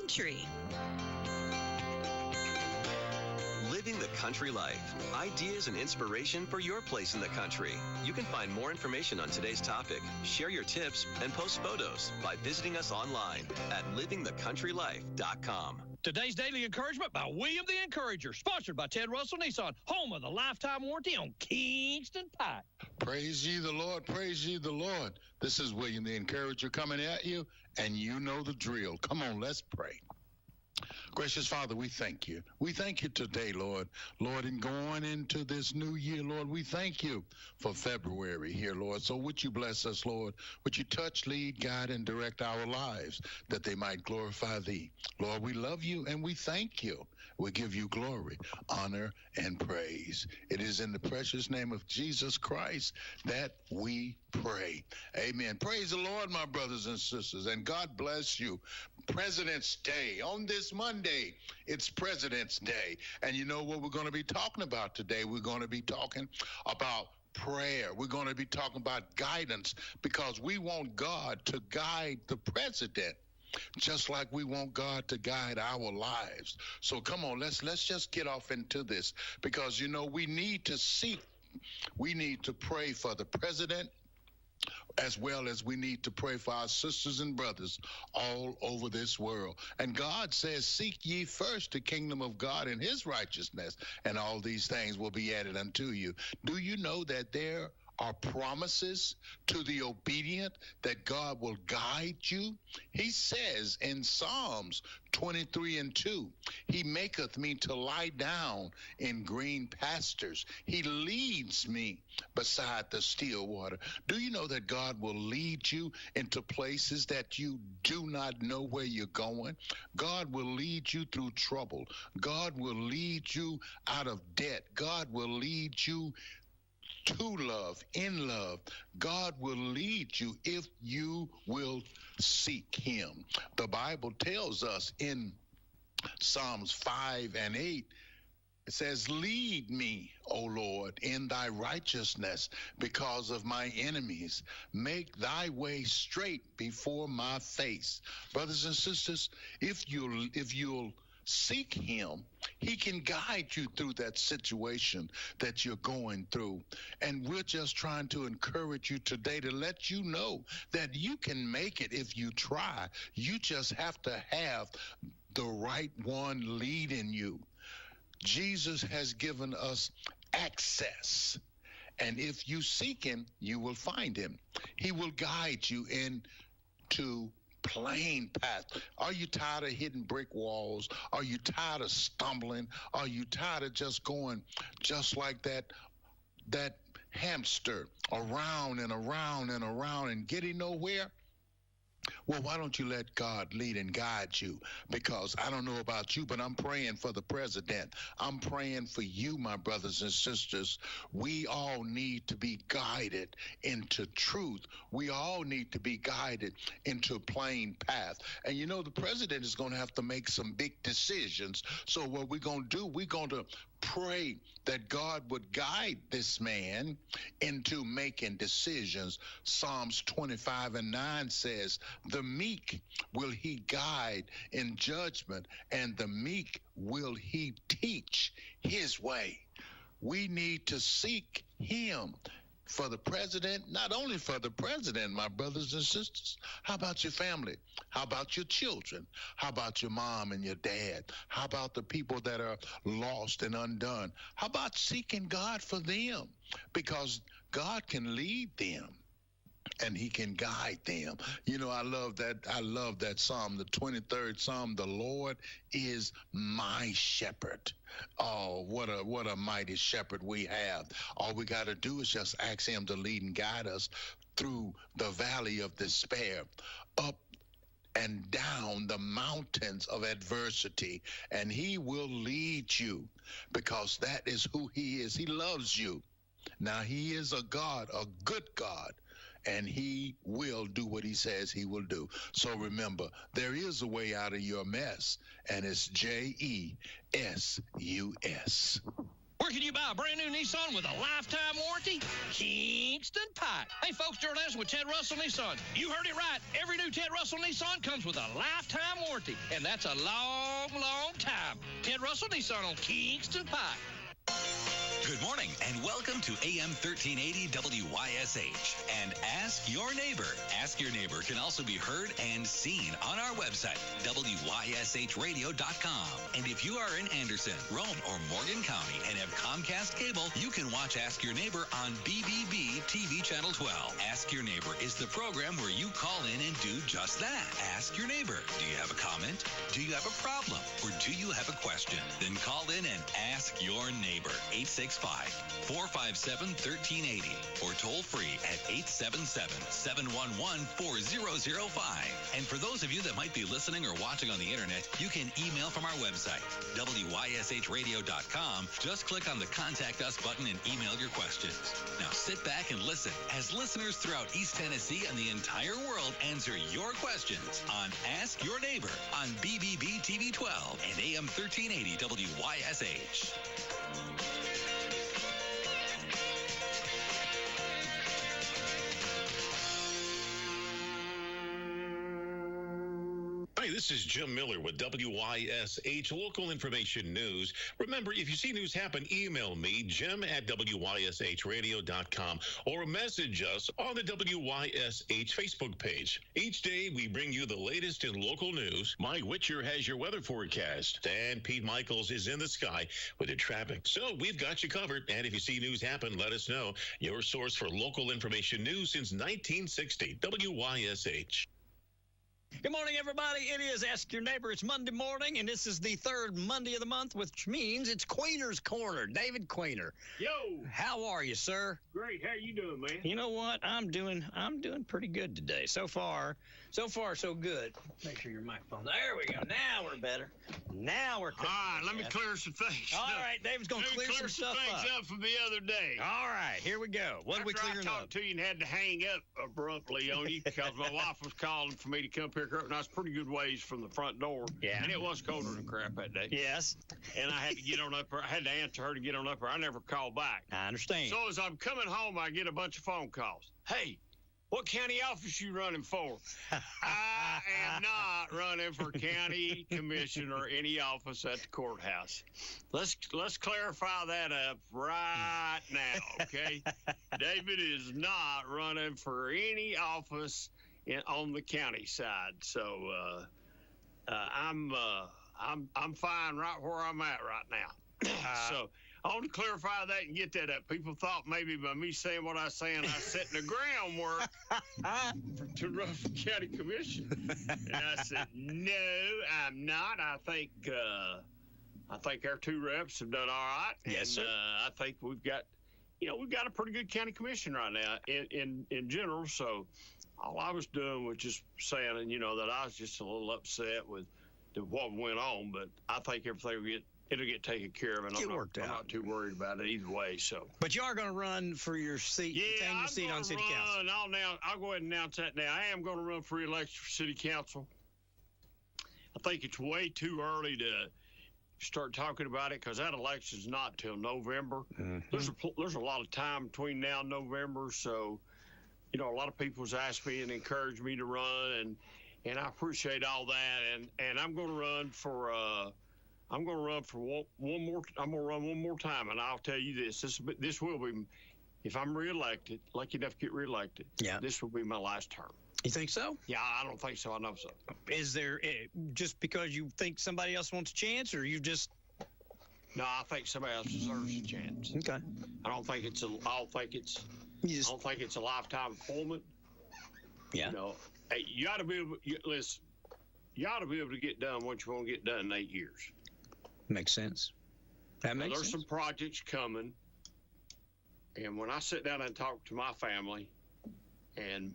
country. Living the country life. Ideas and inspiration for your place in the country. You can find more information on today's topic, share your tips, and post photos by visiting us online at livingthecountrylife.com. Today's Daily Encouragement by William the Encourager, sponsored by Ted Russell Nissan, home of the lifetime warranty on Kingston Pike. Praise ye the Lord, praise ye the Lord. This is William the Encourager coming at you, and you know the drill. Come on, let's pray. Gracious Father, we thank you. We thank you today, Lord. Lord, in going into this new year, Lord, we thank you for February here, Lord. So would you bless us, Lord? Would you touch, lead, guide, and direct our lives that they might glorify thee? Lord, we love you and we thank you. We give you glory, honor, and praise. It is in the precious name of Jesus Christ that we pray. Amen. Praise the Lord, my brothers and sisters, and God bless you. President's Day. On this Monday, it's President's Day. And you know what we're going to be talking about today? We're going to be talking about prayer. We're going to be talking about guidance because we want God to guide the president just like we want God to guide our lives. So come on, let's just get off into this because, you know, we need to pray for the president, as well as we need to pray for our sisters and brothers all over this world. And God says, seek ye first the kingdom of God and his righteousness, and all these things will be added unto you. Do you know that there are promises to the obedient that God will guide you? He says in Psalms 23:2, he maketh me to lie down in green pastures. He leads me beside the still water. Do you know that God will lead you into places that you do not know where you're going? God will lead you through trouble. God will lead you out of debt. God will lead you to love, in love. God will lead you if you will seek him. The Bible tells us in Psalms 5:8, it says, lead me, O Lord, in thy righteousness because of my enemies. Make thy way straight before my face. Brothers and sisters, if you'll seek him, he can guide you through that situation that you're going through. And we're just trying to encourage you today to let you know that you can make it if you try. You just have to have the right one leading you. Jesus has given us access. And if you seek him, you will find him. He will guide you into plain path. Are you tired of hitting brick walls? Are you tired of stumbling? Are you tired of just going just like that hamster around and around and around and getting nowhere? Well, why don't you let God lead and guide you? Because I don't know about you, but I'm praying for the president. I'm praying for you, my brothers and sisters. We all need to be guided into truth. We all need to be guided into a plain path. And you know, the president is going to have to make some big decisions. So what we're going to do, we're going to pray that God would guide this man into making decisions. Psalms 25:9 says, the meek will he guide in judgment, and the meek will he teach his way. We need to seek him for the president, not only for the president, my brothers and sisters. How about your family? How about your children? How about your mom and your dad? How about the people that are lost and undone? How about seeking God for them? Because God can lead them and he can guide them. You know, I love that Psalm, the 23rd Psalm. The Lord is my shepherd. Oh, what a mighty shepherd we have. All we got to do is just ask him to lead and guide us through the valley of despair, up and down the mountains of adversity, and he will lead you because that is who he is. He loves you. Now, he is a God, a good God, and he will do what he says he will do. So remember, there is a way out of your mess, and it's JESUS. Where can you buy a brand new Nissan with a lifetime warranty? Kingston Pike. Hey, folks, you're listening with Ted Russell Nissan. You heard it right. Every new Ted Russell Nissan comes with a lifetime warranty, and that's a long, long time. Ted Russell Nissan on Kingston Pike. Good morning and welcome to AM 1380 WYSH and Ask Your Neighbor. Ask Your Neighbor can also be heard and seen on our website, WYSHradio.com. And if you are in Anderson, Rome, or Morgan County and have Comcast cable, you can watch Ask Your Neighbor on BBB TV Channel 12. Ask Your Neighbor is the program where you call in and do just that. Ask Your Neighbor. Do you have a comment? Do you have a problem? Or do you have a question? Then call in and ask your neighbor. 865-457-1380 or toll free at 877-711-4005. And for those of you that might be listening or watching on the internet, you can email from our website, WYSHradio.com. Just click on the Contact Us button and email your questions. Now sit back and listen as listeners throughout East Tennessee and the entire world answer your questions on Ask Your Neighbor on BBB TV 12 and AM 1380 WYSH. Hi, this is Jim Miller with WYSH Local Information News. Remember, if you see news happen, email me, jim@WYSHradio.com, or message us on the WYSH Facebook page. Each day, we bring you the latest in local news. Mike Witcher has your weather forecast, and Pete Michaels is in the sky with the traffic. So we've got you covered, and if you see news happen, let us know. Your source for local information news since 1960, WYSH. Good morning, everybody. It is Ask Your Neighbor. It's Monday morning, and this is the third Monday of the month, which means it's Queener's Corner. David Queener. Yo. How are you, sir? Great. How you doing, man? You know what? I'm doing pretty good today. So far, so good. Make sure your microphone. There we go. Now we're better. Now we're all right. Let me clear some things. All right, David's going to clear some stuff up from the other day. All right, here we go. What are we clearing up? I talked to you and had to hang up abruptly on you because my wife was calling for me to come pick her up, and I was pretty good ways from the front door. Yeah. And it was colder than crap that day. Yes. And I had to get on up her. I had to answer her to get on up her. I never called back. I understand. So as I'm coming home, I get a bunch of phone calls. Hey, what county office you running for? I am not running for county commission or any office at the courthouse. Let's clarify that up right now, okay? David is not running for any office on the county side. So I'm fine right where I'm at right now. So I want to clarify that and get that up. People thought maybe by me saying what I was saying, I was setting the groundwork to run for county commission. And I said, no, I'm not. I think our two reps have done all right. Yes, sir. I think we've got a pretty good county commission right now in general. So all I was doing was just saying, that I was just a little upset with what went on, but I think everything it'll get taken care of, and I'm not too worried about it either way. So, but you are going to run for your seat, yeah, your seat on city council. I'll go ahead and announce that now. I am going to run for election for city council. I think it's way too early to start talking about it because that election's not till November. Mm-hmm. There's a lot of time between now and November, so a lot of people's asked me and encouraged me to run, and I appreciate all that. And I'm going to run for. I'm going to run for one more. I'm going to run one more time, and I'll tell you this: this will be, if I'm reelected, lucky enough to get reelected. Yeah. This will be my last term. You think so? Yeah, I don't think so. I know so. Is there just because you think somebody else wants a chance, or you just? No, I think somebody else deserves a chance. Okay. I don't think it's a lifetime appointment. Yeah. Hey, you ought to be able. Listen, you ought to be able to get done what you want to get done in 8 years. Makes sense. There's some projects coming, and when I sit down and talk to my family, and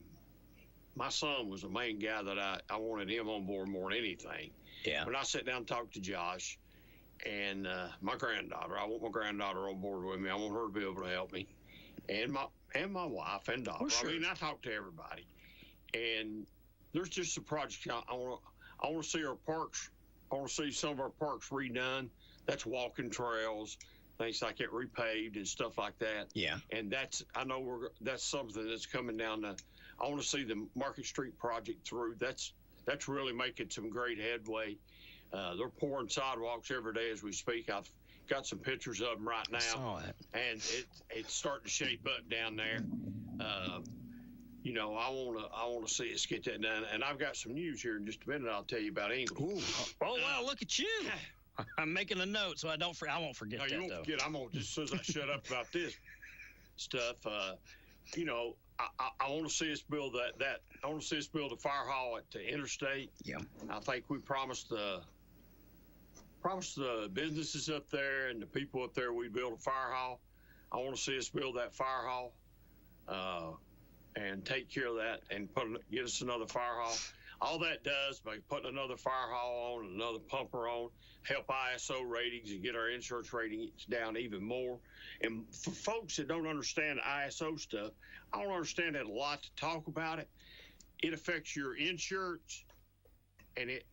my son was the main guy that I wanted him on board more than anything. Yeah. When I sit down and talk to Josh and my granddaughter, I want my granddaughter on board with me. I want her to be able to help me, and my wife and daughter. Well, sure. I mean, I talk to everybody, and there's just some projects I want to see our parks. I want to see some of our parks redone. That's walking trails. things like it repaved and stuff like that. Yeah. And that's something that's coming down I want to see the Market Street project through. That's really making some great headway. They're pouring sidewalks every day as we speak. I've got some pictures of them right now. I saw it. And it's starting to shape up down there. I want to see us get that done. And I've got some news here in just a minute. I'll tell you about England. Ooh. Oh, wow, look at you. I'm making a note so I won't forget no, that, you won't though. forget. I'm going to, just as soon as I shut up about this stuff, I want to see us build that. I want to see us build a fire hall at the interstate. Yeah. I think we promised the businesses up there and the people up there we'd build a fire hall. I want to see us build that fire hall and take care of that and get us another fire hall. All that does by putting another fire hall on, another pumper on, help ISO ratings and get our insurance ratings down even more. And for folks that don't understand ISO stuff, I don't understand that a lot to talk about it. It affects your insurance, and it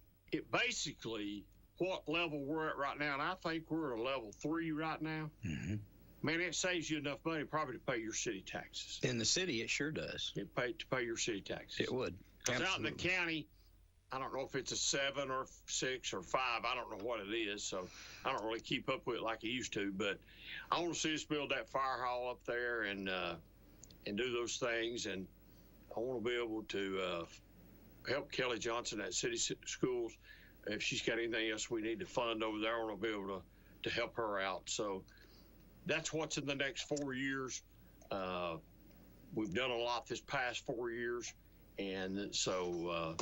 basically what level we're at right now. And I think we're at a level 3 right now. Mm-hmm. Man, it saves you enough money probably to pay your city taxes. In the city, it sure does. To pay your city taxes. It would. Because out in the county, I don't know if it's a 7 or 6 or 5. I don't know what it is, so I don't really keep up with it like I used to. But I want to see us build that fire hall up there and do those things. And I want to be able to help Kelly Johnson at City Schools. If she's got anything else we need to fund over there, I want to be able to help her out. So that's what's in the next 4 years. We've done a lot this past 4 years. And so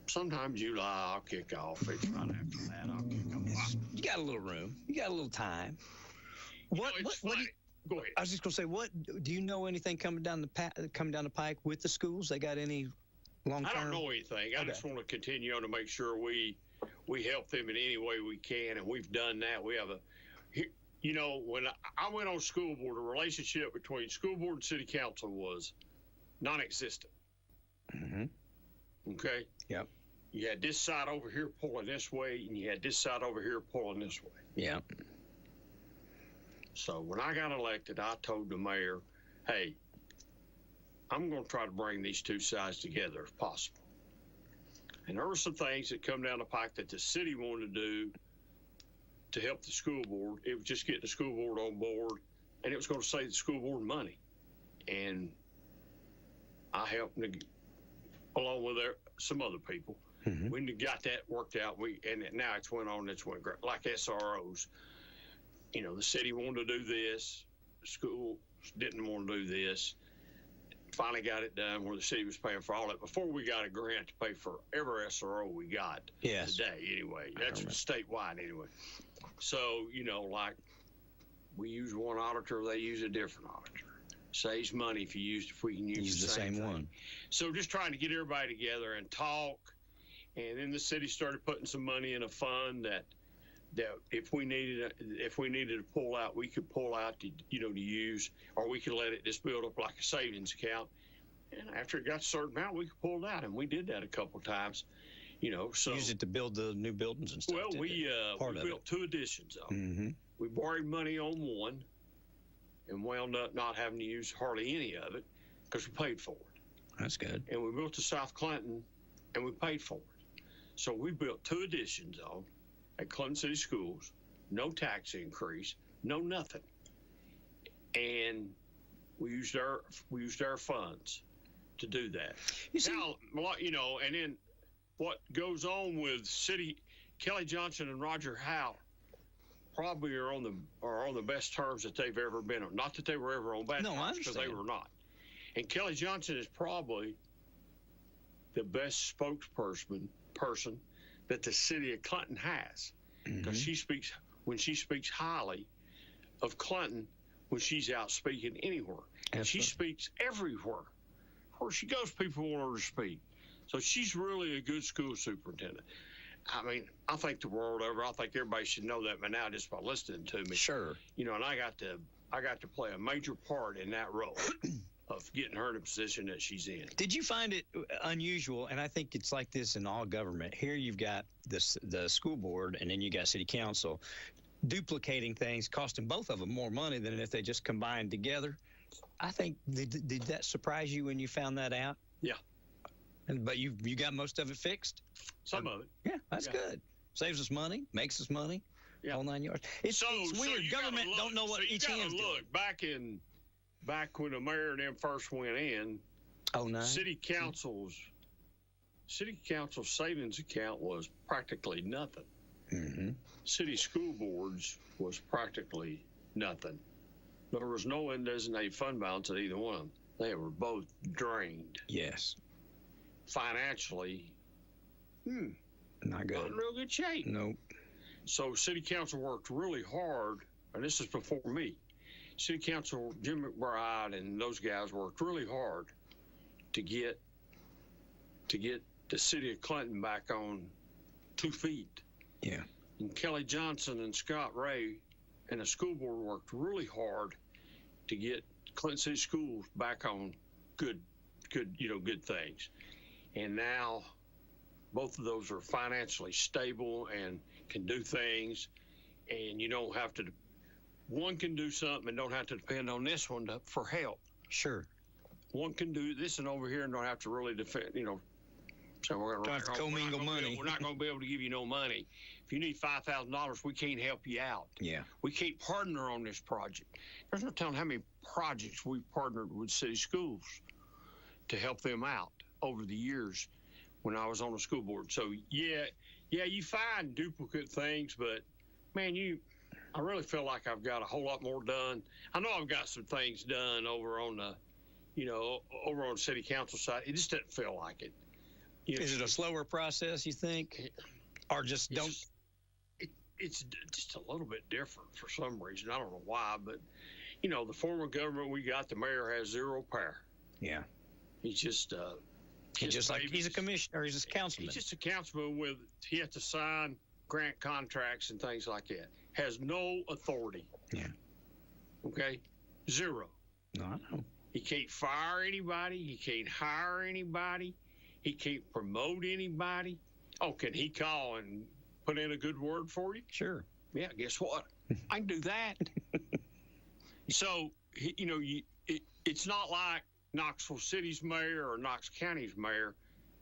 sometime July I'll kick off. It's right after that I'll kick off. You got a little room. You got a little time. Go ahead. I was just going to say, what do you know anything coming down the pike with the schools? They got any long-term? I don't know anything. I just want to continue on to make sure we help them in any way we can, and we've done that. We have when I went on school board, the relationship between school board and city council was non-existent. Mm-hmm. Okay? Yep. You had this side over here pulling this way, and you had this side over here pulling this way. Yeah. So when I got elected, I told the mayor, hey, I'm going to try to bring these two sides together if possible. And there were some things that come down the pike that the city wanted to do to help the school board. It was just getting the school board on board, and it was going to save the school board money. And I helped along with some other people. Mm-hmm. We got that worked out. And now it's went great. Like SROs, the city wanted to do this, the school didn't want to do this. Finally got it done where the city was paying for all that before we got a grant to pay for every SRO we got today. Anyway, that's statewide anyway. So like we use one auditor, they use a different auditor. Saves money if we can use the same one. So just trying to get everybody together and talk, and then the city started putting some money in a fund that if we needed to pull out, we could pull out to use, or we could let it just build up like a savings account. And after it got a certain amount, we could pull it out, and we did that a couple of times. So use it to build the new buildings and stuff. Well, we built 2 additions of them. Mm-hmm. We borrowed money on one, and wound up not having to use hardly any of it because we paid for it. That's good. And we built to South Clinton, and we paid for it. So we built 2 additions on at Clinton City Schools, no tax increase, no nothing. And we used our funds to do that. And then what goes on with Kelly Johnson and Roger Howe probably are on the best terms that they've ever been on. Not that they were ever on bad terms, because they were not. And Kelly Johnson is probably the best spokesperson that the city of Clinton has, because when she speaks highly of Clinton when she's out speaking anywhere. And she speaks everywhere. Where she goes, people want her to speak. So she's really a good school superintendent. I mean, I think the world over. I think everybody should know that by now just by listening to me. Sure. And I got to play a major part in that role of getting her in a position that she's in. Did you find it unusual? And I think it's like this in all government. Here you've got the school board, and then you got city council. duplicating things, costing both of them more money than if they just combined together. I think, did that surprise you when you found that out? Yeah. But you got most of it fixed? Some of it. Yeah, that's good. Saves us money, makes us money. Yeah. All 9 yards. It's weird. Government don't know what each hand's doing. Back when the mayor and them first went in, 09. City council's savings account was practically nothing. Mm-hmm. City school boards was practically nothing. There was no undesignated fund balance at either one of them. They were both drained. Yes. Financially, not good. Not in real good shape. Nope. So city council worked really hard, and this is before me. City council, Jim McBride and those guys worked really hard to get the city of Clinton back on 2 feet. Yeah. And Kelly Johnson and Scott Ray and the school board worked really hard to get Clinton City Schools back on good things. And now both of those are financially stable and can do things, and you don't have to. One can do something and don't have to depend on this one for help. Sure. One can do this and over here and don't have to really defend. So we're going to commingle money. We're not going to be able to give you no money. If you need $5,000, we can't help you out. Yeah. We can't partner on this project. There's no telling how many projects we've partnered with city schools to help them out over the years when I was on the school board. So yeah, you find duplicate things, but man, I really feel like I've got a whole lot more done. I know I've got some things done over on the city council side. It just doesn't feel like it. Is it a slower process, you think? Or just don't? It's just a little bit different for some reason. I don't know why, but, the form of government we got, the mayor has zero power. Yeah. He's just he's a commissioner, or he's a councilman. He's just a councilman he has to sign grant contracts and things like that. Has no authority. Yeah. Okay? Zero. No, I know. He can't fire anybody. He can't hire anybody. He can't promote anybody. Oh, can he call and put in a good word for you? Sure. Yeah, guess what? I can do that. So, it's not like Knoxville City's mayor or Knox County's mayor.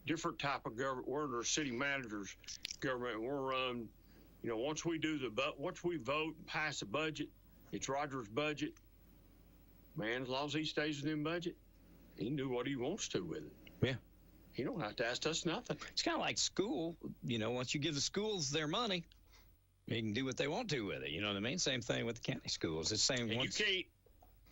Different type of government. We're under city manager's government, and we're run. Once we vote and pass a budget, it's Roger's budget. Man, as long as he stays within budget, he can do what he wants to with it. Yeah. He don't have to ask us nothing. It's kind of like school. Once you give the schools their money, they can do what they want to with it. You know what I mean? Same thing with the county schools. It's the same.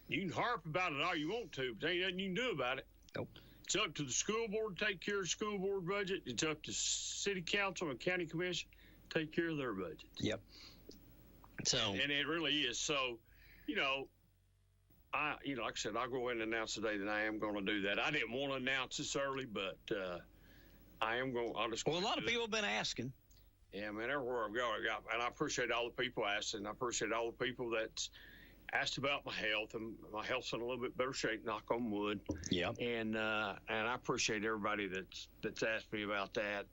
You can harp about it all you want to, but there ain't nothing you can do about it. Nope. It's up to the school board to take care of the school board budget. It's up to city council and county commission to take care of their budget. Yep. So. And it really is. So, like I said, I'll go ahead and announce today that I am going to do that. I didn't want to announce this early, but I am going. Well, a lot of people have been asking. Yeah, man, everywhere I go, and I appreciate all the people asking. I appreciate all the people that's asked about my health, and my health's in a little bit better shape, knock on wood. Yeah. And I appreciate everybody that's asked me about that.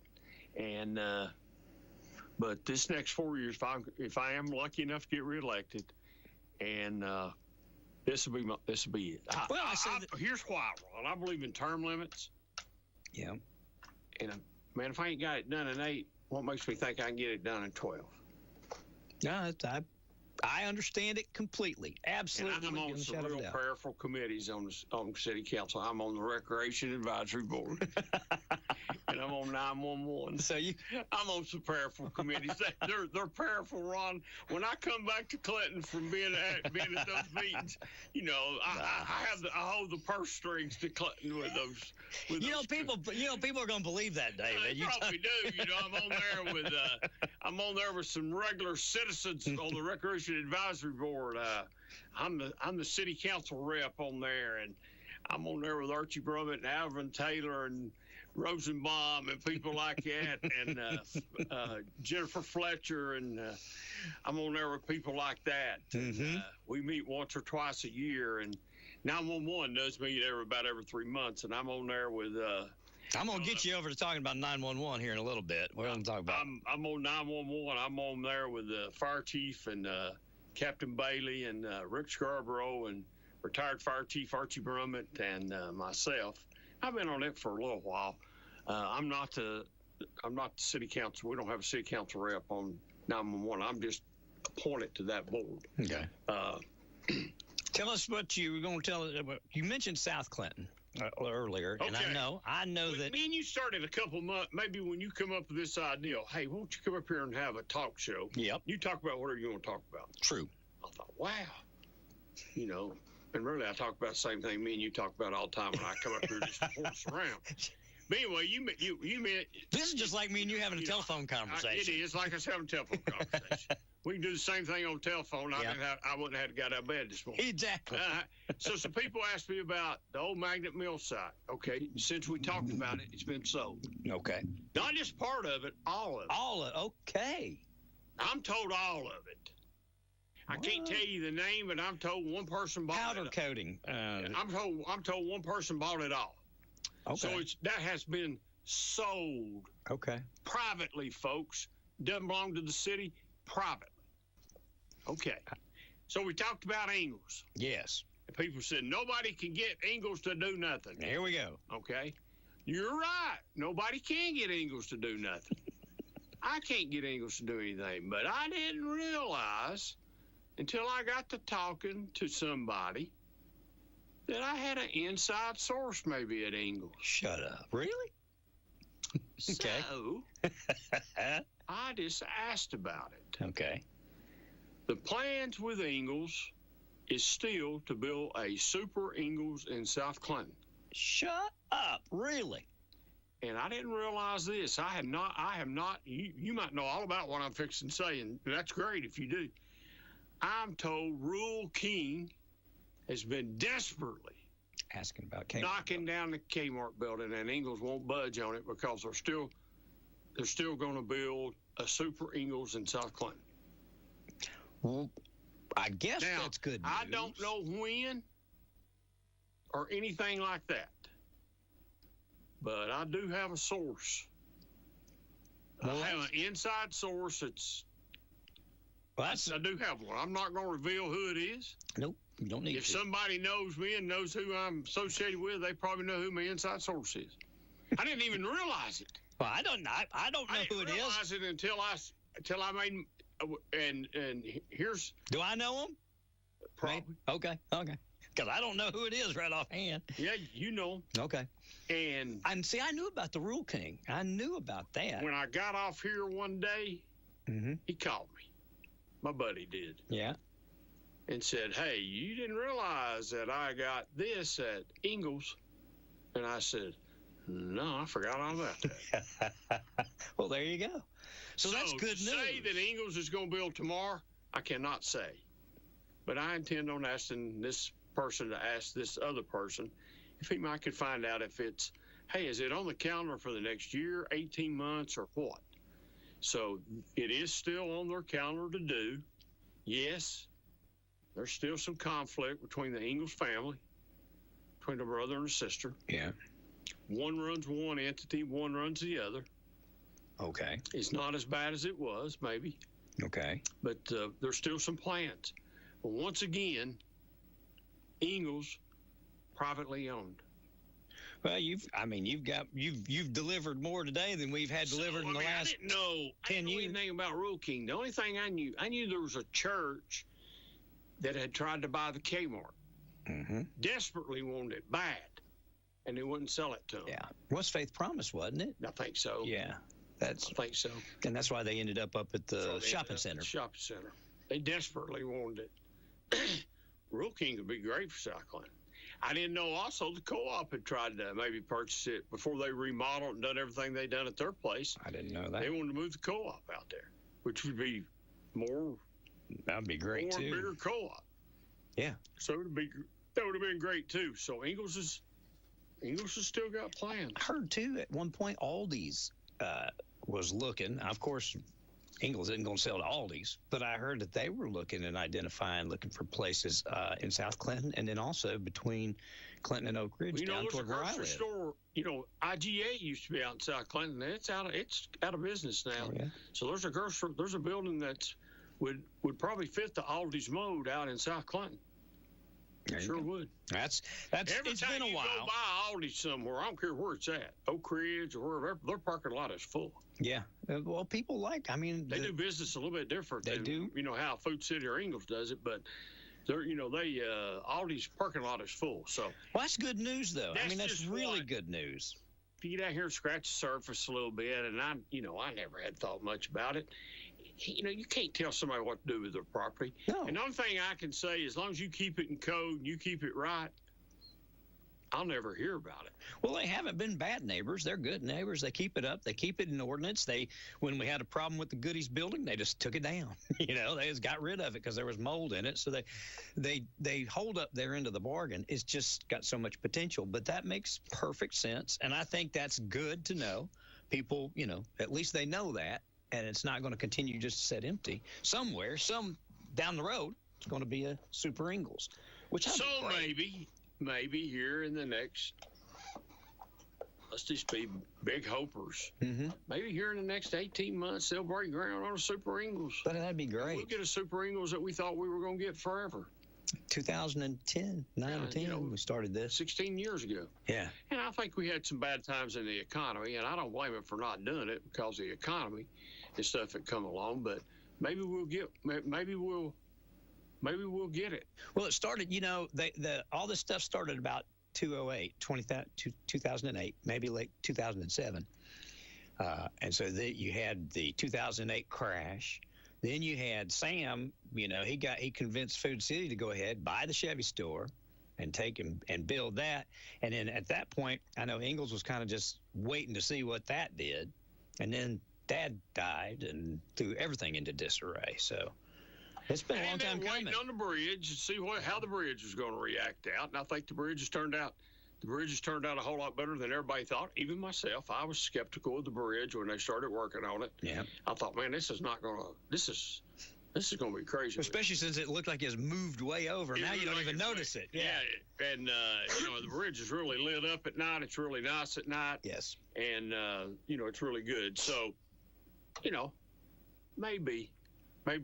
And but this next 4 years, if I am lucky enough to get reelected, and this will be it. Here's why, Ron. I believe in term limits. Yeah. And man, if I ain't got it done in 8, what makes me think I can get it done in 12? No, I understand it completely. Absolutely. And I'm on some real powerful committees on city council. I'm on the Recreation Advisory Board. And I'm on 911. So I'm on some powerful committees. They're powerful, Ron. When I come back to Clinton from being at those meetings, I hold the purse strings to Clinton with those. People are going to believe that, David. They probably do. I'm on there with some regular citizens on the Recreation Advisory Board. I'm the city council rep on there, and I'm on there with Archie Brummett and Alvin Taylor and Rosenbaum and people like that, and Jennifer Fletcher, and I'm on there with people like that. Mm-hmm. We meet once or twice a year, and 911 does meet about every 3 months, and I'm on there with I'm going to get you over to talking about 911 here in a little bit. We're going to talk about I'm on 911. I'm on there with the fire chief and Captain Bailey and Rick Scarborough and retired fire chief Archie Brummett and myself. I've been on it for a little while. I'm not the city council. We don't have a city council rep on 911. I'm just appointed to that board. Okay. Tell us what you were going to tell us. You mentioned South Clinton earlier, and I know that. Me and you started a couple months, maybe when you come up with this idea, hey, won't you come up here and have a talk show? Yep. You talk about whatever you want to talk about. True. I thought, wow. And really I talk about the same thing me and you talk about all the time when I come up here just to horse around. But anyway, you meant this is just like me and you having a telephone conversation. It is like us having a telephone conversation. We can do the same thing on the telephone. I wouldn't have had to get out of bed this morning. Exactly. So some people asked me about the old Magnet Mill site. Okay, since we talked about it, it's been sold. Okay. Not just part of it, all of it. All of it. Okay. I'm told all of it. I can't tell you the name, but I'm told one person bought powder it. coating. I'm told one person bought it all. Okay. So that has been sold. Okay. Privately, folks. Doesn't belong to the city. Privately. Okay. So we talked about Ingalls. Yes. And people said nobody can get Ingalls to do nothing. Here we go. Okay. You're right. Nobody can get Ingalls to do nothing. I can't get Ingalls to do anything. But I didn't realize until I got to talking to somebody that I had an inside source maybe at Ingalls. Shut up. Really? Okay. So I just asked about it. Okay. The plans with Ingalls is still to build a super Ingalls in South Clinton. Shut up. Really? And I didn't realize this. I have not, you might know all about what I'm fixing to say, and that's great if you do. I'm told Rural King has been desperately asking about Kmart knocking down the Kmart building, and Ingalls won't budge on it because they're still going to build a super Ingalls in South Clinton. Well, I guess now, that's good news. I don't know when or anything like that, but I do have a source. Well, I have an inside source I do have one. I'm not going to reveal who it is. Nope, you don't need to. If somebody knows me and knows who I'm associated with, they probably know who my inside source is. I didn't even realize it. Well, I don't know who it is. I didn't realize it until I made. And here's. Do I know him? Probably. Okay. Because I don't know who it is right offhand. Yeah, you know. Okay. And see, I knew about the Rural King. I knew about that. When I got off here one day, he called me. My buddy did. Yeah. And said, hey, you didn't realize that I got this at Ingalls. And I said, no, I forgot all about that. Well, there you go. So that's good news. Say that Ingalls is going to build tomorrow, I cannot say. But I intend on asking this person to ask this other person if he might could find out if it's, hey, is it on the calendar for the next year, 18 months, or what? So it is still on their calendar to do. Yes, there's still some conflict between the Ingalls family, between the brother and the sister. Yeah. One runs one entity, one runs the other. Okay. It's not as bad as it was, maybe. Okay. But there's still some plans. But once again, Ingalls privately owned. Well, you've delivered more today than we've had delivered in the last 10 years. I didn't know anything about Rural King. The only thing I knew there was a church that had tried to buy the Kmart. Mm-hmm. Desperately wanted it bad, and they wouldn't sell it to them. Yeah. West Faith Promise, wasn't it? I think so. Yeah. I think so. And that's why they ended up at the shopping center. Shopping center. They desperately wanted it. Rural King would be great for South Clinton. I didn't know also the co-op had tried to maybe purchase it before they remodeled and done everything they done at their place. I didn't know that. They wanted to move the co-op out there, which would be more. That'd be great too. Bigger co-op. Yeah. So that would have been great too. So Ingalls has still got plans. I heard too at one point Aldi's was looking. Of course, Ingalls isn't going to sell to Aldi's, but I heard that they were looking for places in South Clinton, and then also between Clinton and Oak Ridge down toward where I live. Store, IGA used to be out in South Clinton. It's out of business now. Oh, yeah. So there's a building that would probably fit the Aldi's mode out in South Clinton. Sure would. That's Every it's time been a you while. go by Aldi's somewhere, I don't care where it's at, Oak Ridge or wherever, their parking lot is full. Yeah. Well, people They do business a little bit different. They than, do. How Food City or Ingalls does it, but Aldi's parking lot is full. So well, that's good news, though. That's really good news. If you get out here and scratch the surface a little bit, and I never had thought much about it. You can't tell somebody what to do with their property. No. And the only thing I can say, as long as you keep it in code and you keep it right, I'll never hear about it. Well, they haven't been bad neighbors. They're good neighbors. They keep it up. They keep it in ordinance. When we had a problem with the Goodies building, they just took it down. They just got rid of it because there was mold in it. So they hold up their end of the bargain. It's just got so much potential. But that makes perfect sense. And I think that's good to know. People, at least they know that. And it's not going to continue just to sit empty. Somewhere, down the road, it's going to be a Super Ingalls. Maybe here in the next, let's just be big hopers. Mm-hmm. Maybe here in the next 18 months, they'll break ground on a Super Ingalls. But that'd be great. We'll get a Super Ingalls that we thought we were going to get forever. 2010, 9 or 10, we started this. 16 years ago. Yeah. And I think we had some bad times in the economy, and I don't blame them for not doing it because of the economy and stuff that come along. But maybe we'll get it. Well, it started. All this stuff started about 2008, maybe late 2007, and so you had the 2008 crash. Then you had Sam, he convinced Food City to go ahead, buy the Chevy store and take him and build that. And then at that point, I know Ingalls was kind of just waiting to see what that did. And then Dad died and threw everything into disarray. So it's been a long time coming. Waiting on the bridge to see how the bridge was going to react out. And I think the bridge has turned out a whole lot better than everybody thought. Even myself, I was skeptical of the bridge when they started working on it. Yeah. I thought, man, this is going to be crazy. Especially since it looked like it's moved way over. Now you don't even notice it. Yeah. And, the bridge is really lit up at night. It's really nice at night. Yes. And, it's really good. So, maybe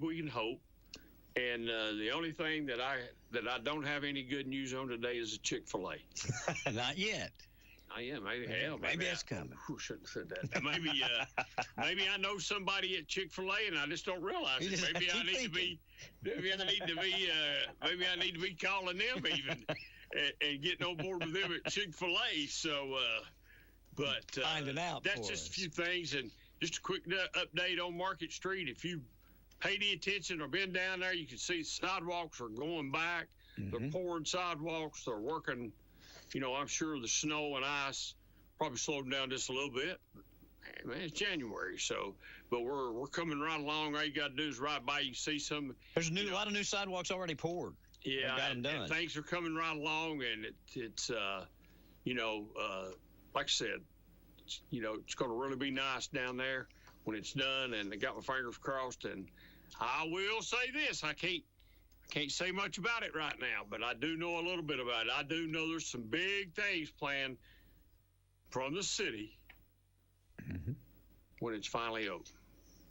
we can hope. And the only thing that I don't have any good news on today is a Chick-fil-A. Not yet. Maybe that's coming. Shouldn't have said that. Maybe I know somebody at Chick-fil-A and I just don't realize it. Maybe I need to be calling them even and getting on board with them at Chick-fil-A. So, finding out. That's just a few things, and just a quick update on Market Street. If you pay any attention or been down there, you can see sidewalks are going back. Mm-hmm. They're pouring sidewalks. They're working. I'm sure the snow and ice probably slowed down just a little bit. Man, it's January, but we're coming right along. All you got to do is ride by. You see some. There's a lot of new sidewalks already poured. Yeah, got them done. And things are coming right along, and it's like I said, it's going to really be nice down there when it's done. And I got my fingers crossed. And I will say this: I can't say much about it right now, but I do know a little bit about it. I do know there's some big things planned from the city when it's finally open.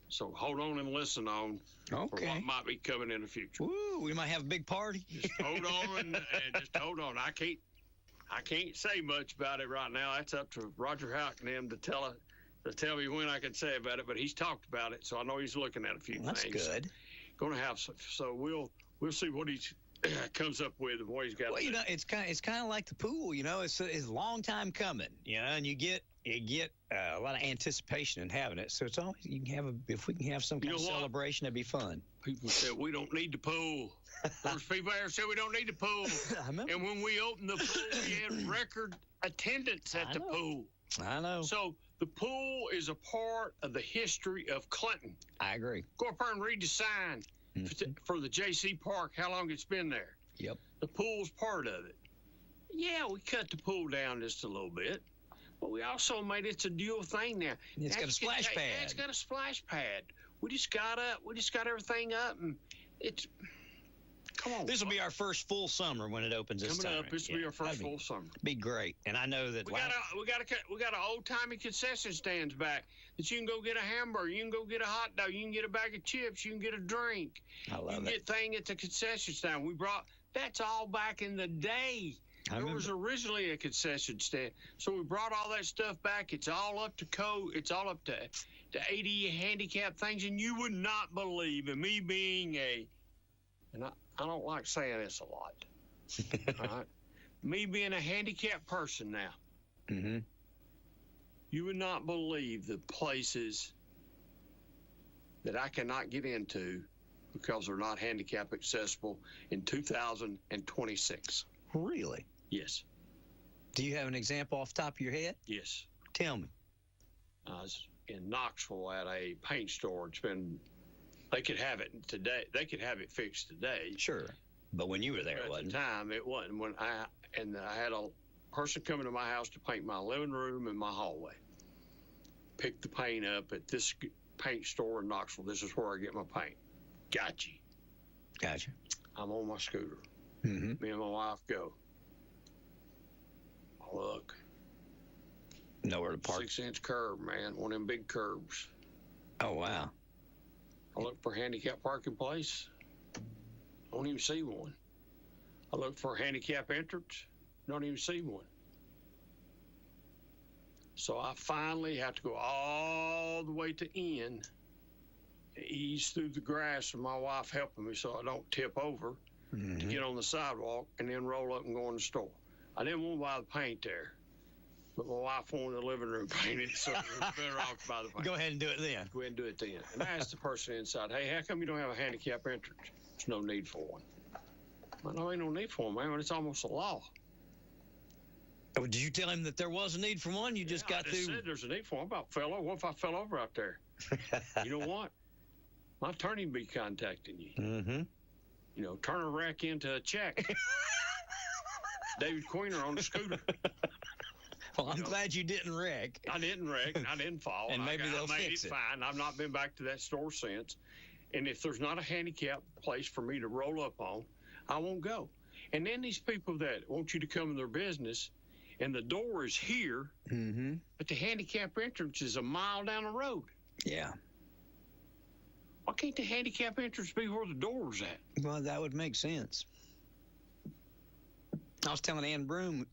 So hold on and listen on for what might be coming in the future. Ooh, we might have a big party. Just hold on and just hold on. I can't say much about it right now. That's up to Roger Houck and him to tell me when I can say about it, but he's talked about it, so I know he's looking at a few things. That's good. Going to have so we'll see what he comes up with and what he's got. Well, it's kind of like the pool. It's a long time coming. And you get a lot of anticipation in having it. So it's always if we can have some kind of celebration, it'd be fun. People said we don't need the pool. There's people there said we don't need the pool. And when we opened the pool, we had record attendance at the pool. I know. So the pool is a part of the history of Clinton. I agree. Go up there and read the sign. For the J.C. Park, how long it's been there. Yep. The pool's part of it. Yeah, we cut the pool down just a little bit, but we also made it a dual thing now. It's got a splash pad. It's got a splash pad We just got up. We just got everything up, and it's. Come on. This will be our first full summer when it opens this Coming time. up, this will be our first full summer. Be great, and I know that we got a old timey concession stands back that you can go get a hamburger, you can go get a hot dog, you can get a bag of chips, you can get a drink. I love you can get thing at the concession stand. That's all back in the day. There was originally a concession stand, so we brought all that stuff back. It's all up to code. It's all up to ADA handicap things, and you would not believe, and me being and I don't like saying this a lot. All right, me being a handicapped person now, you would not believe the places that I cannot get into because they're not handicap accessible in 2026. Really? Yes. Do you have an example off the top of your head? Yes. Tell me. I was in Knoxville at a paint store. They could have it today. They could have it fixed today. Sure. But when you were there, it wasn't. At the time, it wasn't. I had a person coming to my house to paint my living room and my hallway. Picked the paint up at this paint store in Knoxville. This is where I get my paint. Gotcha. I'm on my scooter. Me and my wife go. I look. Nowhere to park. 6-inch curb, man. One of them big curbs. Oh, wow. I look for a handicap parking place. Don't even see one. I look for a handicap entrance. Don't even see one. So I finally have to go all the way to end, ease through the grass, and my wife helping me so I don't tip over to get on the sidewalk and then roll up and go in the store. I didn't want to buy the paint there, but my wife wanted the living room painted, so it was better off to buy the paint. Go ahead and do it then. Go ahead and do it then. And I asked the person inside, hey, how come you don't have a handicap entrance? There's no need for one. Well, no, ain't no need for one, man. It's almost a law. Oh, did you tell him that there was a need for one? You just got I just through. said there's a need for one. What if I fell over out there? You know what? My attorney would be contacting you. You know, turn a wreck into a check. David Queener on the scooter. Well, I'm glad you didn't wreck. I didn't wreck. I didn't fall. And maybe they'll fix it. Fine. I've not been back to that store since. And if there's not a handicap place for me to roll up on, I won't go. And then these people that want you to come in their business, and the door is here, but the handicap entrance is a mile down the road. Yeah. Why can't the handicap entrance be where the door's at? Well, that would make sense. I was telling Ann Broom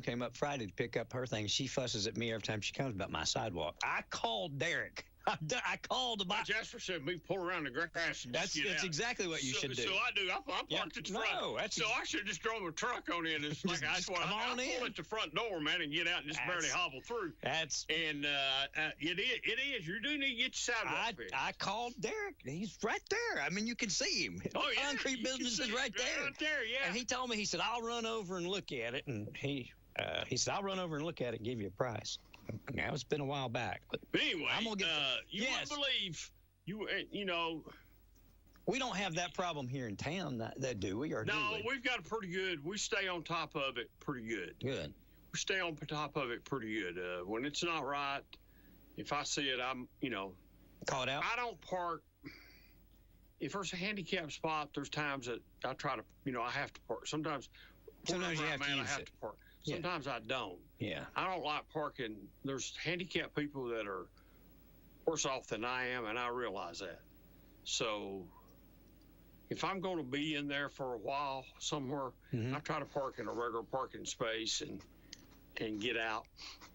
came up Friday to pick up her thing. She fusses at me every time she comes about my sidewalk. I called Derek. I called about. Jasper said we pull around the grass and that's exactly what you should do. So I do. I parked at the front. So I should just drove a truck on in. It's like I pull at the front door, man, and get out and just barely hobble through. It is. You do need to get your sidewalk fixed. I called Derek. He's right there. I mean, you can see him. Oh, yeah. Concrete business is right there. Right there, yeah. And he told me, he said, I'll run over and look at it. And he said, I'll run over and look at it and give you a price. Now, it's been a while back. But anyway, I'm gonna get you wouldn't believe, you know. We don't have that problem here in town, that do we? Or no, do we? We've got it pretty good. We stay on top of it pretty good. Good. We stay on top of it pretty good. When it's not right, if I see it, I'm, call it out? I don't park. If there's a handicap spot, there's times that I try to, I have to park. Sometimes you have to use I have it. to park. Sometimes I don't. Yeah. I don't like parking. There's handicapped people that are worse off than I am, and I realize that. So if I'm going to be in there for a while somewhere, I try to park in a regular parking space and get out.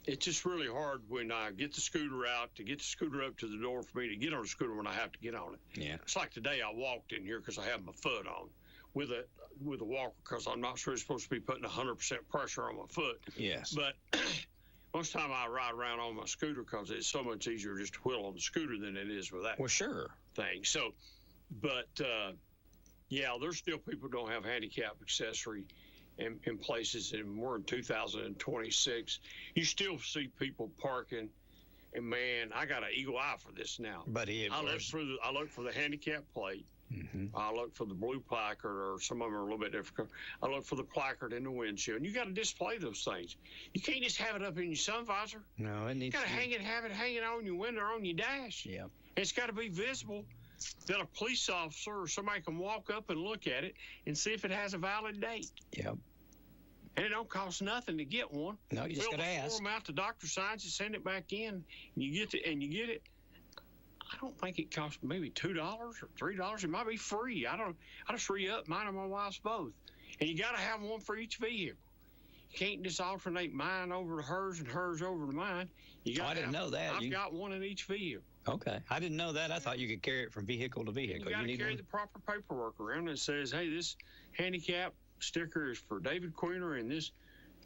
It's just really hard when I get the scooter out, to get the scooter up to the door for me to get on the scooter when I have to get on it. Yeah. It's like today I walked in here because I have my foot on with a walker, because I'm not sure it's supposed to be putting 100% pressure on my foot. Yes. But most time I ride around on my scooter because it's so much easier just to wheel on the scooter than it is with that. Well, sure. Thing. So, but yeah, there's still people who don't have handicap accessory in places, and we're in 2026. You still see people parking, and man, I got an eagle eye for this now. But I look for the handicap plate. I look for the blue placard, or some of them are a little bit different. I look for the placard in the windshield, and you got to display those things. You can't just have it up in your sun visor. No, it needs. You got to have it hanging on your window or on your dash. Yeah. It's got to be visible that a police officer or somebody can walk up and look at it and see if it has a valid date. Yep. And it don't cost nothing to get one. No, you just got to ask. Fill the form out, the doctor signs it, send it back in, and you get it. I don't think it costs maybe $2 or $3. It might be free. I just re-up mine and my wife's both. And you got to have one for each vehicle. You can't just alternate mine over to hers and hers over to mine. I didn't know that. I've got one in each vehicle. Okay. I didn't know that. I thought you could carry it from vehicle to vehicle. You got to carry the proper paperwork around that says, hey, this handicap sticker is for David Queener and this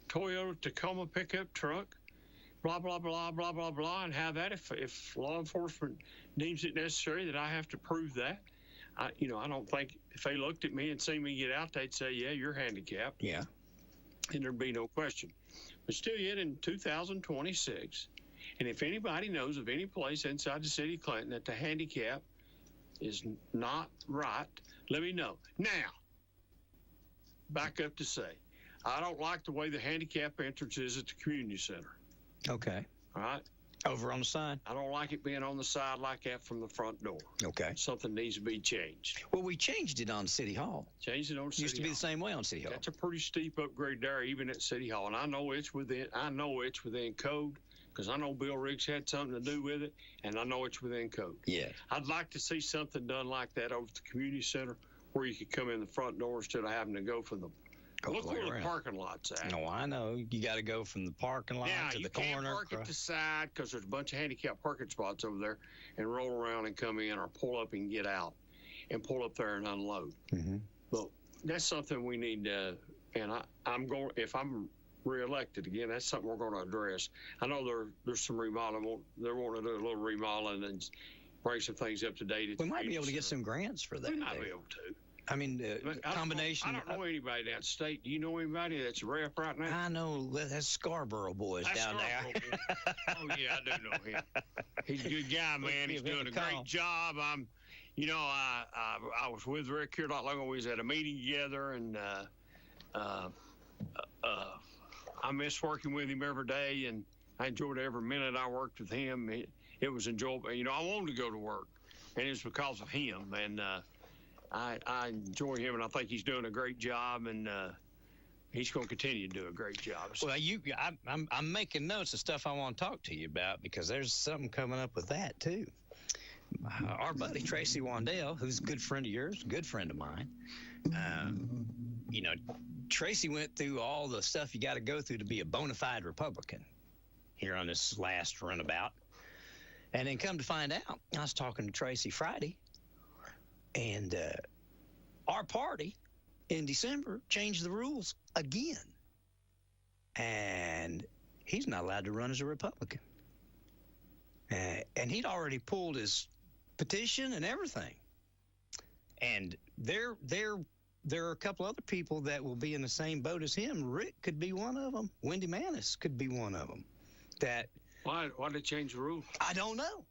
Toyota Tacoma pickup truck, blah, blah, blah, blah, blah, blah, and have that if law enforcement deems it necessary that I have to prove that. I don't think if they looked at me and seen me get out, they'd say, yeah, you're handicapped. Yeah. And there'd be no question. But still yet in 2026, and if anybody knows of any place inside the city of Clinton that the handicap is not right, let me know. Now, back up to say, I don't like the way the handicap entrance is at the community center. Okay. All right? Over on the side? I don't like it being on the side like that from the front door. Okay. Something needs to be changed. Well, we changed it on City Hall. Changed it on City Hall. Used to be the same way on City Hall. That's a pretty steep upgrade there, even at City Hall. And I know it's within code because I know Bill Riggs had something to do with it, and I know it's within code. Yeah. I'd like to see something done like that over at the community center where you could come in the front door instead of having to go from the look where the parking lot's at. No, I know. You got to go from the parking lot to the corner. Now, you can't park at the side because there's a bunch of handicapped parking spots over there and roll around and come in or pull up and get out and pull up there and unload. Mm-hmm. But that's something we need to, and I'm going, if I'm reelected again, that's something we're going to address. I know there's some remodeling. They're wanting to do a little remodeling and bring some things up to date. We might be able to get some grants for that. We might be able to. I mean, combination. I don't know anybody down state. Do you know anybody that's a rep right now? I know that's Scarborough boys down there. Oh yeah, I do know him. He's a good guy, man. He's doing a great job. I was with Rick here not long ago. We was at a meeting together, and I miss working with him every day, and I enjoyed every minute I worked with him. It was enjoyable. I wanted to go to work, and it's because of him. And I enjoy him, and I think he's doing a great job, and he's going to continue to do a great job. Well, I'm making notes of stuff I want to talk to you about because there's something coming up with that too. Our buddy Tracy Wandell, who's a good friend of yours, good friend of mine. Tracy went through all the stuff you got to go through to be a bona fide Republican here on this last runabout, and then come to find out, I was talking to Tracy Friday. And our party in December changed the rules again. And he's not allowed to run as a Republican. And he'd already pulled his petition and everything. And there are a couple other people that will be in the same boat as him. Rick could be one of them. Wendy Manis could be one of them. Why did they change the rules? I don't know.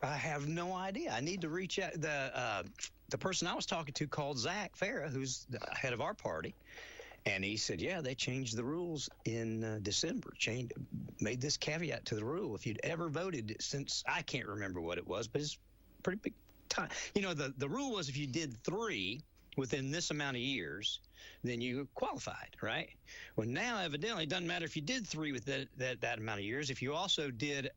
I have no idea. I need to reach out. The person I was talking to called Zach Farah, who's the head of our party, and he said, yeah, they changed the rules in December, made this caveat to the rule. If you'd ever voted since, I can't remember what it was, but it's pretty big time. The rule was if you did 3 within this amount of years, then you qualified, right? Well, now evidently it doesn't matter if you did 3 with that amount of years. If you also did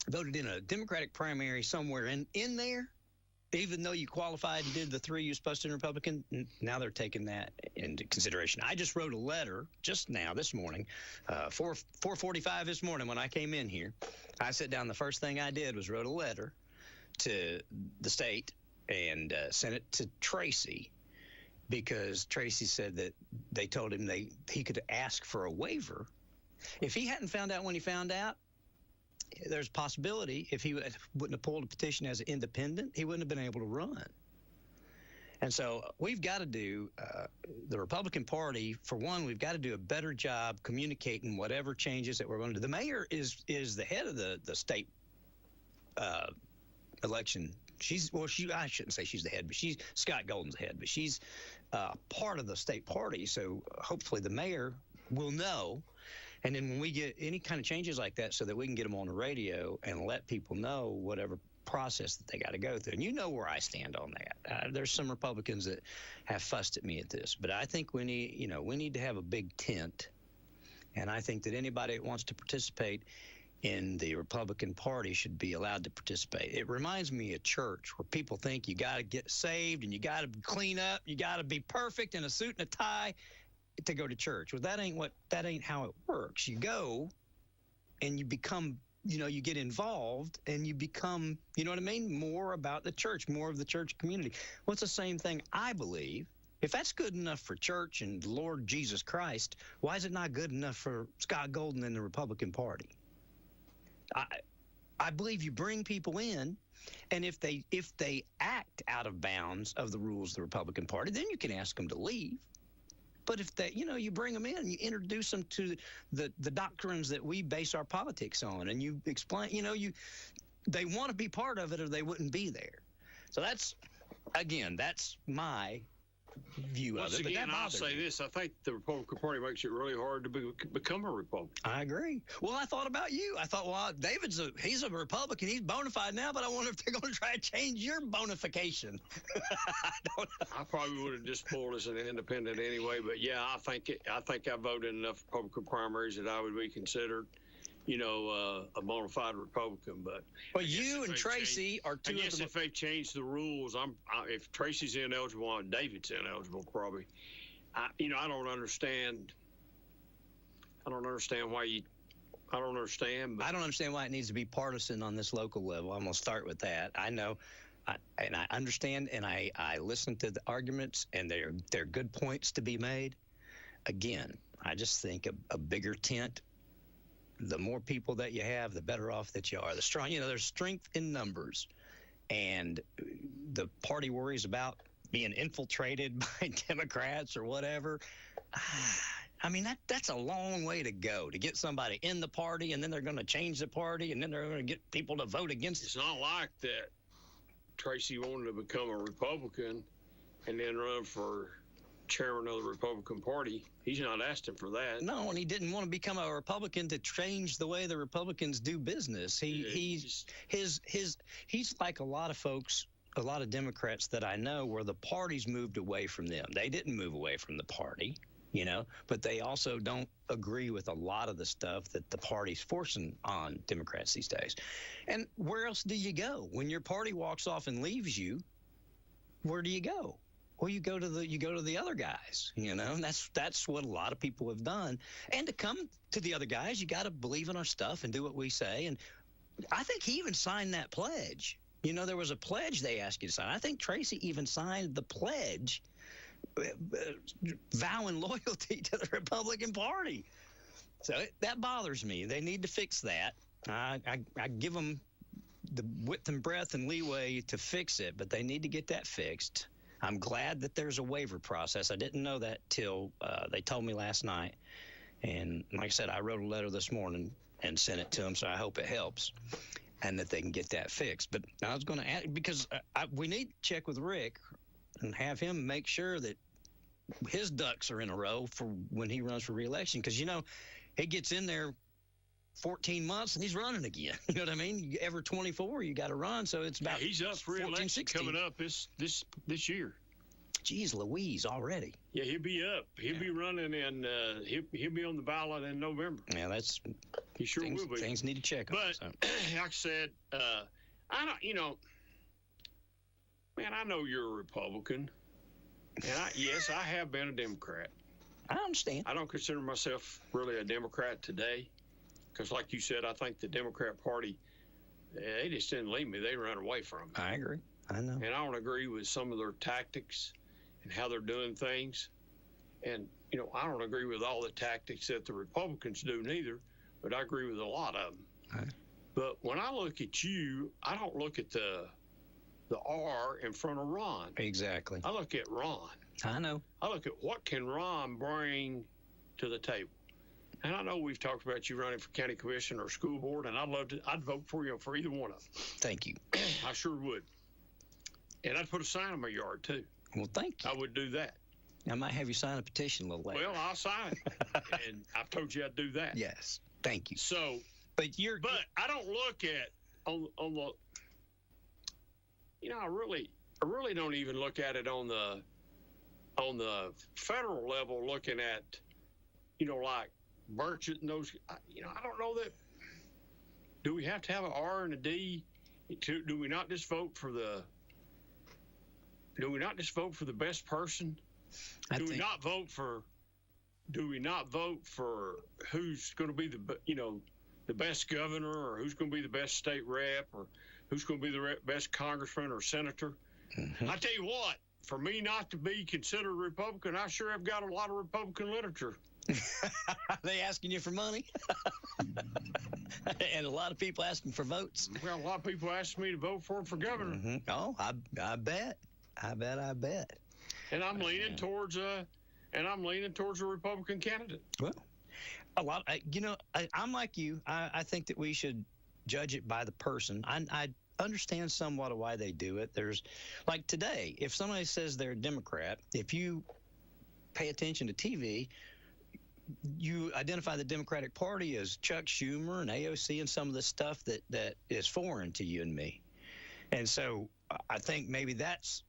voted in a Democratic primary somewhere in there, even though you qualified and did the 3 you supposed to in Republican, now they're taking that into consideration. I just wrote a letter just now this morning, 4:45 this morning when I came in here. I sat down. The first thing I did was wrote a letter to the state and sent it to Tracy because Tracy said that they told him he could ask for a waiver. If he hadn't found out when he found out, there's a possibility if he wouldn't have pulled a petition as an independent, he wouldn't have been able to run. And so we've got to do, the Republican Party, for one, we've got to do a better job communicating whatever changes that we're going to do. The mayor is the head of the state election. I shouldn't say she's the head, but Scott Golden's the head, but she's part of the state party. So hopefully the mayor will know. And then when we get any kind of changes like that, so that we can get them on the radio and let people know whatever process that they got to go through. And you know where I stand on that. There's some Republicans that have fussed at me at this, but I think we need to have a big tent. And I think that anybody that wants to participate in the Republican Party should be allowed to participate. It reminds me of church, where people think you got to get saved and you got to clean up, you got to be perfect in a suit and a tie to go to church. Well, that ain't how it works. You go and you become, you get involved and you become, more about the church, more of the church community. Well, it's the same thing, I believe. If that's good enough for church and the Lord Jesus Christ, why is it not good enough for Scott Golden and the Republican Party? I believe you bring people in, and if they act out of bounds of the rules of the Republican Party, then you can ask them to leave. But if they, you bring them in, you introduce them to the doctrines that we base our politics on, and you explain, they want to be part of it or they wouldn't be there. So that's my view of it. Once again, I'll say this. I think the Republican Party makes it really hard to become a Republican. I agree. Well, I thought about you. I thought, well, he's a Republican. He's bona fide now, but I wonder if they're going to try to change your bonification. I probably would have just pulled as an independent anyway, but yeah, I think I voted in enough Republican primaries that I would be considered, a bona fide Republican. But you and Tracy are two. I guess if they change the rules, if Tracy's ineligible and David's ineligible, probably. I don't understand. I don't understand why I don't understand. But I don't understand why it needs to be partisan on this local level. I'm going to start with that. I know, and I understand, and I listen to the arguments, and they're good points to be made. Again, I just think a bigger tent. The more people that you have, the better off that you are. The strong, there's strength in numbers, and the party worries about being infiltrated by Democrats or whatever. I mean, that's a long way to go to get somebody in the party, and then they're going to change the party, and then they're going to get people to vote against it. It's not like that Tracy wanted to become a Republican and then run for chairman of the Republican Party. He's not asking for that. No, and he didn't want to become a Republican to change the way the Republicans do business. He's like a lot of folks, a lot of Democrats that I know, where the party's moved away from them. They didn't move away from the party, but they also don't agree with a lot of the stuff that the party's forcing on Democrats these days. And where else do you go when your party walks off and leaves you? Where do you go? Well, you go to the other guys, and that's what a lot of people have done. And to come to the other guys, you got to believe in our stuff and do what we say. And I think he even signed that pledge. There was a pledge they asked you to sign. I think Tracy even signed the pledge, vowing loyalty to the Republican Party. So that bothers me. They need to fix that. I give them the width and breadth and leeway to fix it, but they need to get that fixed. I'm glad that there's a waiver process. I didn't know that till they told me last night. And like I said, I wrote a letter this morning and sent it to them, so I hope it helps and that they can get that fixed. But I was going to add, because we need to check with Rick and have him make sure that his ducks are in a row for when he runs for re-election. Because, he gets in there 14 months and he's running again. You know what I mean? Every 24, you got to run. So it's about he's up for re-election coming up this year. Geez, Louise, already. Yeah, he'll be up. He'll be running, and he'll be on the ballot in November. Yeah, he sure will be. Things need to check on. But like I said, I don't. Man, I know you're a Republican, and I have been a Democrat. I understand. I don't consider myself really a Democrat today. Because like you said, I think the Democrat Party, they just didn't leave me. They ran away from me. I agree. I know. And I don't agree with some of their tactics and how they're doing things. And, I don't agree with all the tactics that the Republicans do neither, but I agree with a lot of them. Right. But when I look at you, I don't look at the R in front of Ron. Exactly. I look at Ron. I know. I look at what can Ron bring to the table. And I know we've talked about you running for county commission or school board, and I'd vote for you for either one of them. Thank you. I sure would. And I'd put a sign in my yard, too. Well, thank you. I would do that. I might have you sign a petition a little later. Well, I'll sign it. And I've told you I'd do that. Yes. Thank you. So, but I don't look at on the. I really don't even look at it on the federal level. Looking at, like Burchett and those. I don't know that. Do we have to have an R and a D? Do we not just vote for the? Do we not just vote for the best person? Do we not vote for who's going to be the best governor, or who's going to be the best state rep, or who's going to be the best congressman or senator? Mm-hmm. I tell you what, for me not to be considered Republican, I sure have got a lot of Republican literature. Are they asking you for money? And a lot of people asking for votes. Well, a lot of people asking me to vote for him for governor. Mm-hmm. Oh, I bet. And I'm leaning towards a Republican candidate. Well, I'm like you. I think that we should judge it by the person. I understand somewhat of why they do it. There's, like today, if somebody says they're a Democrat, if you pay attention to TV, you identify the Democratic Party as Chuck Schumer and AOC and some of the stuff that is foreign to you and me. And so I think maybe that's,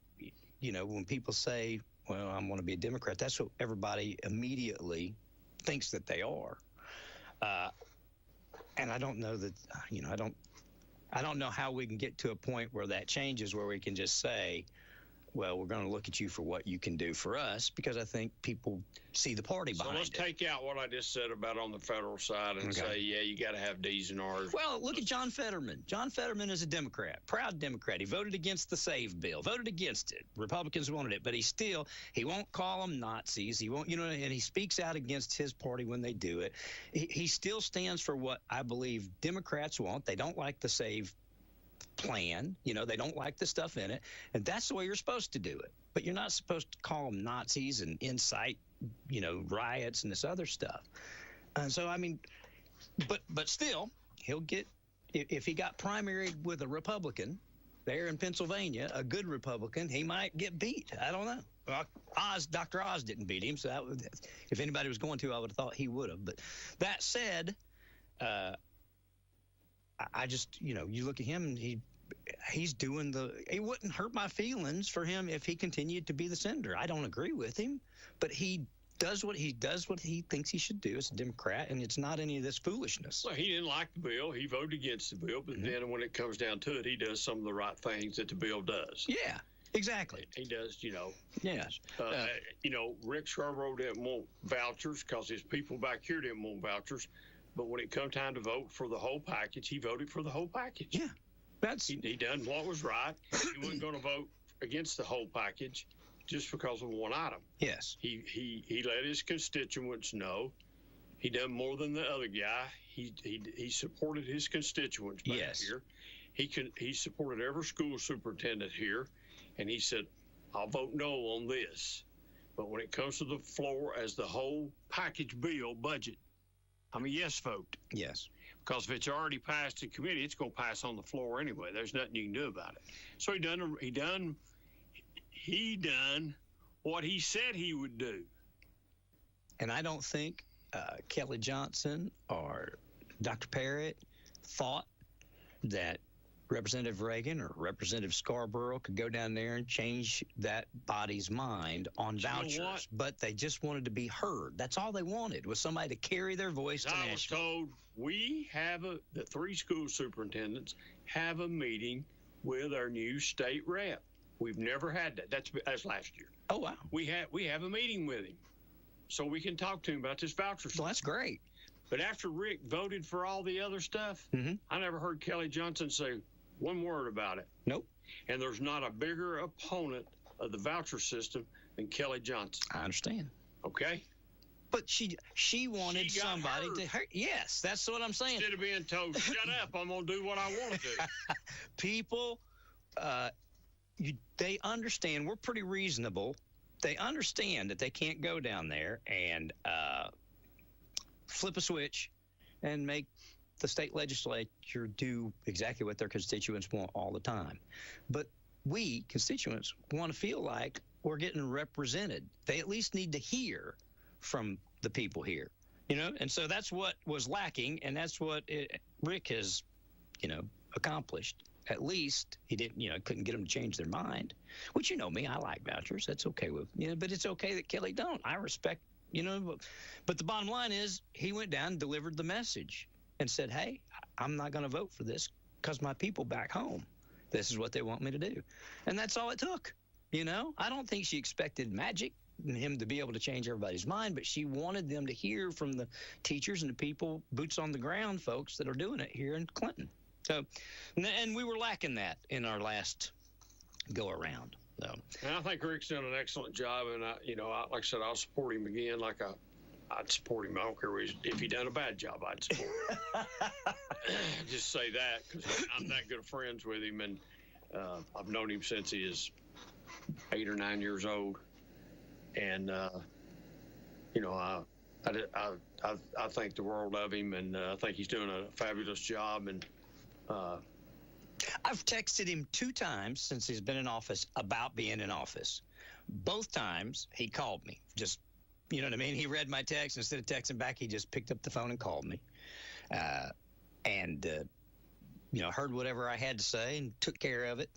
when people say, well, I want to be a Democrat, that's what everybody immediately thinks that they are. And I don't know that, I don't know how we can get to a point where that changes, where we can just say, well, we're going to look at you for what you can do for us, because I think people see the party behind it. So let's take out what I just said about on the federal side and say, yeah, you got to have D's and R's. Well, look at John Fetterman. John Fetterman is a Democrat, proud Democrat. He voted against the SAVE bill, voted against it. Republicans wanted it, but he won't call them Nazis. He won't, and he speaks out against his party when they do it. He still stands for what I believe Democrats want. They don't like the SAVE plan, they don't like the stuff in it, and that's the way you're supposed to do it. But you're not supposed to call them Nazis and incite, riots and this other stuff. And so, but still, he'll get, if he got primaried with a Republican there in Pennsylvania, a good Republican, he might get beat. I don't know. Well, Dr. Oz didn't beat him, so if anybody was going to, I would have thought he would have. But that said, I just, you look at him and he's doing it wouldn't hurt my feelings for him if he continued to be the senator. I don't agree with him, but he does what he thinks he should do as a Democrat, and it's not any of this foolishness. Well, he didn't like the bill. He voted against the bill, but then when it comes down to it, he does some of the right things that the bill does. Yeah, exactly. He does, Yes. Rick Scarborough didn't want vouchers because his people back here didn't want vouchers. But when it come time to vote for the whole package, he voted for the whole package. Yeah, he done what was right. He wasn't going to vote against the whole package just because of one item. Yes. He let his constituents know. He done more than the other guy. He supported his constituents back here. He supported every school superintendent here, and he said, "I'll vote no on this." But when it comes to the floor as the whole package bill budget, I'm a yes vote. Yes. Because if it's already passed in committee, it's going to pass on the floor anyway. There's nothing you can do about it. So he done what he said he would do. And I don't think Kelly Johnson or Dr. Parrott thought that Representative Reagan or Representative Scarborough could go down there and change that body's mind on vouchers. But they just wanted to be heard. That's all they wanted, was somebody to carry their voice to I was told the three school superintendents have a meeting with our new state rep. We've never had that. That's last year. Oh, wow. We have a meeting with him so we can talk to him about this voucher stuff. Well, that's great. But after Rick voted for all the other stuff, I never heard Kelly Johnson say one word about it. Nope. And there's not a bigger opponent of the voucher system than Kelly Johnson. I understand. Okay? But she wanted somebody to hurt. Yes, that's what I'm saying. Instead of being told, shut up, I'm going to do what I want to do. People, they understand. We're pretty reasonable. They understand that they can't go down there and flip a switch and make the state legislature do exactly what their constituents want all the time. But we, constituents, want to feel like were getting represented. They at least need to hear from the people here, and so that's what was lacking, and that's what Rick has, accomplished. At least he didn't, couldn't get them to change their mind, which, me, I like vouchers. That's okay with, but it's okay that Kelly don't. I respect, but the bottom line is he went down and delivered the message and said, hey, I'm not going to vote for this because my people back home, this is what they want me to do. And that's all it took. I don't think she expected magic, him to be able to change everybody's mind, but she wanted them to hear from the teachers and the people, boots on the ground folks that are doing it here in Clinton. So, and we were lacking that in our last go around. So, and I think Rick's done an excellent job, and like I said, I'll support him again. I'd support him. I don't care if he done a bad job, I'd support him. Just say that because I'm that good of friends with him, and I've known him since he is 8 or 9 years old, and I think the world of him, and I think he's doing a fabulous job, and. I've texted him 2 times since he's been in office about being in office. Both times he called me. Just, you know what I mean? He read my text. Instead of texting back, he just picked up the phone and called me. Heard whatever I had to say and took care of it.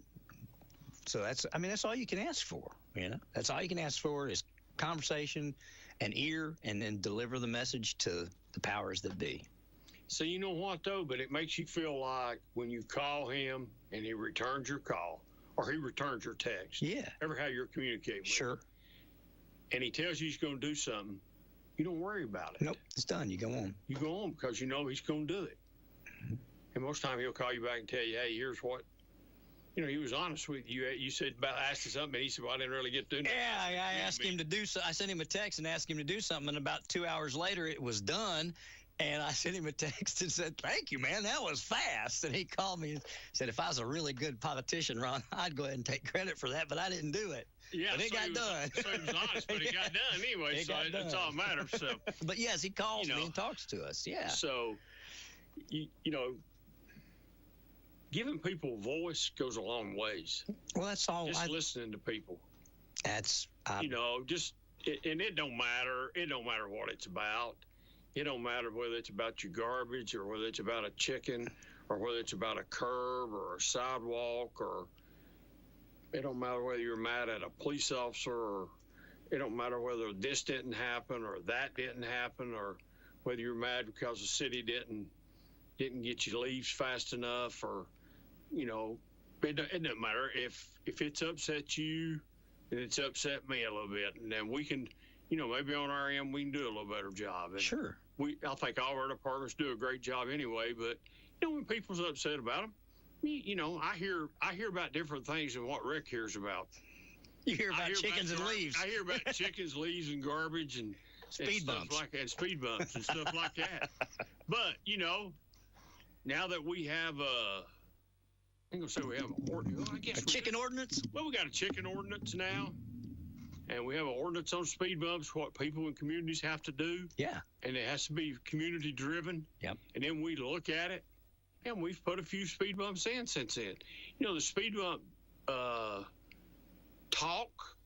So that's all you can ask for. That's all you can ask for is conversation, an ear, and then deliver the message to the powers that be. So you know what, though? But it makes you feel like when you call him and he returns your call or he returns your text. Yeah. Ever how you're communicating with Sure. him. And he tells you he's going to do something, you don't worry about it. Nope. It's done. You go on. You go on because you know he's going to do it. Mm-hmm. And most of the time he'll call you back and tell you, hey, here's what. He was honest with you. You said asked him something, and he said, well, I didn't really get to do that. Yeah, I asked him to do so. I sent him a text and asked him to do something, and about 2 hours later it was done. And I sent him a text and said, thank you, man. That was fast. And he called me and said, if I was a really good politician, Ron, I'd go ahead and take credit for that, but I didn't do it. Yeah, but it got done. So he was honest, but it got done anyway, so it's all that matters. So. But, yes, he calls me and talks to us, yeah. So, giving people a voice goes a long ways. Well, that's all. Just listening to people. That's, and it don't matter. It don't matter what it's about. It don't matter whether it's about your garbage or whether it's about a chicken or whether it's about a curb or a sidewalk, or it don't matter whether you're mad at a police officer, or it don't matter whether this didn't happen or that didn't happen, or whether you're mad because the city didn't get you leaves fast enough, or it doesn't matter. If it's upset you, then it's upset me a little bit, and then we can, maybe on our end we can do a little better job. And sure. I think all our departments do a great job anyway, but when people's upset about them, I hear about different things than what Rick hears about. You hear about chickens and leaves. I hear about chickens, leaves, and garbage, and speed bumps, and speed bumps and stuff like that. But now that we have I'm gonna say we have a chicken ordinance. Well, we got a chicken ordinance now. And we have an ordinance on speed bumps, what people in communities have to do. Yeah. And it has to be community driven. Yep. And then we look at it, and we've put a few speed bumps in since then. The speed bump talk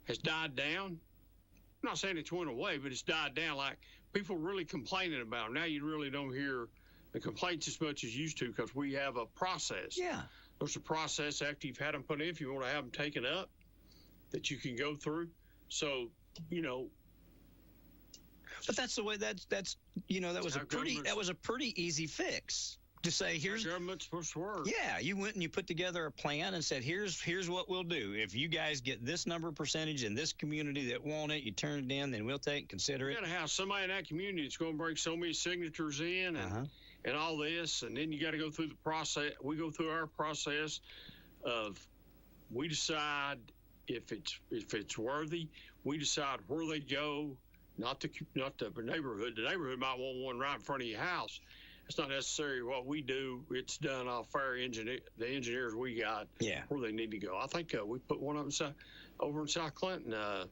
has died down. I'm not saying it's went away, but it's died down. Like, people really complaining about them. Now you really don't hear the complaints as much as you used to because we have a process. Yeah. There's a process after you've had them put in, if you want to have them taken up, that you can go through. So, but that's the way that was a pretty easy fix to say, here's government's supposed to work. Yeah, you went and you put together a plan and said, here's what we'll do. If you guys get this number of percentage in this community that want it, you turn it in, then we'll take and consider it. You got to have somebody in that community that's going to bring so many signatures in and all this, and then you got to go through the process. We go through our process of, we decide if it's worthy. We decide where they go, not the neighborhood. The neighborhood might want one right in front of your house. It's not necessarily what we do. It's done off our the engineers we got. Yeah. Where they need to go. I think we put one of them over in South Clinton. I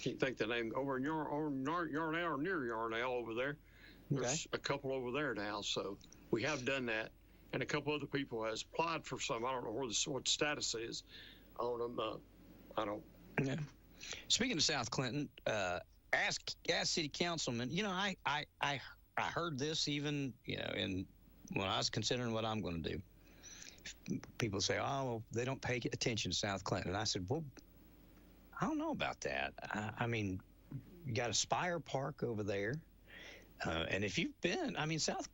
can't think the name. Over in Yarnell or near Yarnell over there. There's a couple over there now. So we have done that, and a couple other people has applied for some. I don't know what the status is on them. I don't Yeah. Speaking of South Clinton, ask city councilman. I heard this even when I was considering what I'm going to do. People say, "Oh, well, they don't pay attention to South Clinton," and I said, "Well, I don't know about that. I mean, you got a Spire Park over there, and if you've been, I mean, South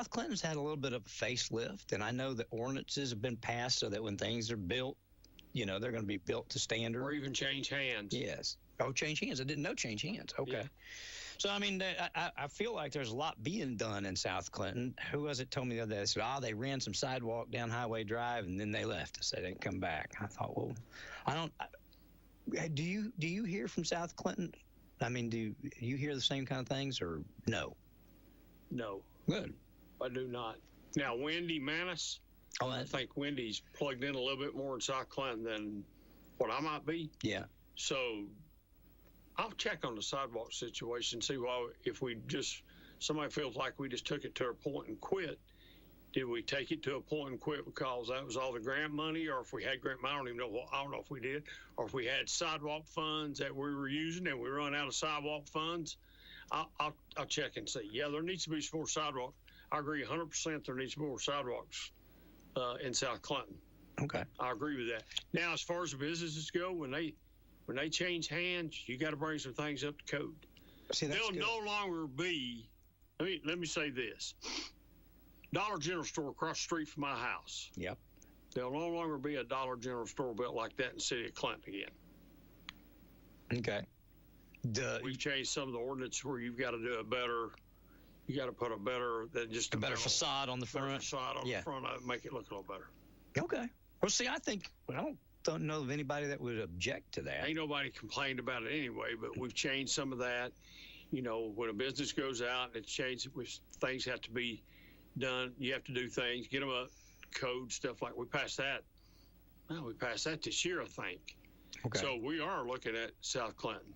Clinton's had a little bit of a facelift, and I know that ordinances have been passed so that when things are built, they're going to be built to standard, or even change hands. Yes. Oh, change hands. I didn't know change hands. Okay. Yeah. So, I mean, I feel like there's a lot being done in South Clinton. Who was it told me the other day? They said, they ran some sidewalk down Highway Drive, and then they left us. They didn't come back. I thought, well, do you hear from South Clinton? I mean, do you hear the same kind of things, or no? No. Good. I do not. Now, Wendy Manis, I think Wendy's plugged in a little bit more in South Clinton than what I might be. Yeah. So I'll check on the sidewalk situation, see if somebody feels like we just took it to a point and quit. Did we take it to a point and quit because that was all the grant money, or if we had grant money, I don't know if we did, or if we had sidewalk funds that we were using and we run out of sidewalk funds. I'll check and see. Yeah, there needs to be some more sidewalks. I agree 100% there needs to be more sidewalks in South Clinton. Okay. I agree with that. Now, as far as the businesses go, when they change hands, you got to bring some things up to code. See, They'll no longer be. Let me say this: Dollar General store across the street from my house. Yep. There'll no longer be a Dollar General store built like that in the city of Clinton again. Okay. We've changed some of the ordinance where you've got to do a better. You got to put a better facade on the front. Facade on the front of it, make it look a little better. Okay. Well, see, I don't know of anybody that would object to that. Ain't nobody complained about it anyway, but we've changed some of that. When a business goes out and it's changed, things have to be done. You have to do things, get them up, code, stuff like we passed that. Well, we passed that this year, I think. Okay. So we are looking at South Clinton.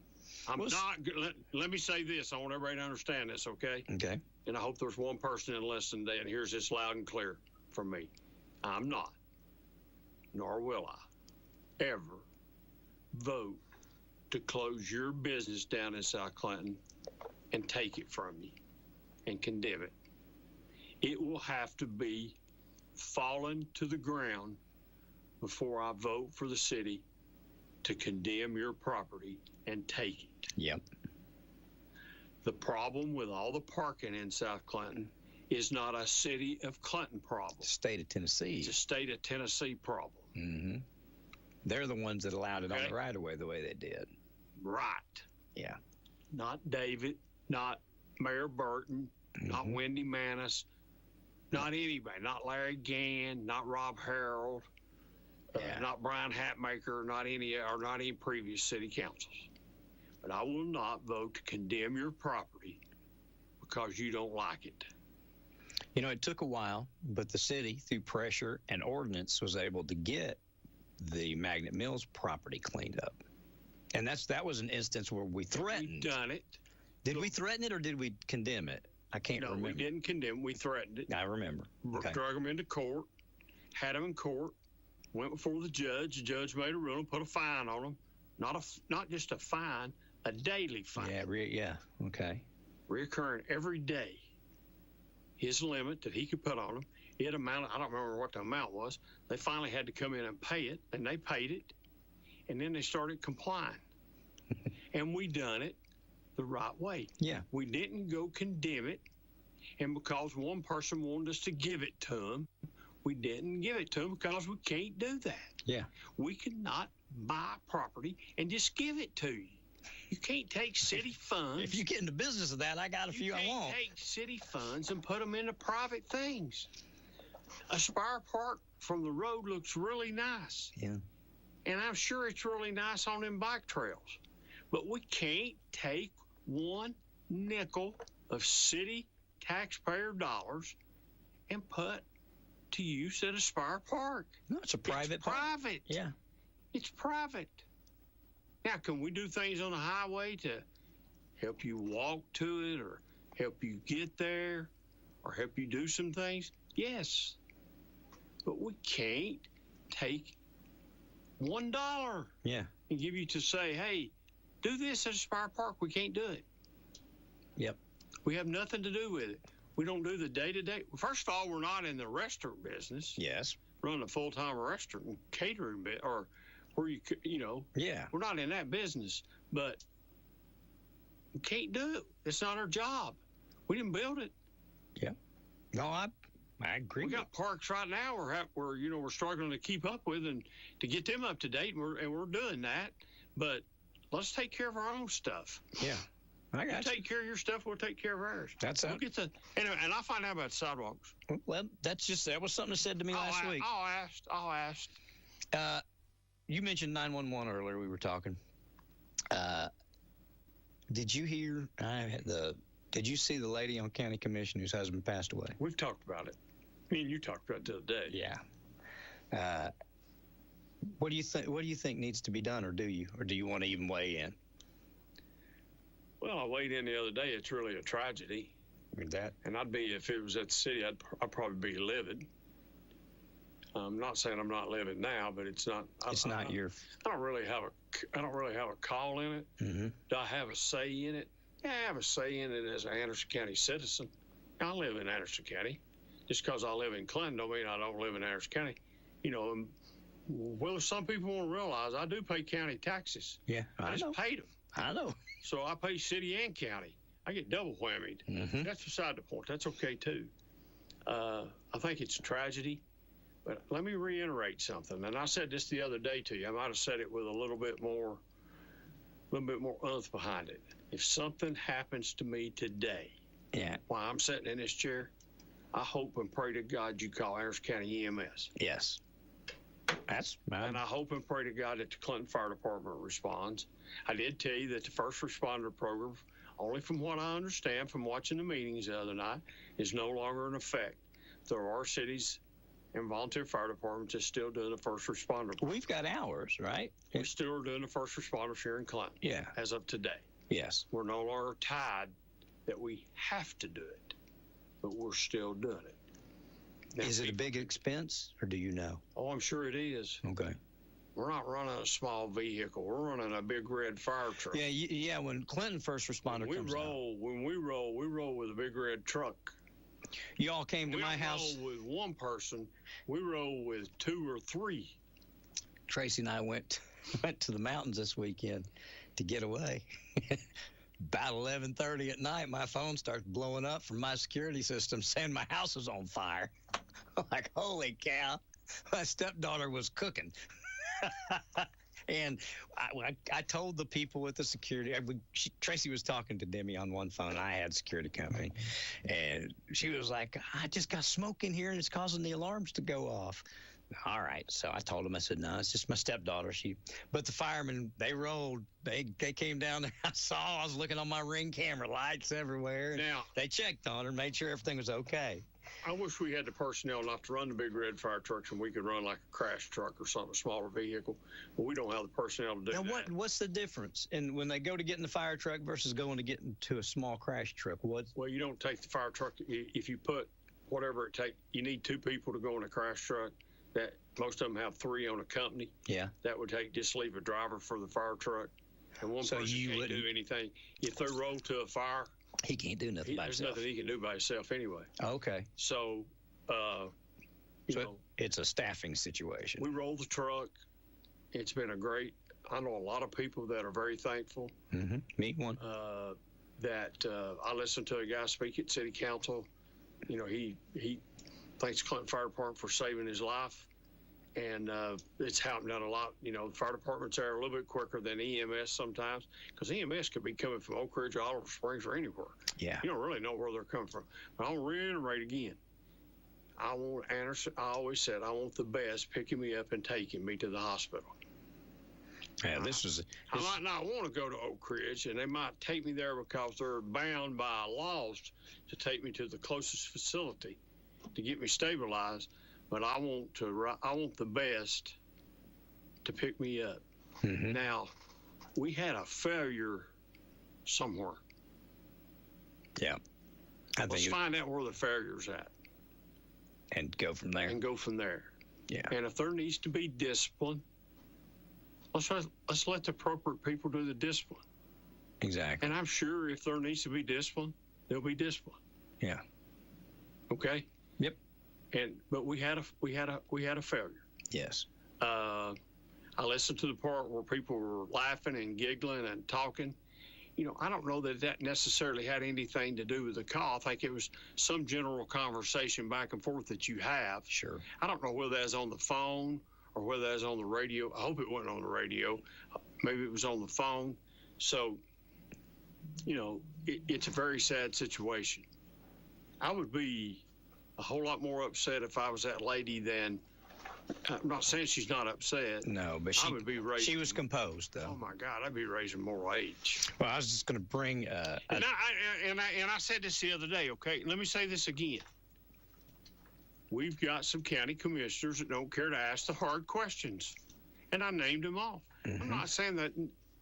Let me say this. I want everybody to understand this, okay? Okay. And I hope there's one person in listening today and hears this loud and clear from me. I'm not, nor will I, ever vote to close your business down in South Clinton and take it from you and condemn it. It will have to be fallen to the ground before I vote for the city to condemn your property and take it. Yep. The problem with all the parking in South Clinton is not a city of Clinton problem. State of Tennessee. It's a state of Tennessee problem. Mm-hmm. They're the ones that allowed it on the right of way the way they did. Right. Yeah. Not David, not Mayor Burton, not Wendy Manis, not anybody, not Larry Gann, not Rob Harold, not Brian Hatmaker, not any previous city councils. But I will not vote to condemn your property because you don't like it. It took a while, but the city, through pressure and ordinance, was able to get the Magnet Mills property cleaned up. And that was an instance where we threatened. We've done it. Did we threaten it or did we condemn it? I can't remember. No, we didn't condemn. We threatened it. I remember. Okay. Drug them into court, had them in court, went before the judge. The judge made a ruling, put a fine on them. Not just a fine, a daily fine. Yeah, okay. Reoccurring every day. His limit that he could put on them. It amounted, I don't remember what the amount was. They finally had to come in and pay it, and they paid it. And then they started complying. And we done it the right way. Yeah. We didn't go condemn it. And because one person wanted us to give it to them, we didn't give it to them because we can't do that. Yeah. We cannot buy property and just give it to you. You can't take city funds. If you get into business of that, I got a few I want. You can't take city funds and put them into private things. Aspire Park from the road looks really nice. Yeah. And I'm sure it's really nice on them bike trails. But we can't take one nickel of city taxpayer dollars and put to use at Aspire Park. No, it's a private park. Private. Yeah. It's private. Now, can we do things on the highway to help you walk to it or help you get there or help you do some things? Yes. But we can't take $1 yeah. and give you to say, hey, do this at Aspire Park. We can't do it. Yep. We have nothing to do with it. We don't do the day-to-day. First of all, we're not in the restaurant business. Yes. Run a full-time restaurant and catering bit, or where you know. Yeah. We're not in that business, but we can't do it. It's not our job. We didn't build it. Yeah. No, I agree. We got parks right now we're struggling to keep up with and to get them up to date, and we're doing that. But let's take care of our own stuff. Yeah. I got you. Take care of your stuff. We'll take care of ours. That's it. We'll get and I'll find out about sidewalks. Well, that was something that said to me last week. I'll ask. You mentioned 911 earlier. We were talking. Did you hear Did you see the lady on county commission whose husband passed away? We've talked about it. Me and you talked about it the other day. Yeah. What do you think? What do you think needs to be done, or do you want to even weigh in? Well, I weighed in the other day. It's really a tragedy. And if it was at the city, I'd probably be livid. I'm not saying I'm not living now, but it's not. I don't really have a call in it. Mm-hmm. Do I have a say in it? Yeah, I have a say in it as an Anderson County citizen. I live in Anderson County. Just because I live in Clinton don't mean I don't live in Anderson County. You know, well, some people won't realize I do pay county taxes. Yeah, I just know. paid them. I know. So I pay city and county. I get double whammied. Mm-hmm. That's beside the point. That's okay too. I think it's a tragedy. But let me reiterate something. And I said this the other day to you. I might have said it with a little bit more oomph behind it. If something happens to me today, while I'm sitting in this chair, I hope and pray to God you call Anderson County EMS. Yes. And I hope and pray to God that the Clinton Fire Department responds. I did tell you that the first responder program, only from what I understand from watching the meetings the other night, is no longer in effect. There are cities and volunteer fire departments that's still doing the first responder program. We've got ours, right? We still are doing the first responders here in Clinton. Yeah. As of today. Yes. We're no longer tied that we have to do it, but we're still doing it. Now, is it a big expense, or do you know? Oh, I'm sure it is. Okay. We're not running a small vehicle. We're running a big red fire truck. Yeah. When Clinton first responder comes out. When we roll with a big red truck. You all came to my house. We roll with one person. We roll with two or three. Tracy and I went to the mountains this weekend to get away. About 11:30 at night, my phone starts blowing up from my security system saying my house is on fire. I'm like, holy cow. My stepdaughter was cooking. And I told the people with the security, Tracy was talking to Demi on one phone. I had security company. And she was like, I just got smoke in here and it's causing the alarms to go off. All right. So I told him, I said, no, it's just my stepdaughter. But the firemen, they rolled. They came down there. I was looking on my Ring camera, lights everywhere. Now, they checked on her, made sure everything was okay. I wish we had the personnel not to run the big red fire trucks and we could run like a crash truck or something, a smaller vehicle. But we don't have the personnel to do that. Now, what's the difference in when they go to get in the fire truck versus going to get into a small crash truck? Well, you don't take the fire truck. If you put whatever it takes, you need two people to go in a crash truck. That most of them have three on a company. Yeah. That would just leave a driver for the fire truck. And one person can't do anything. If they roll to a fire, he can't do nothing by himself. There's nothing he can do by himself anyway. Okay. So, it's a staffing situation. We roll the truck. It's been I know a lot of people that are very thankful. Mm-hmm. Me one. I listened to a guy speak at city council. You know, he thanks Clinton Fire Department for saving his life. And it's happened a lot. You know, the fire departments are a little bit quicker than EMS sometimes because EMS could be coming from Oak Ridge or Oliver Springs or anywhere. Yeah. You don't really know where they're coming from. But I'll reiterate again. I always said I want the best picking me up and taking me to the hospital. Yeah, I might not want to go to Oak Ridge, and they might take me there because they're bound by laws to take me to the closest facility to get me stabilized. But I want the best to pick me up. Mm-hmm. Now, we had a failure somewhere. Yeah. Let's find out where the failure's at. And go from there. Yeah. Yeah. And if there needs to be discipline, let's let the appropriate people do the discipline. Exactly. And I'm sure if there needs to be discipline, there'll be discipline. Yeah. Okay. Yep. But we had a failure. Yes. I listened to the part where people were laughing and giggling and talking. I don't know that necessarily had anything to do with the call. I think it was some general conversation back and forth that you have. Sure. I don't know whether that's on the phone or whether that's on the radio. I hope it wasn't on the radio. Maybe it was on the phone. So, it's a very sad situation. I would be a whole lot more upset if I was that lady than. I'm not saying she's not upset. No, but I would be raising, she was composed, though. Oh my God, I'd be raising more age. Well, I was just going to bring. And I said this the other day. Okay, let me say this again. We've got some county commissioners that don't care to ask the hard questions, and I named them off. Mm-hmm. I'm not saying that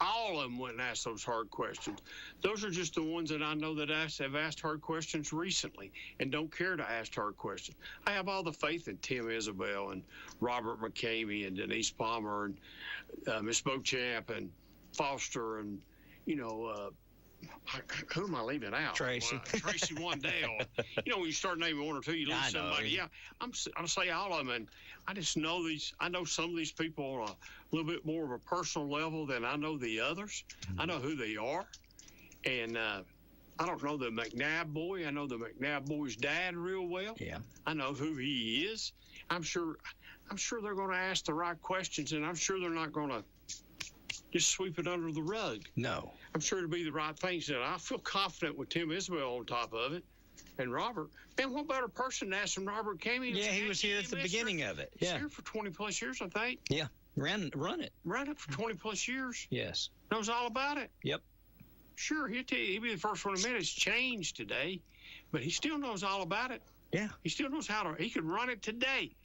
all of them wouldn't ask those hard questions. Those are just the ones that I know that have asked hard questions recently and don't care to ask hard questions. I have all the faith in Tim Isabel and Robert McCamey and Denise Palmer and Miss Beauchamp and Foster and, who am I leaving out? Tracy. Tracy Wandale. When you start naming one or two, you lose somebody. Yeah, I'm saying all of them. And I just know I know some of these people on a little bit more of a personal level than I know the others. Mm-hmm. I know who they are. And I don't know the McNabb boy. I know the McNabb boy's dad real well. Yeah. I know who he is. I'm sure they're going to ask the right questions, and I'm sure they're not going to just sweep it under the rug. No. I'm sure it'll be the right things. And I feel confident with Tim Isabel on top of it and Robert. Man, what better person to ask than Robert Camey? Yeah, he was here at the beginning of it. He's here for 20 plus years, I think. Yeah, run it. Ran it for 20 plus years. Yes. Knows all about it. Yep. Sure, he'll tell you, he'll be the first one to admit it's changed today, but he still knows all about it. Yeah. He still knows he could run it today.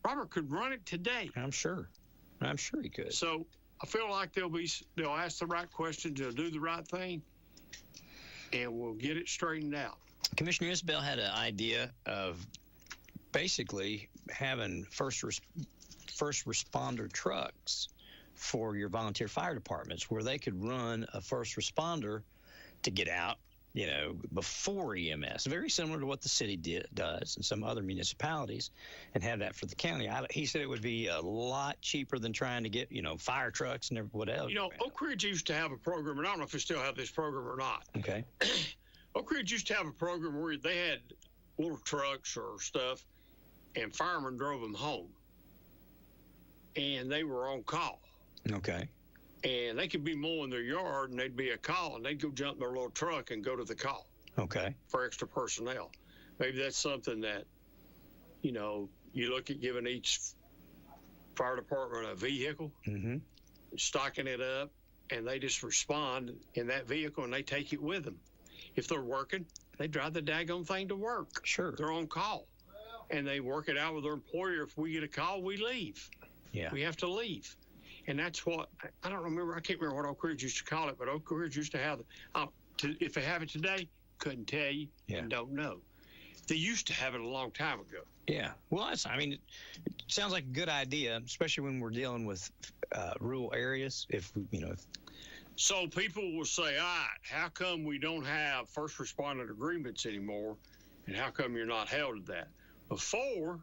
Robert could run it today. I'm sure he could. So I feel like they'll ask the right questions, they'll do the right thing, and we'll get it straightened out. Commissioner Isabel had an idea of basically having first responder trucks for your volunteer fire departments where they could run a first responder to get out, before EMS, very similar to what the city does and some other municipalities, and have that for the county. He said it would be a lot cheaper than trying to get, fire trucks and everything else. Oak Ridge used to have a program, and I don't know if they still have this program or not. Okay. Oak Ridge used to have a program where they had little trucks or stuff, and firemen drove them home, and they were on call. Okay. And they could be mowing their yard, and they'd be a call, and they'd go jump in their little truck and go to the call. Okay. For extra personnel. Maybe that's something that, you look at giving each fire department a vehicle, mm-hmm. stocking it up, and they just respond in that vehicle, and they take it with them. If they're working, they drive the daggone thing to work. Sure. They're on call, and they work it out with their employer. If we get a call, we leave. Yeah. We have to leave. And that's what, I can't remember what Oak Ridge used to call it, but Oak Ridge used to have it. If they have it today, couldn't tell you and don't know. They used to have it a long time ago. Yeah. Well, it sounds like a good idea, especially when we're dealing with rural areas. So people will say, all right, how come we don't have first responder agreements anymore? And how come you're not held to that? Before,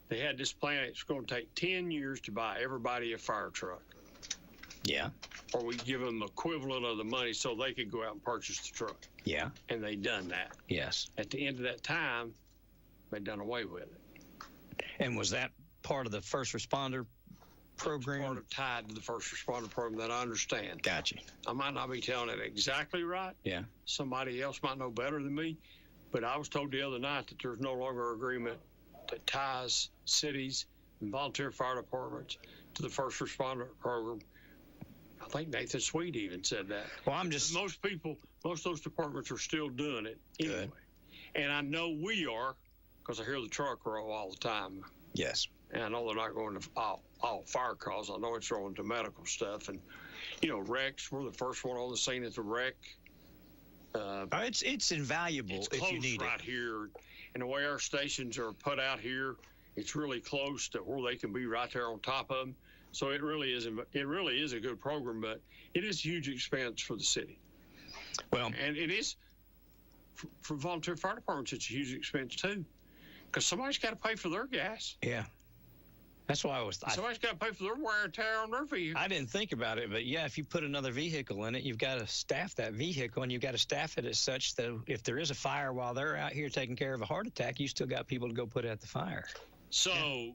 they had this plan. It's going to take 10 years to buy everybody a fire truck. Yeah. Or we give them the equivalent of the money so they could go out and purchase the truck. Yeah. And they done that. Yes. At the end of that time, they done away with it. And was that part of the first responder program? Part of tied to the first responder program that I understand. Gotcha. I might not be telling it exactly right. Yeah. Somebody else might know better than me. But I was told the other night that there's no longer an agreement that ties cities and volunteer fire departments to the first responder program. I think Nathan Sweet even said that. Well, most of those departments are still doing it anyway. Good. And I know we are, because I hear the truck roll all the time. Yes. And I know they're not going to all fire calls. I know it's rolling to medical stuff. And, wrecks, we're the first one on the scene at the wreck. It's invaluable it's if you need right it. Here. And the way our stations are put out here, it's really close to where they can be right there on top of them. So it really is a good program, but it is a huge expense for the city. Well, and it is for volunteer fire departments. It's a huge expense too, because somebody's got to pay for their gas. yeah. That's why Somebody's got to pay for their wear and tear on their vehicle. I didn't think about it, but yeah, if you put another vehicle in it, you've got to staff that vehicle, and you've got to staff it as such that if there is a fire while they're out here taking care of a heart attack, you still got people to go put out the fire. So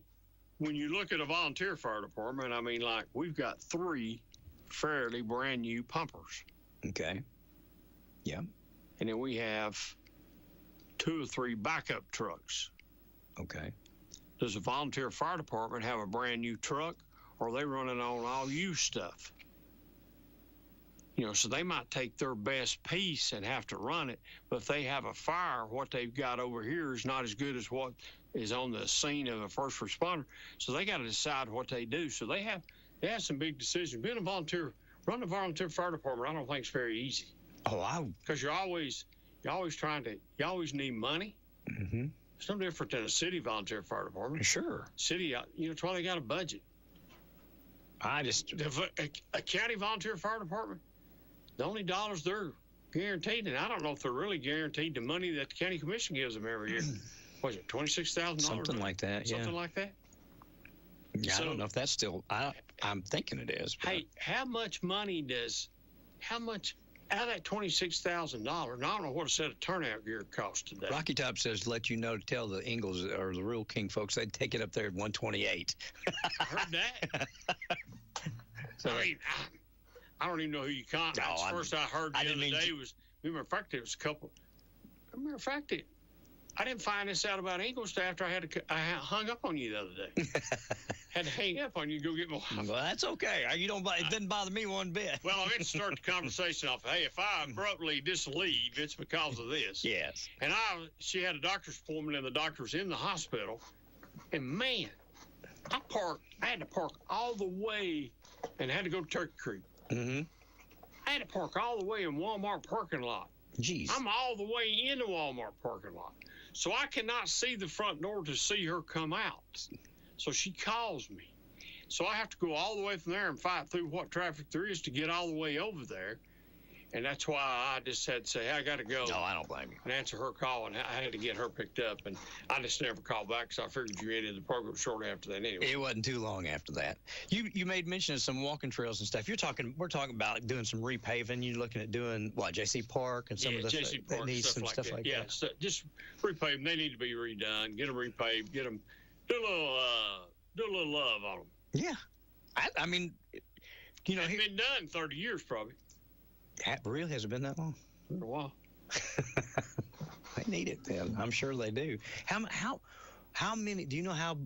when you look at a volunteer fire department, I mean, like, we've got 3 fairly brand new pumpers. Okay. Yeah. And then we have 2 or 3 backup trucks. Okay. Does a volunteer fire department have a brand new truck, or are they running on all used stuff? You know, so they might take their best piece and have to run it, but if they have a fire, what they've got over here is not as good as what is on the scene of a first responder. So they got to decide what they do. So they have some big decisions. Being a volunteer, running a volunteer fire department, I don't think it's very easy. Oh, because you're always need money. Mm-hmm. It's no different than a city volunteer fire department. Sure. City, it's why they got a budget. A county volunteer fire department, the only dollars they're guaranteed, and I don't know if they're really guaranteed the money that the county commission gives them every year. Was it $26,000? Something like that. Something like that. Yeah, so, I don't know if that's still. I'm thinking it is. Hey, how much out of that $26,000? And I don't know what a set of turnout gear costs today. Rocky Top says to let you know to tell the Ingalls or the Real King folks they'd take it up there at 128. I heard that. So, I mean, I don't even know who you contact. No, first I heard the other day was. Matter of fact, it was a couple. Matter of fact, I didn't find this out about Ingalls after I hung up on you the other day. Had to hang up on you to go get my wife. Well, that's okay. It didn't bother me one bit. Well, I meant to start the conversation off. Hey, if I abruptly disleave, it's because of this. Yes. And she had a doctor's appointment, and the doctor was in the hospital. And man, I had to park all the way, and had to go to Turkey Creek. Mm-hmm. I had to park all the way in Walmart parking lot. Jeez. I'm all the way in the Walmart parking lot. So I cannot see the front door to see her come out. So she calls me. So I have to go all the way from there and fight through what traffic there is to get all the way over there. And that's why I just had to say, hey, I got to go. No, I don't blame you. And answer her call, and I had to get her picked up. And I just never called back because I figured you ended the program shortly after that anyway. It wasn't too long after that. You made mention of some walking trails and stuff. We're talking about doing some repaving. You're looking at doing, what, J.C. Park and some of the J.C. Park needs stuff some like stuff that. like yeah, that. So just repave them. They need to be redone. Get them repaved. Get them, do a little love on them. Yeah. I mean, you know. It's been done 30 years probably. Really? Has it been that long? For a while. They need it then. I'm sure they do. How many? Do you know how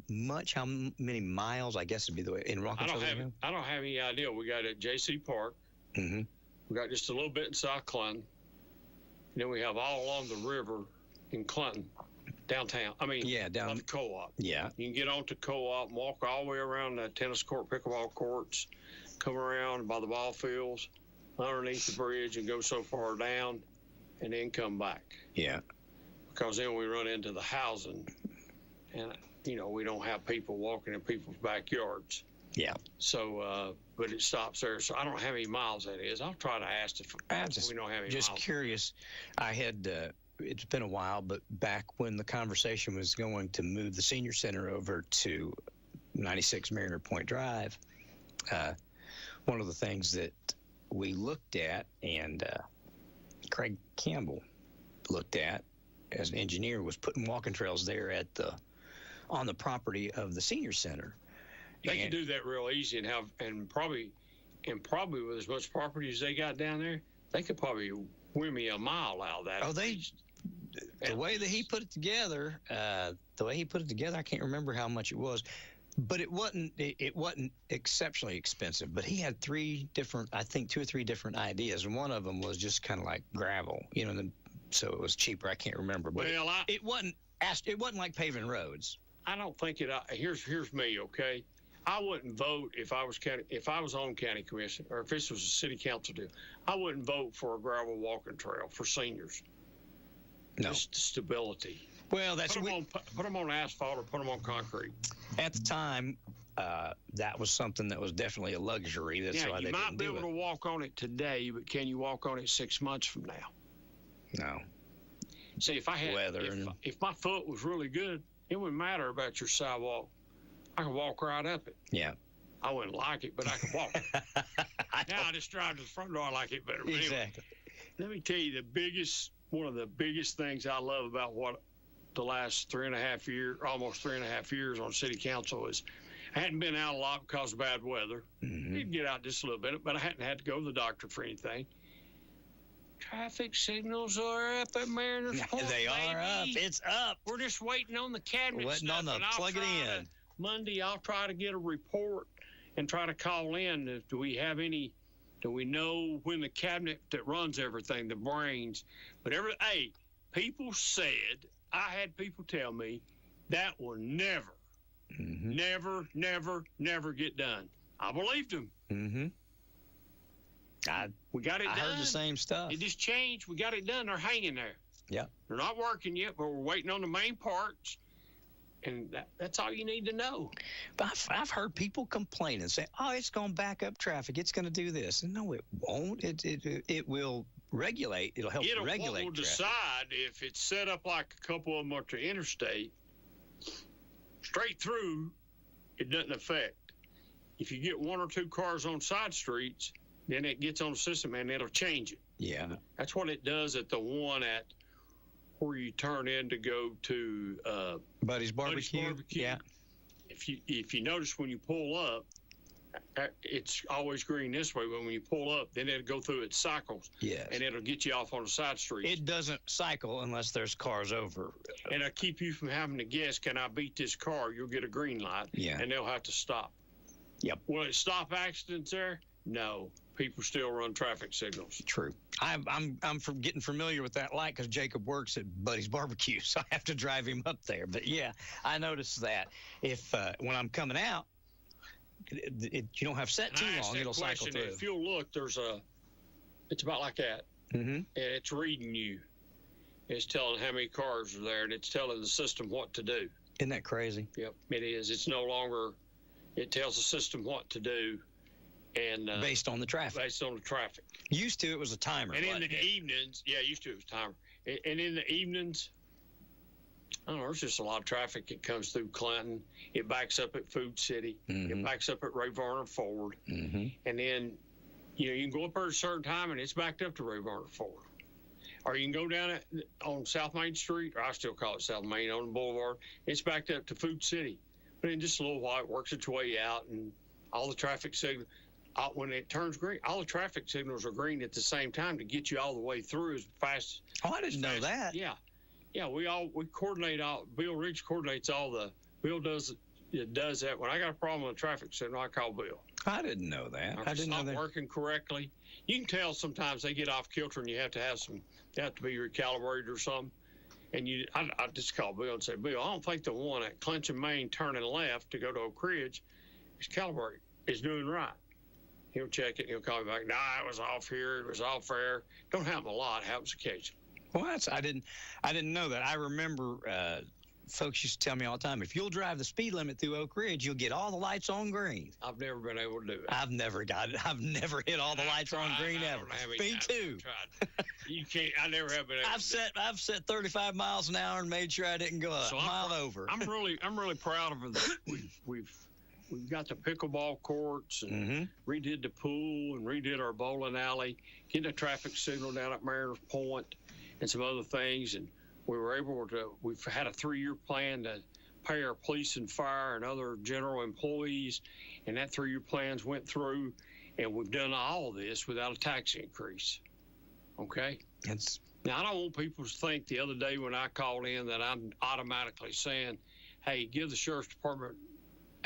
many miles? I guess would be the way in Rocky Top. I don't have any idea. We got at J.C. Park. Mm-hmm. We got just a little bit in South Clinton. And then we have all along the river in Clinton, downtown. I mean, down the Co-op. Yeah. You can get onto Co-op and walk all the way around the tennis court, pickleball courts, come around by the ball fields, underneath the bridge, and go so far down, and then come back. Yeah. Because then we run into the housing, and we don't have people walking in people's backyards. Yeah. So, but it stops there. So I don't know how many miles that is. I'll try to ask if we know how many miles. Just curious. I had. It's been a while, but back when the conversation was going to move the senior center over to 96 Mariner Point Drive, one of the things that we looked at, and Craig Campbell looked at as an engineer, was putting walking trails there on the property of the senior center. They can do that real easy and probably with as much property as they got down there, they could probably whammy a mile out of that. Oh, the way that he put it together, I can't remember how much it was. But it wasn't exceptionally expensive. But he had two or three different ideas, and one of them was just kind of like gravel, so it was cheaper. I can't remember. But it wasn't like paving roads. I don't think it. Here's me, okay. I wouldn't vote if I was on county commission, or if this was a city council deal. I wouldn't vote for a gravel walking trail for seniors. No. Just stability. Well, put them on asphalt or put them on concrete. At the time, that was something that was definitely a luxury. That's why they you might didn't be do able it. to walk on it today, but can you walk on it 6 months from now? No. See, if I had, Weather if my foot was really good, it wouldn't matter about your sidewalk. I could walk right up it. Yeah. I wouldn't like it, but I could walk it. Now I just drive to the front door. I like it better. But Exactly. anyway, let me tell you one of the biggest things I love about what the last 3.5 years, almost 3.5 years on city council is I hadn't been out a lot because of bad weather. Mm-hmm. You'd get out just a little bit, but I hadn't had to go to the doctor for anything. Traffic signals are up at Mariners Point. They are up. baby. It's up. We're just waiting on the cabinet Waiting stuff. on the and I'll plug it try in. to- Monday, I'll try to get a report and try to call in. Do we know when the cabinet that runs everything, the brains, but people said, I had people tell me that will never, never get done. I believed them. Mm-hmm. We got it done. I heard the same stuff. It just changed. We got it done. They're hanging there. Yeah. They're not working yet, but we're waiting on the main parts. And that's all you need to know. But I've heard people complain and say, "Oh, it's going to back up traffic. It's going to do this." And no, it won't. It will regulate. It'll help regulate. It will traffic. decide if it's set up like a couple of them are to interstate. Straight through, it doesn't affect. If you get one or two cars on side streets, then it gets on the system and it'll change it. Yeah. That's what it does at the one at where you turn in to go to Buddy's Barbecue. Yeah. If you notice when you pull up, it's always green this way, but when you pull up, then it'll go through its cycles. Yes. And it'll get you off on the side streets. It doesn't cycle unless there's cars over. And it'll keep you from having to guess, can I beat this car? You'll get a green light. Yeah. And they'll have to stop. Yep. Will it stop accidents there? No. People still run traffic signals. True. I'm getting familiar with that light because Jacob works at Buddy's Barbecue, so I have to drive him up there. But yeah, I noticed that if when I'm coming out, you don't have set too long, it'll cycle through. If you'll look, it's about like that, and it's reading you. It's telling how many cars are there, and it's telling the system what to do. Isn't that crazy? Yep, it is. It's no longer. It tells the system what to do. And based on the traffic. Based on the traffic. Used to, it was a timer. And in the evenings, used to it was a timer. And in the evenings, I don't know, there's just a lot of traffic that comes through Clinton. It backs up at Food City. It backs up at Ray Varner Ford. And then, you can go up there at a certain time and it's backed up to Ray Varner Ford. Or you can go down on South Main Street, or I still call it South Main, on the boulevard. It's backed up to Food City. But in just a little while, it works its way out, and all the traffic signals. When it turns green, all the traffic signals are green at the same time to get you all the way through as fast. Oh, I didn't know that. Yeah. We coordinate all. Bill Ridge coordinates all the. Bill does that. When I got a problem with a traffic signal, I call Bill. I didn't know that. If it's not working correctly, you can tell sometimes they get off kilter and you have to they have to be recalibrated or something. And I just call Bill and say, Bill, I don't think the one at Clinch and Main turning left to go to Oak Ridge is calibrated. Is doing right. He'll check it and he'll call me back. Nah, it was off here. It was off there. Don't happen a lot. It happens occasionally. Well, I didn't know that. I remember folks used to tell me all the time, if you'll drive the speed limit through Oak Ridge, you'll get all the lights on green. I've never been able to do it. I've never got it. I've never hit all the lights on green ever. Me too. You can't. I never have been able. I've set 35 miles an hour and made sure I didn't go a mile over. I'm really proud of it. We've got the pickleball courts and redid the pool and redid our bowling alley, getting a traffic signal down at Mariners Point and some other things. And we were able to, we've had a 3-year plan to pay our police and fire and other general employees. And that 3-year plans went through, and we've done all of this without a tax increase. Okay? Now, I don't want people to think the other day when I called in that I'm automatically saying, hey, give the sheriff's department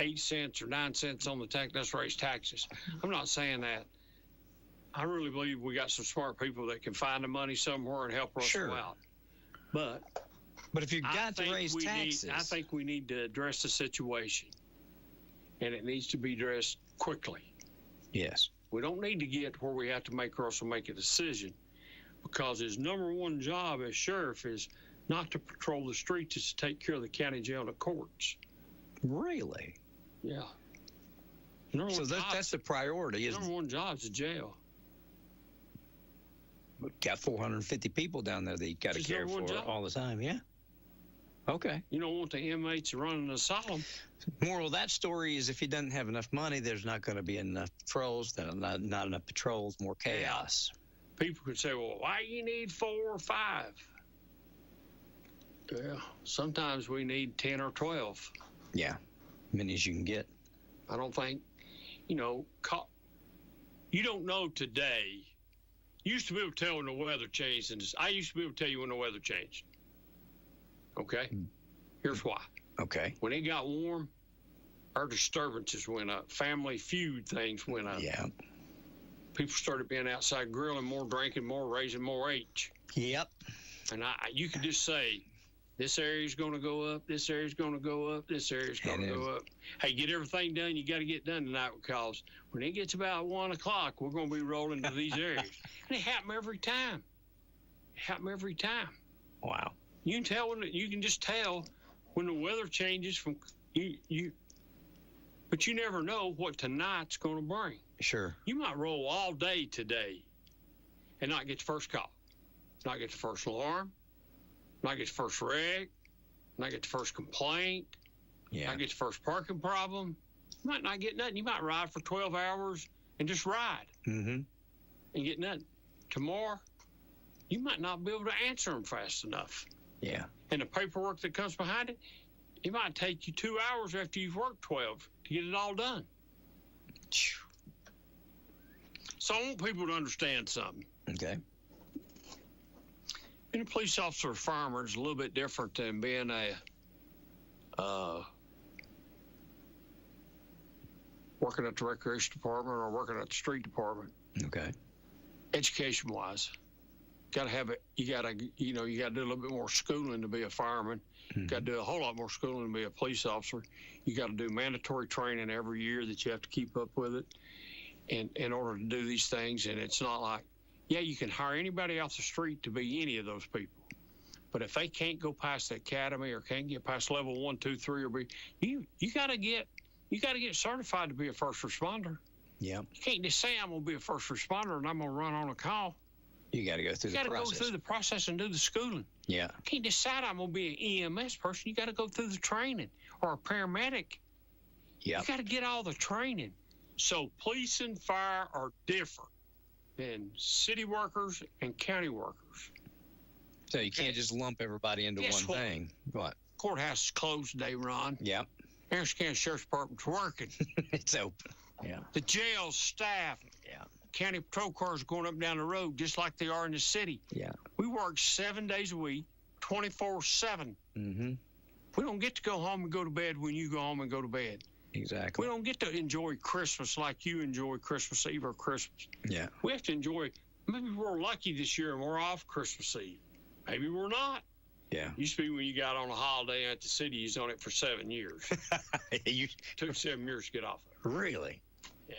8 cents or 9 cents on the tax, let's raise taxes. I'm not saying that. I really believe we got some smart people that can find the money somewhere and help us out. But if you've got to raise taxes, I think we need to address the situation, and it needs to be addressed quickly. Yes. We don't need to get where we have to make Russell make a decision, because his number one job as sheriff is not to patrol the streets, it's to take care of the county jail and the courts. Really? Yeah. So that's the priority. Is number one job's the jail. Got 450 people down there that you got to care for all the time. Yeah. Okay. You don't want the inmates running an asylum. Moral of that story is if you doesn't have enough money, there's not going to be enough patrols, not enough patrols, more chaos. People could say, well, why you need 4 or 5? Yeah, sometimes we need 10 or 12. Yeah, many as you can get. I don't think, you don't know today. You used to be able to tell when the weather changed, and I used to be able to tell you when the weather changed. Okay? Here's why. Okay. When it got warm, our disturbances went up. Family feud things went up. Yeah. People started being outside grilling more, drinking more, raising more H. Yep. And you could just say, this area's going to go up, this area's going to go up, this area's going to go up. Hey, get everything done you got to get done tonight, because when it gets about 1 o'clock, we're going to be rolling to these areas. And it happened every time. Wow. You can tell you can just tell when the weather changes from you, but you never know what tonight's going to bring. Sure. You might roll all day today and not get the first call, not get the first alarm, not get the first wreck, not get the first complaint, not get the first parking problem. You might not get nothing. You might ride for 12 hours and just ride and get nothing. Tomorrow, you might not be able to answer them fast enough. Yeah. And the paperwork that comes behind it, it might take you 2 hours after you've worked 12 to get it all done. So I want people to understand something. Okay. Being a police officer or fireman is a little bit different than being working at the recreation department or working at the street department. Okay. Education-wise, you got to do a little bit more schooling to be a fireman. You got to do a whole lot more schooling to be a police officer. You got to do mandatory training every year that you have to keep up with it, and in order to do these things. And it's not like, you can hire anybody off the street to be any of those people, but if they can't go past the academy or can't get past level 1, 2, 3, or you got to get certified to be a first responder. Yeah. You can't just say I'm going to be a first responder and I'm going to run on a call. You got to go through the process. You got to go through the process and do the schooling. Yeah. You can't decide I'm going to be an EMS person. You got to go through the training, or a paramedic. Yeah. You got to get all the training. So police and fire are different than city workers and county workers. So you can't just lump everybody into one thing. What? Courthouse is closed today, Ron. Yeah. Harris County Sheriff's Department's working. It's open. Yeah. The jail staff. Yeah. County patrol cars going up and down the road just like they are in the city. Yeah. We work 7 days a week, 24/7. Mm-hmm. We don't get to go home and go to bed when you go home and go to bed. Exactly. We don't get to enjoy Christmas like you enjoy Christmas Eve or Christmas. Yeah. We have to enjoy. Maybe we're lucky this year and we're off Christmas Eve. Maybe we're not. Yeah. Used to be when you got on a holiday at the city, you was on it for 7 years. Took 7 years to get off of it. Really? Yeah.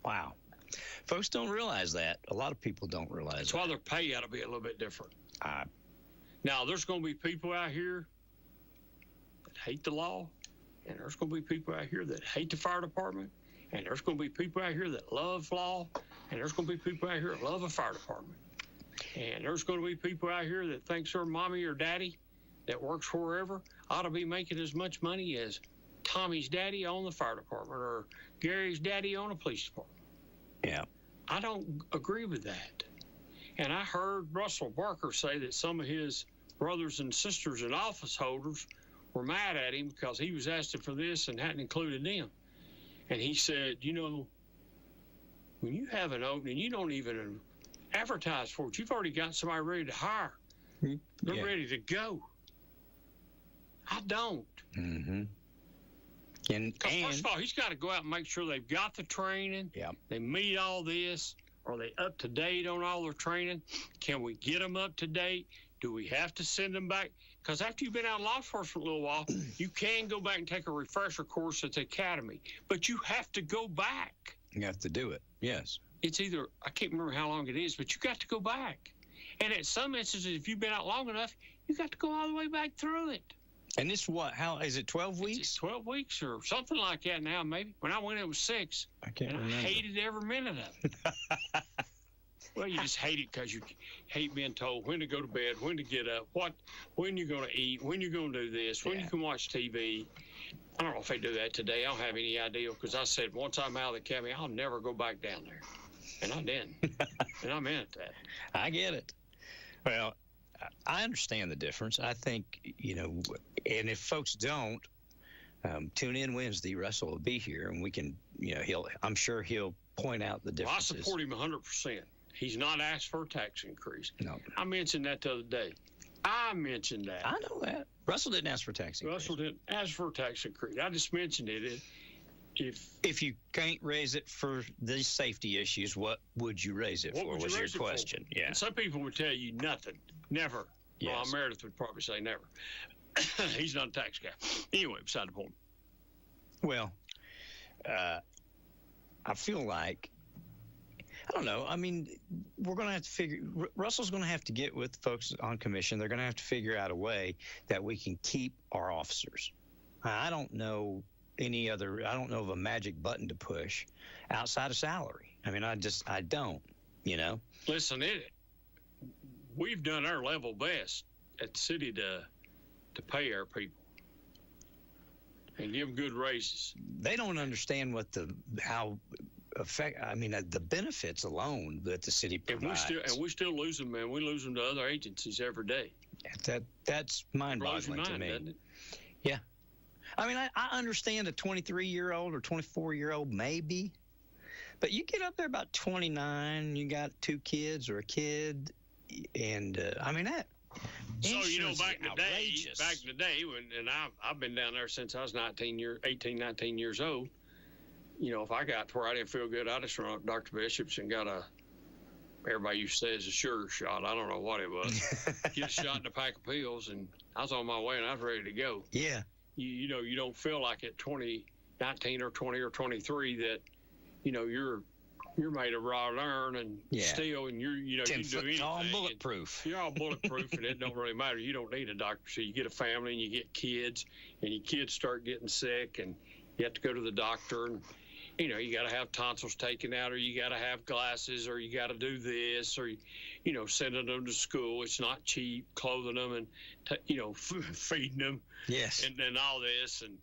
Wow. Folks don't realize that. A lot of people don't realize That's that. why their pay ought to be a little bit different. Now, there's going to be people out here that hate the law, and there's going to be people out here that hate the fire department, and there's going to be people out here that love law, and there's going to be people out here that love a fire department. And there's going to be people out here that thinks their mommy or daddy that works wherever ought to be making as much money as Tommy's daddy on the fire department or Gary's daddy on a police department. Yeah. I don't agree with that. And I heard Russell Barker say that some of his brothers and sisters and office holders were mad at him because he was asking for this and hadn't included them. And he said, when you have an opening, you don't even advertise for it. You've already got somebody ready to hire. They're ready to go. I don't. Mm-hmm. First of all, he's got to go out and make sure they've got the training. Yeah. They meet all this. Are they up to date on all their training? Can we get them up to date? Do we have to send them back? Because after you've been out of law enforcement a little while, you can go back and take a refresher course at the academy. But you have to go back. You have to do it. Yes. It's either, I can't remember how long it is, but you got to go back. And at some instances, if you've been out long enough, you got to go all the way back through it. And this what? How is it? 12 weeks? It's 12 weeks or something like that now, maybe. When I went, it was 6. I can't and remember. I hated every minute of it. Well, you just hate it because you hate being told when to go to bed, when to get up, when you're going to eat, when you're going to do this, when you can watch TV. I don't know if they do that today. I don't have any idea because I said once I'm out of the academy, I'll never go back down there. And I didn't. And I'm in that. I get it. Well, I understand the difference. I think, and if folks don't, tune in Wednesday. Russell will be here, and we can, I'm sure he'll point out the differences. Well, I support him 100%. He's not asked for a tax increase. No. I mentioned that the other day. I mentioned that. I know that. Russell didn't ask for a tax increase. Russell didn't ask for a tax increase. I just mentioned it. If you can't raise it for these safety issues, what would you raise it for? Was your question? Yeah. And some people would tell you nothing, never. Yes. Well, Meredith would probably say never. He's not a tax guy. Anyway, beside the point. Well, I feel like, I don't know. I mean, we're going to have to Russell's going to have to get with folks on commission. They're going to have to figure out a way that we can keep our officers. I don't know I don't know of a magic button to push outside of salary. I mean, I don't, Listen, we've done our level best at the city to pay our people and give them good raises. They don't understand the benefits alone that the city provides. And we still lose them, man. We lose them to other agencies every day. That's mind-boggling to me. Doesn't it? Yeah. I mean, I understand a 23-year-old or 24-year-old maybe, but you get up there about 29, you got 2 kids or a kid, and that. So back in the day, when I've been down there since I was 19 years old. If I got to where I didn't feel good, I just run up to Dr. Bishop's and got everybody used to say it's a sugar shot. I don't know what it was. Get a shot and a pack of pills, and I was on my way and I was ready to go. Yeah. You don't feel like at 19 or 20 or 23 that, you're made of raw iron and steel, and you do anything. All bulletproof. You're all bulletproof, and it don't really matter. You don't need a doctor. So you get a family and you get kids, and your kids start getting sick, and you have to go to the doctor, and you got to have tonsils taken out, or you got to have glasses, or you got to do this, or sending them to school. It's not cheap, clothing them and feeding them. Yes. And then all this, and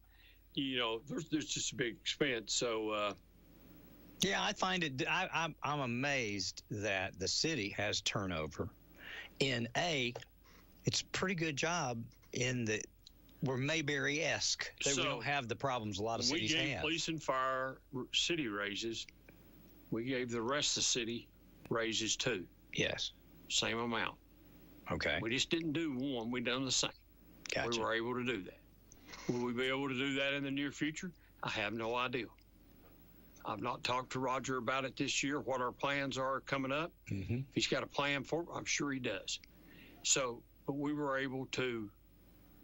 there's just a big expense. So. Yeah, I find it. I'm amazed that the city has turnover. It's a pretty good job we're Mayberry-esque. We don't have the problems a lot of cities have. We gave police and fire city raises. We gave the rest of the city raises too. Yes. Same amount. Okay. We just didn't do one. We done the same. Gotcha. We were able to do that. Will we be able to do that in the near future? I have no idea. I've not talked to Roger about it this year, what our plans are coming up. Mm-hmm. If he's got a plan for it, I'm sure he does. So, but we were able to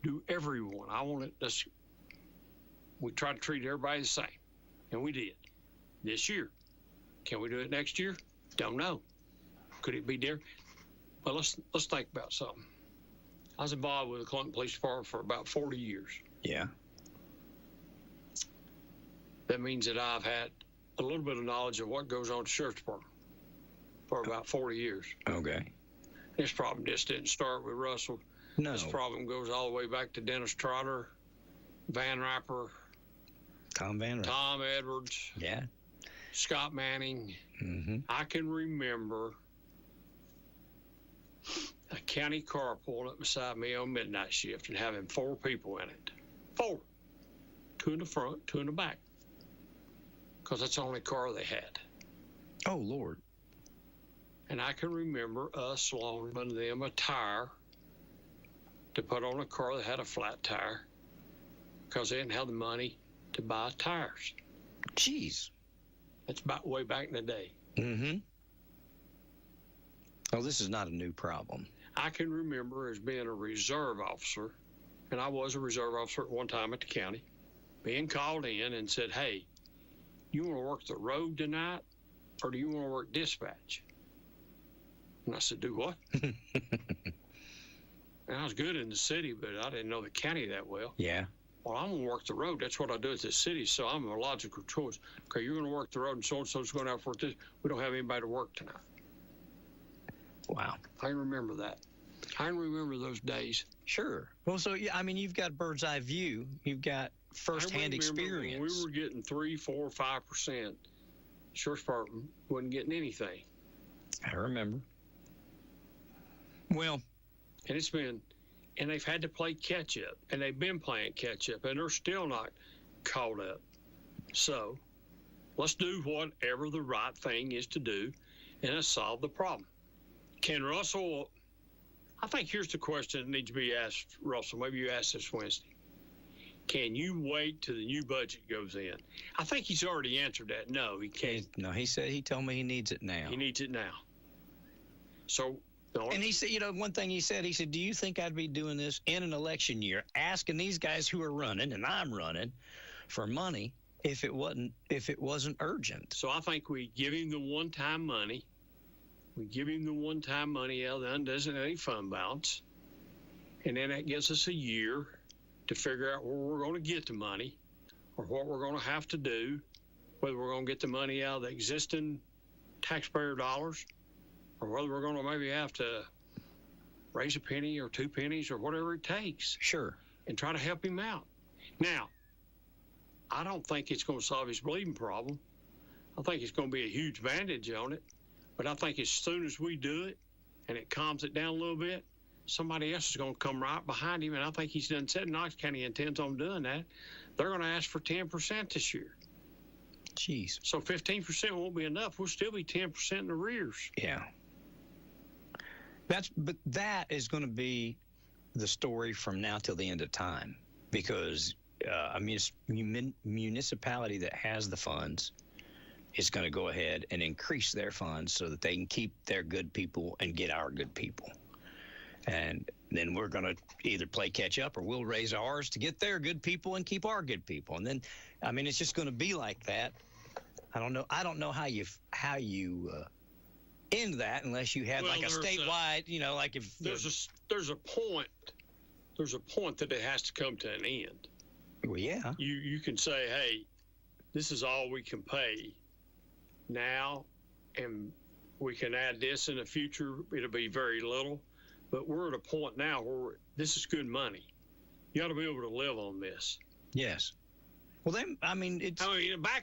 do everyone. We try to treat everybody the same, and we did this year. Can we do it next year? Don't know. Could it be different? Well, let's think about something. I was involved with the Clinton Police Department for about 40 years. Yeah. That means that I've had a little bit of knowledge of what goes on at the Sheriff's Department for about 40 years. Okay. This problem just didn't start with Russell. No. This problem goes all the way back to Dennis Trotter, Van Rapper, Tom Edwards, yeah, Scott Manning. Mm-hmm. I can remember a county car pulling up beside me on midnight shift and having 4 people in it. 4. 2 in the front, 2 in the back. Because that's the only car they had. Oh, Lord. And I can remember us loaning them a tire to put on a car that had a flat tire because they didn't have the money to buy tires. Jeez. That's about way back in the day. Mm-hmm. Oh, this is not a new problem. I can remember as being a reserve officer, and I was a reserve officer at one time at the county, being called in and said, hey, you want to work the road tonight, or do you want to work dispatch? And I said, do what? And I was good in the city, but I didn't know the county that well. Yeah. Well, I'm going to work the road. That's what I do at the city, so I'm a logical choice. Okay, you're going to work the road, and so-and-so's going out for this. We don't have anybody to work tonight. Wow. I remember that. I remember those days. Sure. Well, so, yeah, I mean, you've got bird's eye view. You've got firsthand experience. When we were getting 3%, 4%, 5%. Sheriff's Department wasn't getting anything. I remember. Well, and they've had to play catch up, and they've been playing catch up, and they're still not caught up. So let's do whatever the right thing is to do, and let's solve the problem. Can Russell, I think here's the question that needs to be asked, Russell. Maybe you asked this Wednesday. Can you wait till the new budget goes in? I think he's already answered that. No, he can't. No, he told me he needs it now. He needs it now. So, and he said, one thing he said, do you think I'd be doing this in an election year, asking these guys who are running, and I'm running, for money if it wasn't urgent? So I think we give him the one-time money. We give him the one-time money out of the undesignated fund balance, and then that gives us a year to figure out where we're going to get the money or what we're going to have to do, whether we're going to get the money out of the existing taxpayer dollars or whether we're going to maybe have to raise a penny or 2 pennies or whatever it takes. Sure. And try to help him out. Now, I don't think it's going to solve his bleeding problem. I think it's going to be a huge bandage on it. But I think as soon as we do it and it calms it down a little bit, somebody else is going to come right behind him. And I think he's done said Knox County intends on doing that. They're going to ask for 10% this year. Jeez. So 15% won't be enough. We'll still be 10% in arrears. Yeah. But that is going to be the story from now till the end of time, because a municipality that has the funds is going to go ahead and increase their funds so that they can keep their good people and get our good people. And then we're going to either play catch up or we'll raise ours to get their good people and keep our good people. And then, it's just going to be like that. I don't know how you end that unless you had a statewide, like if there's a point that it has to come to an end. Well, yeah. You can say, hey, this is all we can pay now, and we can add this in the future. It'll be very little, but we're at a point now where this is good money. You ought to be able to live on this. Yes. Well, then, back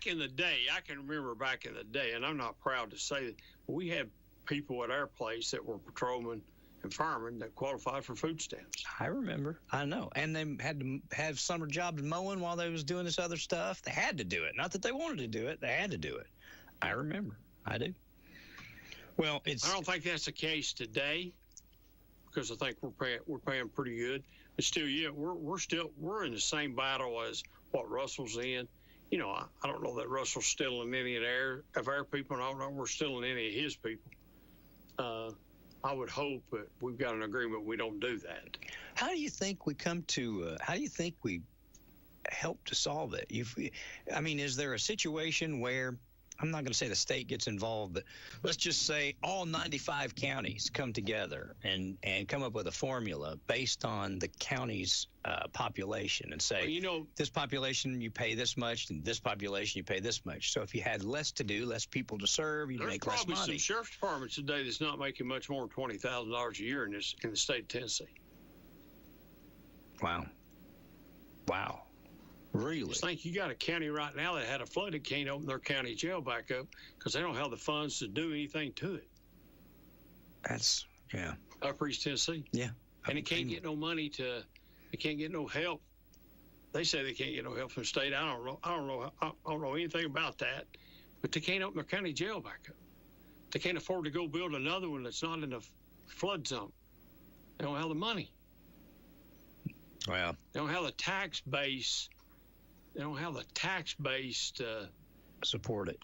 in the day, I can remember back in the day, and I'm not proud to say that, but we had people at our place that were patrolmen and firemen that qualified for food stamps. I remember. I know. And they had to have summer jobs mowing while they was doing this other stuff. They had to do it. Not that they wanted to do it. They had to do it. I remember. I do. Well, I don't think that's the case today, because I think we're paying pretty good. But still, yeah, we're in the same battle as what Russell's in. I don't know that Russell's stealing any of our people, and I don't know we're stealing any of his people. I would hope that we've got an agreement we don't do that. How do you think we help to solve it? Is there a situation where, I'm not going to say the state gets involved, but let's just say all 95 counties come together and come up with a formula based on the county's population and say, this population you pay this much, and this population you pay this much. So if you had less to do, less people to serve, you'd make less money. There's probably some sheriff's departments today that's not making much more than $20,000 a year in the state of Tennessee. Wow. Really? I think you got a county right now that had a flood that can't open their county jail back up because they don't have the funds to do anything to it. That's, yeah. Upper East Tennessee. Yeah. And they can't get no money they can't get no help. They say they can't get no help from the state. I don't know anything about that. But they can't open their county jail back up. They can't afford to go build another one that's not in the flood zone. They don't have the money. Well. They don't have the tax base. They don't have the tax base to support it.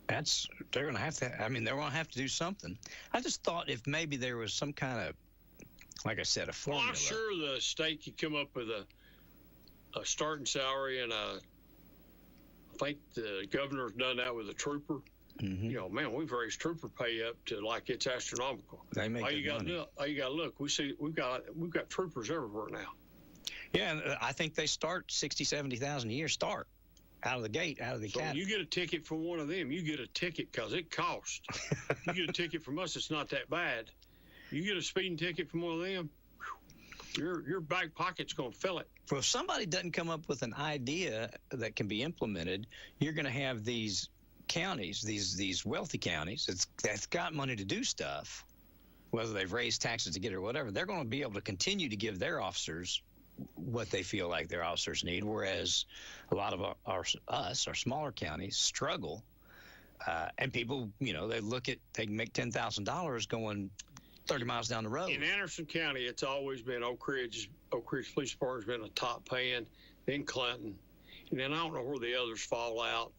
They're going to have to. They're going to have to do something. I just thought if maybe there was some kind of, like I said, a formula. Well, I'm sure the state could come up with a starting salary, and I think the governor's done that with a trooper. Mm-hmm. You know, man, we've raised trooper pay up to like it's astronomical. They make good money. All you got to look. We've got troopers everywhere now. Yeah, and I think they start 60, 70,000 a year. Start out of the gate, out of the academy. You get a ticket from one of them, you get a ticket because it costs. You get a ticket from us, it's not that bad. You get a speeding ticket from one of them, your back pocket's going to fill it. Well, if somebody doesn't come up with an idea that can be implemented, you're going to have these counties, these wealthy counties that's got money to do stuff, whether they've raised taxes to get it or whatever. They're going to be able to continue to give their officers what they feel like their officers need, whereas a lot of our smaller counties struggle, and people, you know, they can make $10,000 going 30 miles down the road. In Anderson County, it's always been Oak Ridge Police Department's been a top paying, then Clinton, and then I don't know where the others fall out.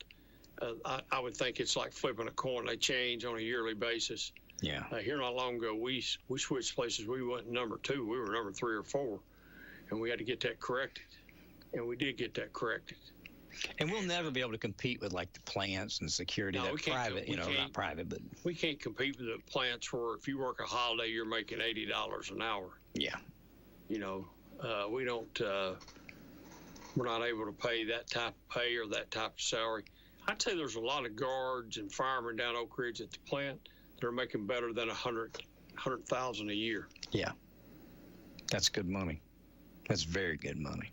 I would think it's like flipping a coin; they change on a yearly basis. Yeah. Here not long ago, we switched places. We went number 2. We were number 3 or 4. And we had to get that corrected. And we did get that corrected. And we'll never be able to compete with like the plants and security that private, not private, but we can't compete with the plants where if you work a holiday, you're making $80 an hour. Yeah. You know, we don't, we're not able to pay that type of pay or that type of salary. I'd say there's a lot of guards and firemen down Oak Ridge at the plant that are making better than $100,000 a year. Yeah. That's good money. That's very good money.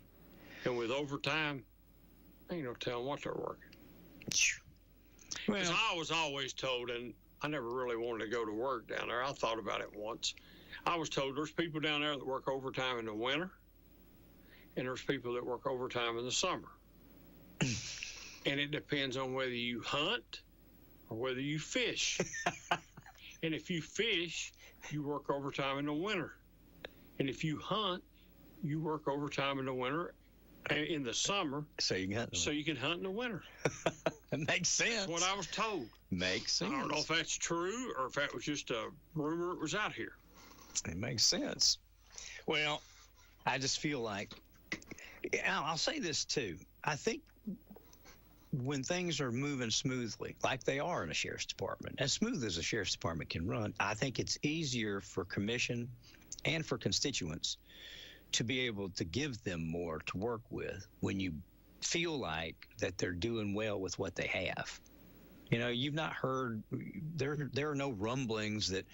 And with overtime, ain't no telling what they're working. Because Well, I was always told, and I never really wanted to go to work down there. I thought about it once. I was told there's people down there that work overtime in the winter, and there's people that work overtime in the summer. And it depends on whether you hunt or whether you fish. And if you fish, you work overtime in the winter. And if you hunt, you work overtime in the winter, in the summer, so you can hunt in the winter. It makes sense. That's what I was told. Makes sense. I don't know if that's true or if that was just a rumor that was out here. It makes sense. Well, I just feel like, I'll say this too. I think when things are moving smoothly, like they are in a sheriff's department, as smooth as a sheriff's department can run, I think it's easier for commission and for constituents to be able to give them more to work with when you feel like that they're doing well with what they have. You know, you've not heard, there are no rumblings that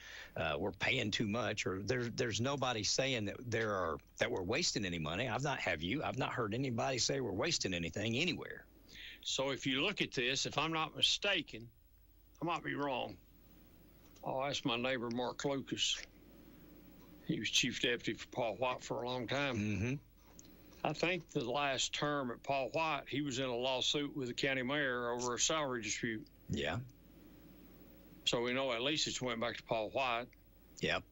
we're paying too much, or there's nobody saying that we're wasting any money. I've not heard anybody say we're wasting anything anywhere. So if you look at this, if I'm not mistaken, I might be wrong. I'll ask my neighbor, Mark Lucas. He was chief deputy for Paul White for a long time. Mm-hmm. I think the last term at Paul White, he was in a lawsuit with the county mayor over a salary dispute. Yeah. So we know at least it went back to Paul White. Yep.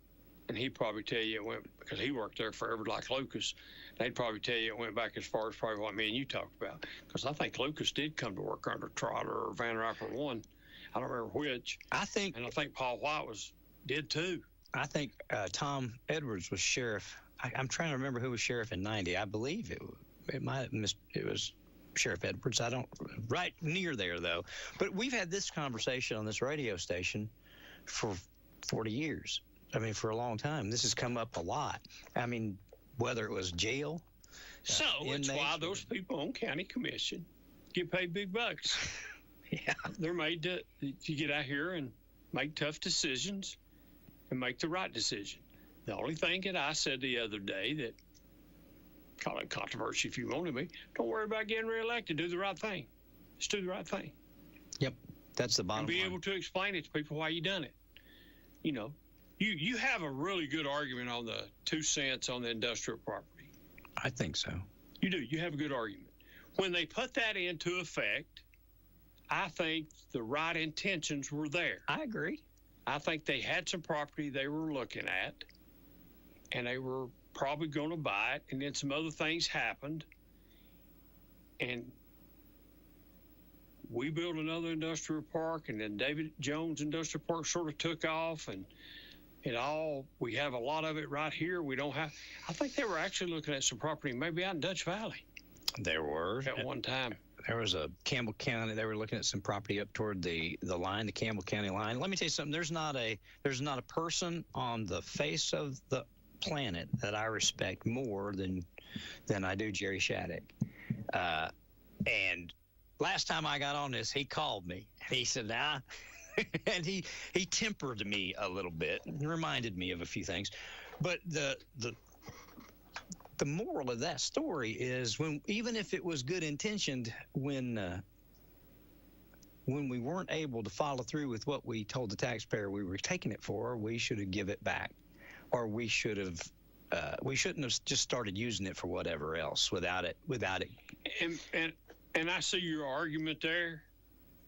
And he'd probably tell you it went, because he worked there forever like Lucas, they'd probably tell you it went back as far as probably what me and you talked about. Because I think Lucas did come to work under Trotter or Van Riper one. I don't remember which. And I think Paul White did too. I think Tom Edwards was sheriff. I'm trying to remember who was sheriff in 90. I believe it was Sheriff Edwards. I don't, right near there though. But we've had this conversation on this radio station for 40 years. I mean, for a long time. This has come up a lot. I mean, whether it was jail. So it's why those people on county commission get paid big bucks. Yeah. They're made to get out here and make tough decisions and make the right decision. The only thing that I said the other day that, call it controversy if you want to be, don't worry about getting reelected. Do the right thing. Just do the right thing. Yep. That's the bottom line. And be able to explain it to people why you done it. You know, you have a really good argument on the 2 cents on the industrial property. I think so. You do. You have a good argument. When they put that into effect, I think the right intentions were there. I agree. I think they had some property they were looking at, and they were probably going to buy it, and then some other things happened, and we built another industrial park, and then David Jones Industrial Park sort of took off, and we have a lot of it right here. We don't have, I think they were actually looking at some property maybe out in Dutch Valley. There were. At one time. a Campbell County. They were looking at some property up toward the line, the Campbell County line. Let me tell you something. There's not a person on the face of the planet that I respect more than I do Jerry Shattuck. And last time I got on this, he called me. He said, "Nah," and he tempered me a little bit and reminded me of a few things. But the moral of that story is, even if it was good intentioned, when we weren't able to follow through with what we told the taxpayer we were taking it for, we should have give it back, or we shouldn't have just started using it for whatever else without it. And I see your argument there,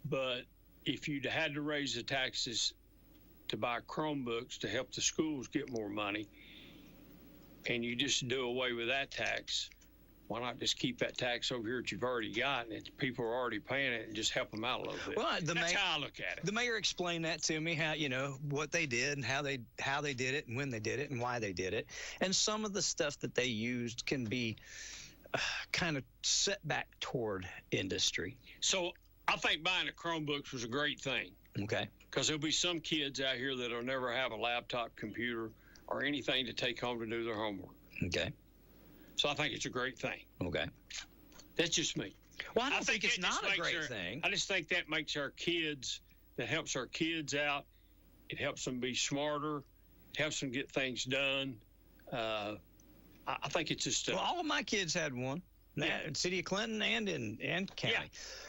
but if you'd had to raise the taxes to buy Chromebooks to help the schools get more money, and you just do away with that tax, why not just keep that tax over here that you've already got, and people are already paying it, and just help them out a little bit? Well, that's how I look at it. The mayor explained that to me, how, what they did and how they did it and when they did it and why they did it. And some of the stuff that they used can be kind of set back toward industry. So I think buying the Chromebooks was a great thing. Okay. Because there'll be some kids out here that'll never have a laptop, computer, or anything to take home to do their homework. Okay. So I think it's a great thing. Okay. That's just me. Well, I don't think it's not a great thing. I just think that makes our kids, that helps our kids out. It helps them be smarter. It helps them get things done. I think it's just. Well, all of my kids had one. Yeah. In City of Clinton and county. Yeah.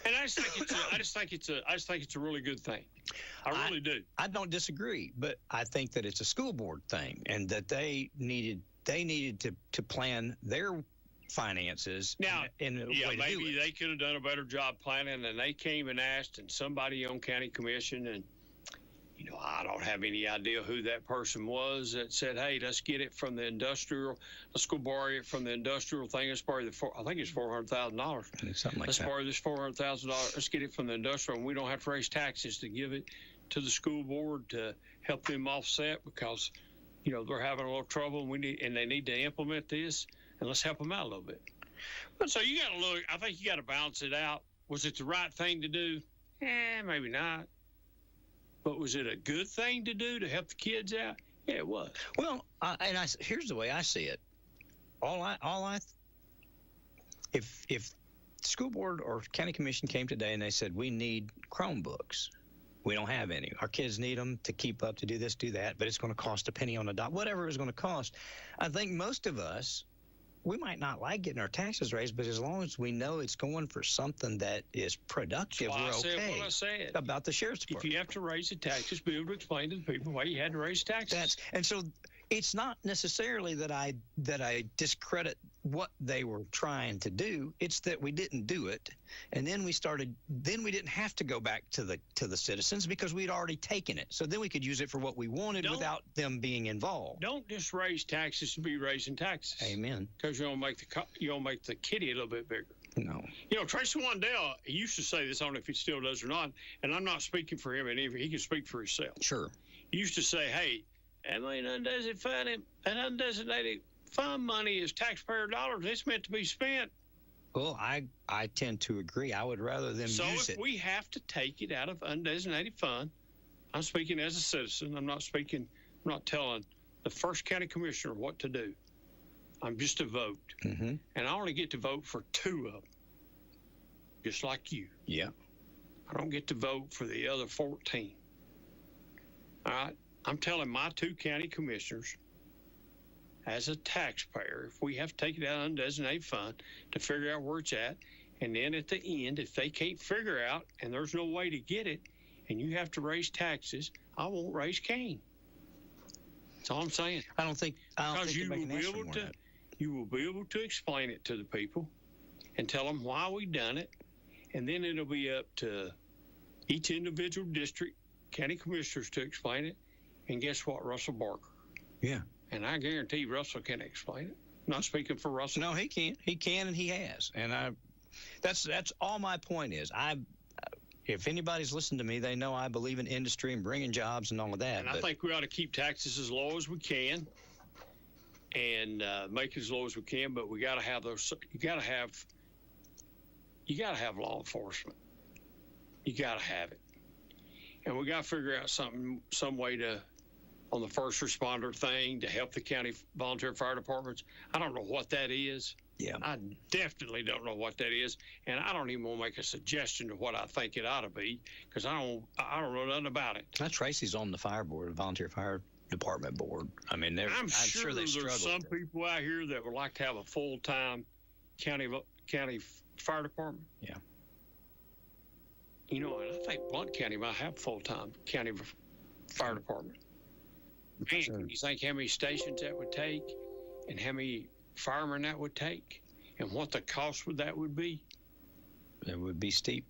And I just think it's a really good thing. I really do. I don't disagree, but I think that it's a school board thing, and that they needed to plan their finances. Now, maybe they could have done a better job planning, and they came and asked, and somebody on county commission, and I don't have any idea who that person was that said, "Hey, let's get it from the industrial. Let's go borrow it from the industrial thing. Let's borrow I think it's $400,000. Something like that. Let's borrow this $400,000. Let's get it from the industrial, and we don't have to raise taxes to give it to the school board to help them offset, because they're having a little trouble, and they need to implement this, and let's help them out a little bit." So you got to look. I think you got to balance it out. Was it the right thing to do? Maybe not. But was it a good thing to do to help the kids out? Yeah, it was. Well, here's the way I see it. If school board or county commission came today and they said, "We need Chromebooks. We don't have any. Our kids need them to keep up, to do this, do that, but it's going to cost a penny on the dot," whatever it's going to cost. I think most of us, we might not like getting our taxes raised, but as long as we know it's going for something that is productive, we're okay. Said what I said about the sheriff's department. If you have to raise the taxes, be able to explain to the people why you had to raise taxes. And so it's not necessarily that I discredit what they were trying to do. It's that we didn't do it, and then we didn't have to go back to the citizens, because we'd already taken it. So then we could use it for what we wanted without them being involved. Don't just raise taxes to be raising taxes. Amen. Because you don't make the kitty a little bit bigger. No. Tracy Wandell, he used to say this, I don't know if he still does or not, and I'm not speaking for him, and he can speak for himself. Sure. He used to say, "Hey, undesignated fund money is taxpayer dollars. It's meant to be spent." Well, I tend to agree. I would rather them use it. So if we have to take it out of undesignated fund, I'm speaking as a citizen. I'm not telling the first county commissioner what to do. I'm just a vote. Mm-hmm. And I only get to vote for 2 of them, just like you. Yeah. I don't get to vote for the other 14. All right? I'm telling my 2 county commissioners, as a taxpayer, if we have to take it out of undesignated fund to figure out where it's at, and then at the end, if they can't figure out and there's no way to get it, and you have to raise taxes, I won't raise Cain. That's all I'm saying. I don't think you will be able to explain it to the people and tell them why we done it, and then it'll be up to each individual district county commissioners to explain it. And guess what, Russell Barker? Yeah. And I guarantee Russell can explain it. I'm not speaking for Russell. No, he can. He can, and he has. And that's all my point is. If anybody's listened to me, they know I believe in industry and bringing jobs and all of that. And I think we ought to keep taxes as low as we can, and make it as low as we can. But we got to have those. You you got to have law enforcement. You got to have it. And we got to figure out some way to, on the first responder thing, to help the county volunteer fire departments. I don't know what that is. Yeah. I definitely don't know what that is. And I don't even want to make a suggestion of what I think it ought to be, because I don't know nothing about it. Now, Tracy's on the fire board, volunteer fire department board. I mean, I'm sure they struggle. There's some people out here that would like to have a full-time county fire department. Yeah. You know, and I think Blount County might have full-time county fire department. Man, Sure. can you think how many stations that would take, and how many firemen that would take, and what the cost of that would be? It would be steep.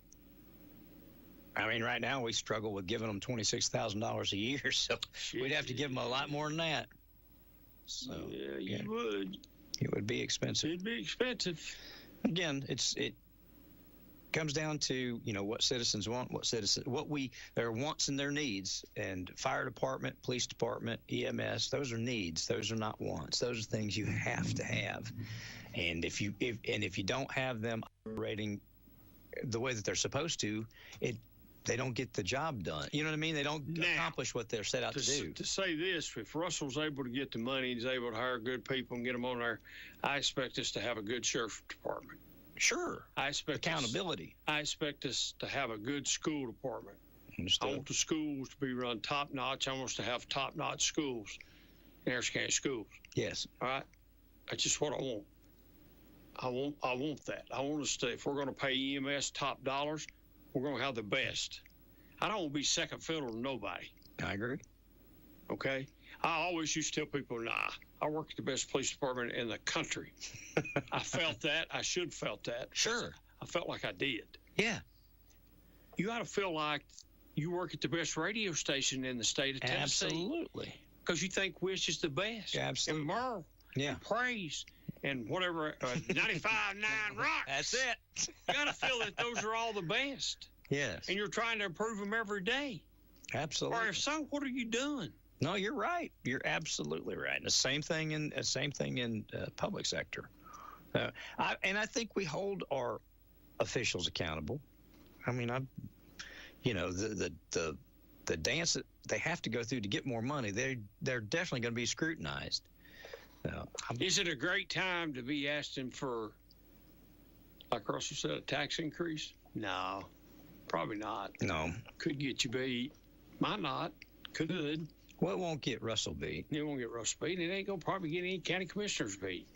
I mean, right now we struggle with giving them $26,000 a year, so we'd have to give them a lot more than that. So yeah, you would. It would be expensive. It'd be expensive. Again, it comes down to, you know, what citizens want, their wants and their needs. And fire department, police department, EMS, those are needs. Those are not wants. Those are things you have to have. And if you don't have them operating the way that they're supposed to, they don't get the job done. You know what I mean? They don't accomplish what they're set out to do. To say this, if Russell's able to get the money, he's able to hire good people and get them on there, I expect us to have a good sheriff's department. Sure. I expect accountability. I expect us to have a good school department. Understood. I want the schools to be run top notch. I want us to have top notch schools in Harrison County schools. Yes. All right. That's just what I want. I want that. I want us to, if we're going to pay EMS top dollars, we're going to have the best. I don't want to be second fiddle to nobody. I agree. Okay? I always used to tell people, nah, I work at the best police department in the country. I felt that. I should have felt that. Sure. I felt like I did. Yeah. You ought to feel like you work at the best radio station in the state of Tennessee. Absolutely. Because you think WYSH is the best. Yeah, absolutely. And Merle. Yeah. And Praise. And whatever, 95.9 Rock. That's it. You got to feel that those are all the best. Yes. And you're trying to improve them every day. Absolutely. Or if so, what are you doing? No, you're right. You're absolutely right. And the same thing in public sector. I think we hold our officials accountable. I mean, the dance that they have to go through to get more money, they're definitely going to be scrutinized. Is it a great time to be asking for, like Russell said, a tax increase? No, probably not. No. Could get you beat. Might not. Could. Well, it won't get Russell beat. It won't get Russell beat. It ain't gonna probably get any county commissioners beat.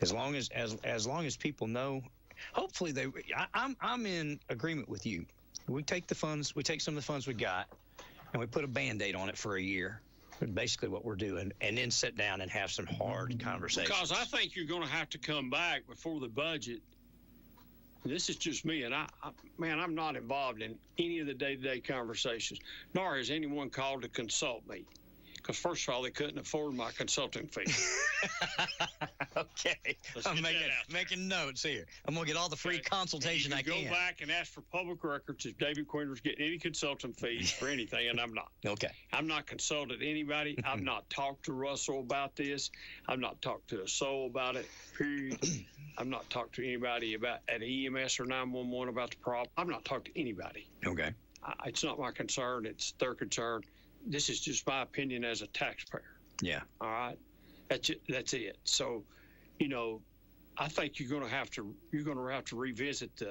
As long as people know, hopefully I'm in agreement with you. We take some of the funds we got, and we put a Band-Aid on it for a year. Basically what we're doing, and then sit down and have some hard conversations. Because I think you're going to have to come back before the budget. This is just me, and I'm not involved in any of the day-to-day conversations, nor has anyone called to consult me. Because first of all, they couldn't afford my consulting fee. Okay, I'm making notes here. I'm gonna get all the free consultation I can. Go back and ask for public records if David Quinter's getting any consulting fees for anything, and I'm not. Okay. I'm not consulted anybody. I've not talked to Russell about this. I've not talked to a soul about it. Period. I've not talked to anybody at EMS or 911 about the problem. I've not talked to anybody. Okay. It's not my concern. It's their concern. This is just my opinion as a taxpayer. Yeah. All right. That's it. So, I think you're going to have to revisit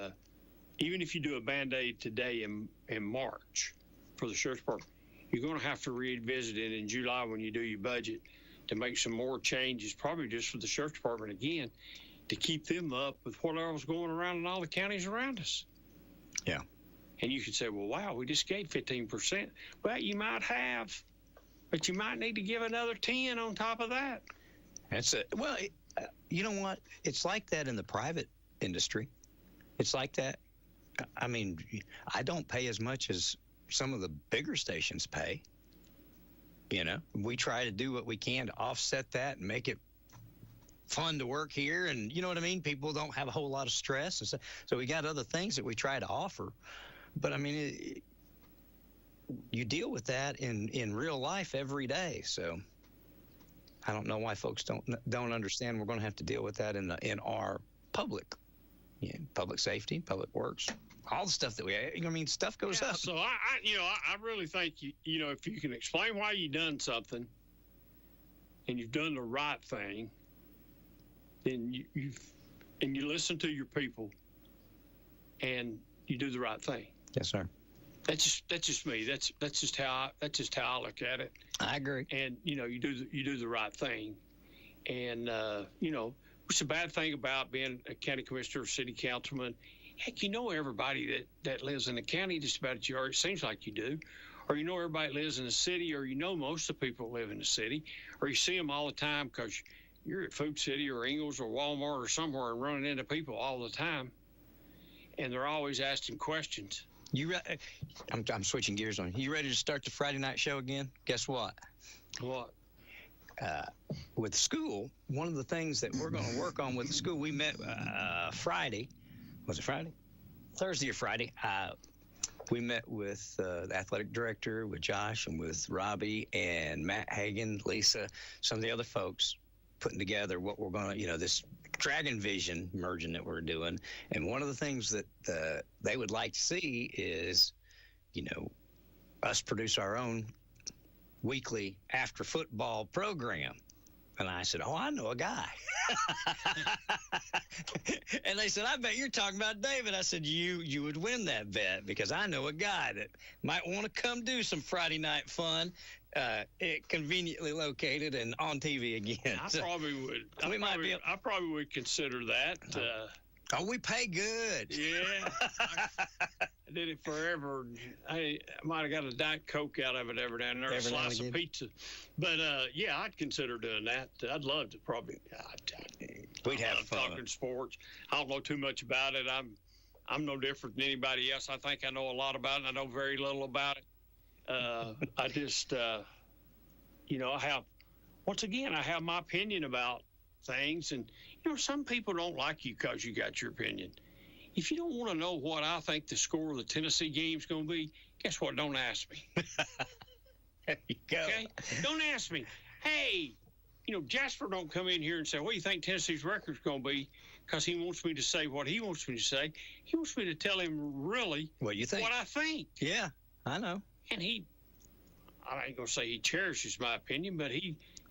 even if you do a Band-Aid today in March for the sheriff's department, you're going to have to revisit it in July when you do your budget to make some more changes, probably just for the sheriff's department again, to keep them up with whatever's going around in all the counties around us. Yeah. And you could say, well, wow, we just gave 15%. Well, you might have, but you might need to give another 10 on top of that. That's it. Well, you know what? It's like that in the private industry. It's like that. I mean, I don't pay as much as some of the bigger stations pay. We try to do what we can to offset that and make it fun to work here. And you know what I mean? People don't have a whole lot of stress. And so we got other things that we try to offer. But I mean, you deal with that in real life every day. So I don't know why folks don't understand we're going to have to deal with that in our public public safety, public works, all the stuff that stuff goes up. So I really think if you can explain why you done something, and you've done the right thing, then you listen to your people, and you do the right thing. Yes, sir. That's just me. That's just how I look at it. I agree. And you do the right thing, and what's the bad thing about being a county commissioner or city councilman? Heck, everybody that lives in the county just about as you are. It seems like you do, or everybody that lives in the city, or most of the people live in the city, or you see them all the time because you're at Food City or Ingles or Walmart or somewhere and running into people all the time, and they're always asking questions. I'm switching gears on you. You ready to start the Friday night show again? Guess what? What? With school, one of the things that we're going to work on with the school, we met Friday. Was it Friday? Thursday or Friday. We met with the athletic director, with Josh, and with Robbie and Matt Hagan, Lisa, some of the other folks, putting together what we're going to, this Dragon Vision merging that we're doing. And one of the things that they would like to see is, us produce our own weekly after football program. And I said, I know a guy. And they said, I bet you're talking about David. I said, you would win that bet because I know a guy that might want to come do some Friday night fun, conveniently located and on TV again. I probably would. I probably would consider that. We pay good. Yeah. I did it forever. I might have got a Diet Coke out of it every now and then, a slice of pizza. But, I'd consider doing that. I'd love to probably. We'd have fun. Talking sports. I don't know too much about it. I'm no different than anybody else. I think I know a lot about it, and I know very little about it. I just, I have my opinion about things. And, some people don't like you because you got your opinion. If you don't want to know what I think the score of the Tennessee game's going to be, guess what? Don't ask me. There you go. Okay? Don't ask me. Hey, Jasper don't come in here and say, what do you think Tennessee's record's going to be? Because he wants me to say what he wants me to say. He wants me to tell him really what you think. What I think. Yeah, I know. And I ain't going to say he cherishes my opinion, but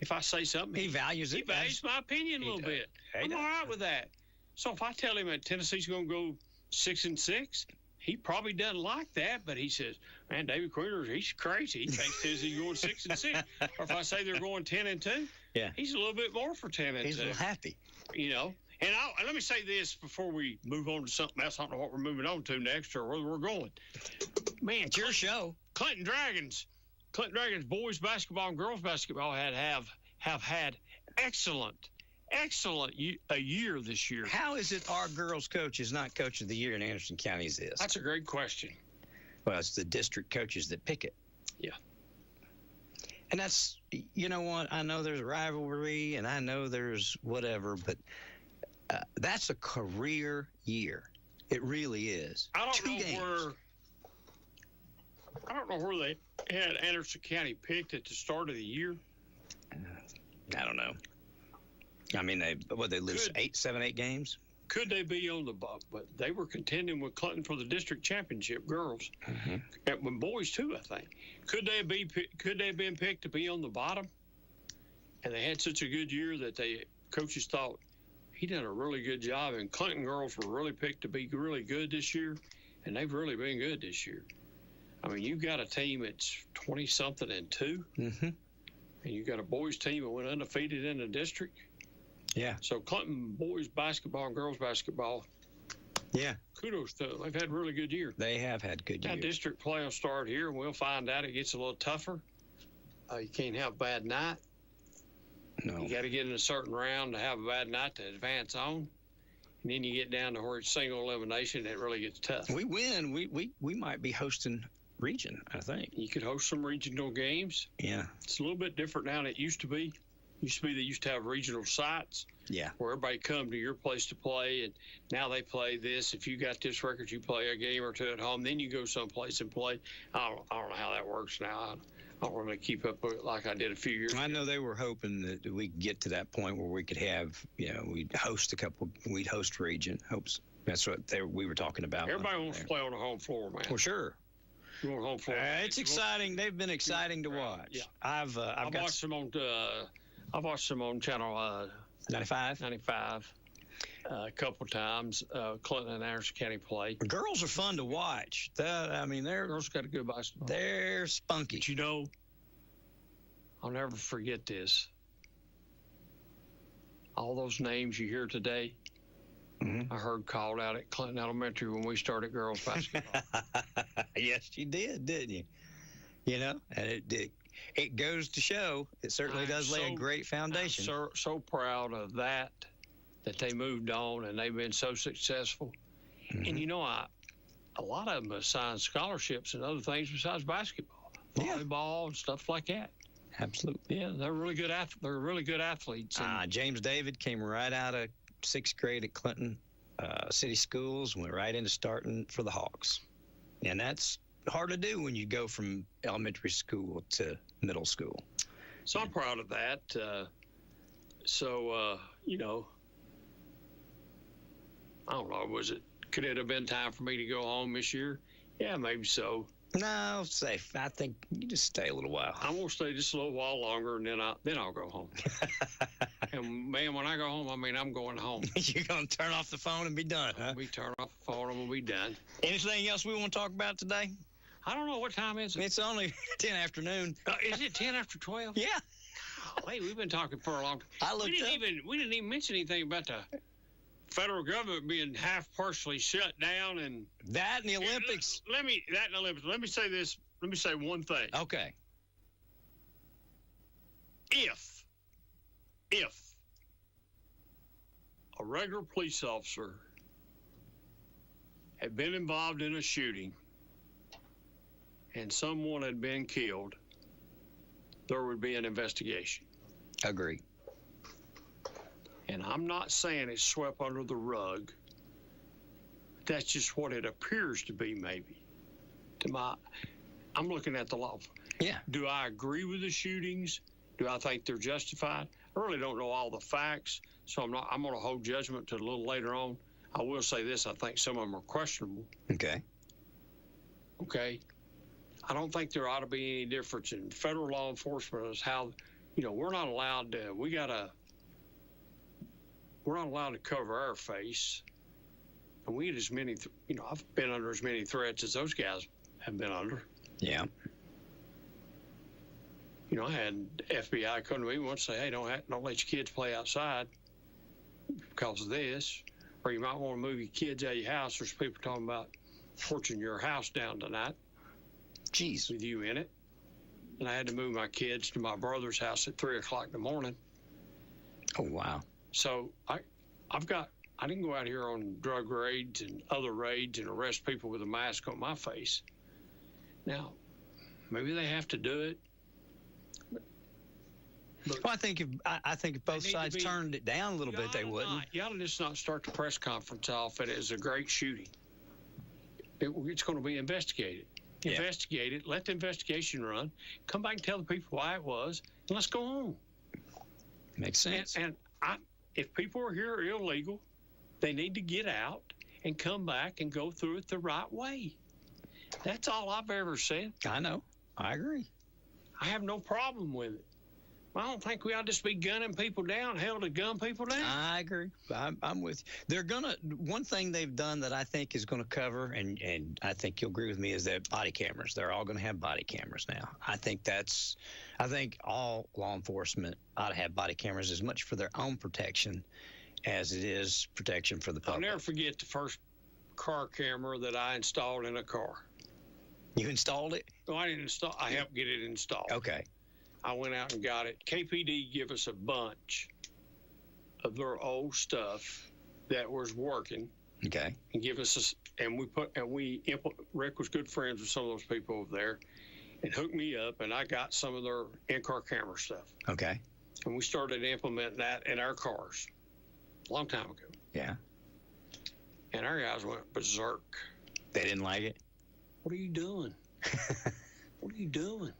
if I say something, he values it. He values my opinion a little bit. I'm all right with that. So if I tell him that Tennessee's going to go 6-6, he probably doesn't like that, but he says, man, David Queener, he's crazy. He thinks Tennessee's going 6-6. Or if I say they're going 10-2, he's a little bit more for 10-2. He's a little happy. And let me say this before we move on to something else. I don't know what we're moving on to next or where we're going. Man, it's your show. Clinton Dragons boys basketball and girls basketball have had excellent a year this year. How is it our girls coach is not coach of the year in Anderson County is this? That's a great question. Well, it's the district coaches that pick it. Yeah. And that's, what, I know there's rivalry and I know there's whatever, but that's a career year. It really is. I don't know where they had Anderson County picked at the start of the year. I don't know. I mean, they lose 8 games? Could they be on the bump? But they were contending with Clinton for the district championship, girls. Mm-hmm. And with boys, too, I think. Could they have been picked to be on the bottom? And they had such a good year that coaches thought, he done a really good job. And Clinton girls were really picked to be really good this year. And they've really been good this year. I mean, you've got a team that's 20-something and 2. Mm-hmm. And you've got a boys team that went undefeated in the district. Yeah. So Clinton boys basketball and girls basketball. Yeah. Kudos to them. They've had a really good year. They have had good years. That district play will start here, and we'll find out it gets a little tougher. You can't have a bad night. No. You got to get in a certain round to have a bad night to advance on. And then you get down to where it's single elimination, it really gets tough. We win. We might be hosting region, I think. You could host some regional games. Yeah. It's a little bit different now than it used to be. They used to have regional sites. Yeah. Where everybody come to your place to play, and now they play this. If you got this record, you play a game or two at home, then you go someplace and play. I don't know how that works now. I don't really keep up with it like I did a few years ago. I know they were hoping that we could get to that point where we could have, we'd host region, That's what we were talking about. Everybody wants to play on the home floor, man. Well, sure. You want home floor? It's exciting. They've been exciting to watch. Yeah. I've watched them on. I've watched them on channel 95. A couple times. Clinton and Anderson County play. The girls are fun to watch. Girls got a good basketball. They're spunky. But you know, I'll never forget this. All those names you hear today, I heard called out at Clinton Elementary when we started girls basketball. Yes, you did, didn't you? You know, and it goes to show it certainly does lay a great foundation. I'm so proud of that they moved on and they've been so successful. And you know, a lot of them have signed scholarships and other things besides basketball, volleyball and stuff like that. Absolutely. Yeah, they're really good. They're really good athletes. James David came right out of 6th grade at Clinton City Schools, went right into starting for the Hawks, and that's hard to do when you go from elementary school to middle school. So I'm proud of that. You know, I don't know. Could it have been time for me to go home this year? Yeah, maybe so. No, safe. I think you just stay a little while. I'm gonna stay just a little while longer, and then I'll go home. And man, when I go home, I mean I'm going home. You're gonna turn off the phone and be done, huh? We turn off the phone and we'll be done. Anything else we want to talk about today? I don't know what time is it. It's only 10 afternoon. Is it 10 after 12? Yeah. Golly, we've been talking for a long time. We didn't even mention anything about the federal government being half partially shut down and that in the Olympics. Let me say this. Let me say one thing. Okay. If a regular police officer had been involved in a shooting and someone had been killed, there would be an investigation. Agree. And I'm not saying it's swept under the rug. That's just what it appears to be, maybe. I'm looking at the law. Yeah. Do I agree with the shootings? Do I think they're justified? I really don't know all the facts, so I'm going to hold judgment to a little later on. I will say this: I think some of them are questionable. Okay. I don't think there ought to be any difference in federal law enforcement as how, we're not allowed to. We're not allowed to cover our face. And we get as many, I've been under as many threats as those guys have been under. Yeah. I had FBI come to me once and say, hey, don't let your kids play outside because of this. Or you might want to move your kids out of your house. There's people talking about torching your house down tonight. Jeez. With you in it. And I had to move my kids to my brother's house at 3 o'clock in the morning. Oh, wow. So I didn't go out here on drug raids and other raids and arrest people with a mask on my face. Now, maybe they have to do it. Well, I think if both sides turned it down a little bit, they wouldn't. You ought to just not start the press conference off it as a great shooting. It's going to be investigated. Yeah. Investigate it. Let the investigation run. Come back and tell the people why it was, and let's go on. Makes sense. And if people are here illegal, they need to get out and come back and go through it the right way. That's all I've ever said. I know. I agree. I have no problem with it. I don't think we ought to just be gunning people down, hell to gun people down. I agree. I'm with you. One thing they've done that I think is going to cover, and I think you'll agree with me, is that body cameras. They're all going to have body cameras now. I think all law enforcement ought to have body cameras as much for their own protection as it is protection for the public. I'll never forget the first car camera that I installed in a car. You installed it? No, I didn't install. I helped get it installed. Okay. I went out and got it. KPD give us a bunch of their old stuff that was working. Okay. And give us Rick was good friends with some of those people over there and hooked me up, and I got some of their in-car camera stuff. Okay. And we started implementing that in our cars a long time ago. Yeah. And our guys went berserk. They didn't like it? What are you doing? What are you doing?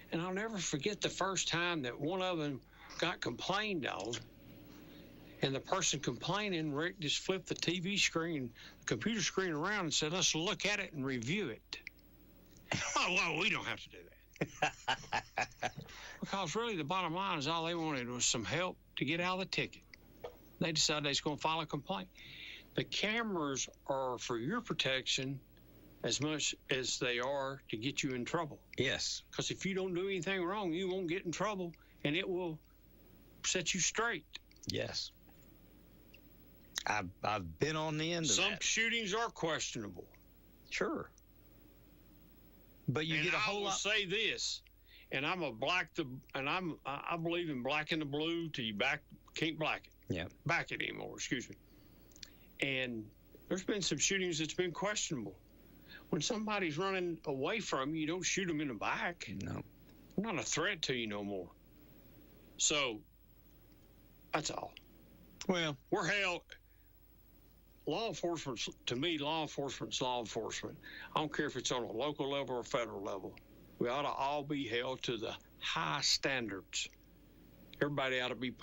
And I'll never forget the first time that one of them got complained on. And the person complaining, Rick, just flipped the TV screen, the computer screen around and said, let's look at it and review it. Oh, well, we don't have to do that. Because really the bottom line is all they wanted was some help to get out of the ticket. They decided they was going to file a complaint. The cameras are for your protection as much as they are to get you in trouble. Yes. Because if you don't do anything wrong, you won't get in trouble, and it will set you straight. Yes. I've been on the end of Some that. shootings are questionable. Sure. But you get a whole lot. I will say this, and I believe in blacking the blue till you can't black it. Yeah. Back it anymore, excuse me. And there's been some shootings that's been questionable. When somebody's running away from you, you don't shoot them in the back. No. They're not a threat to you no more. So, that's all. Well, We're held. Law enforcement, to me, law enforcement's law enforcement. I don't care if it's on a local level or federal level. We ought to all be held to the high standards. Everybody ought to be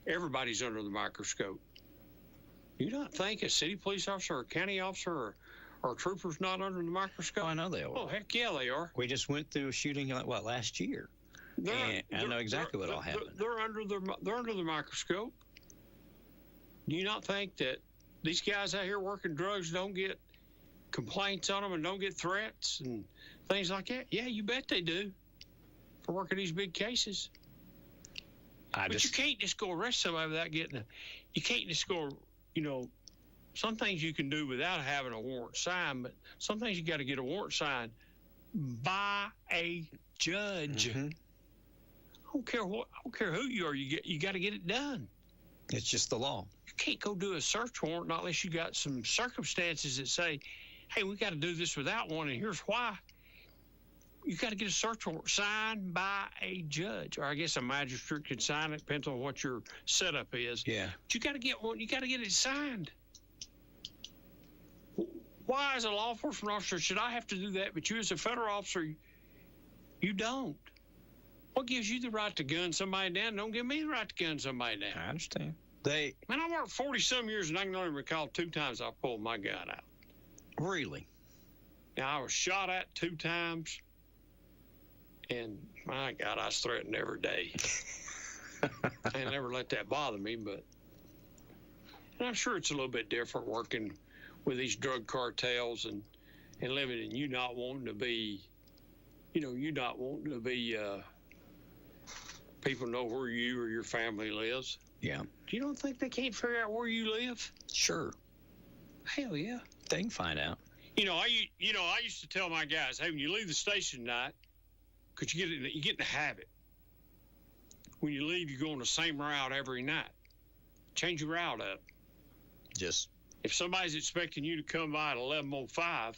everybody's under the microscope. You don't think a city police officer or a county officer or a trooper's not under the microscope? oh, I know they are. Oh, heck yeah, they are. We just went through a shooting, last year? And I know exactly what all happened. They're under the microscope. Do you not think that these guys out here working drugs don't get complaints on them and don't get threats and things like that? Yeah, you bet they do for working these big cases. But you can't just go arrest somebody without you can't just go, some things you can do without having a warrant signed, but some things you got to get a warrant signed by a judge. Mm-hmm. I don't care who you are, you got to get it done. It's just the law. You can't go do a search warrant not unless you got some circumstances that say, hey, we got to do this without one, and here's why. You got to get a search warrant signed by a judge, or I guess a magistrate could sign it, depends on what your setup is. Yeah. But you got to get one. You got to get it signed. Why, as a law enforcement officer, should I have to do that? But you, as a federal officer, you don't. What gives you the right to gun somebody down? Don't give me the right to gun somebody down. I understand. Man, I worked 40-some years, and I can only recall 2 times I pulled my gun out. Really? Now, I was shot at 2 times, and my God, I was threatened every day. I never let that bother me, and I'm sure it's a little bit different working with these drug cartels and living and you not wanting to be, people know where you or your family lives. Yeah. Do you don't think they can't figure out where you live? Sure. Hell yeah. They can find out. I used to tell my guys, hey, when you leave the station tonight, because you get in the habit. When you leave, you go on the same route every night. Change your route up. If somebody's expecting you to come by at 11:05,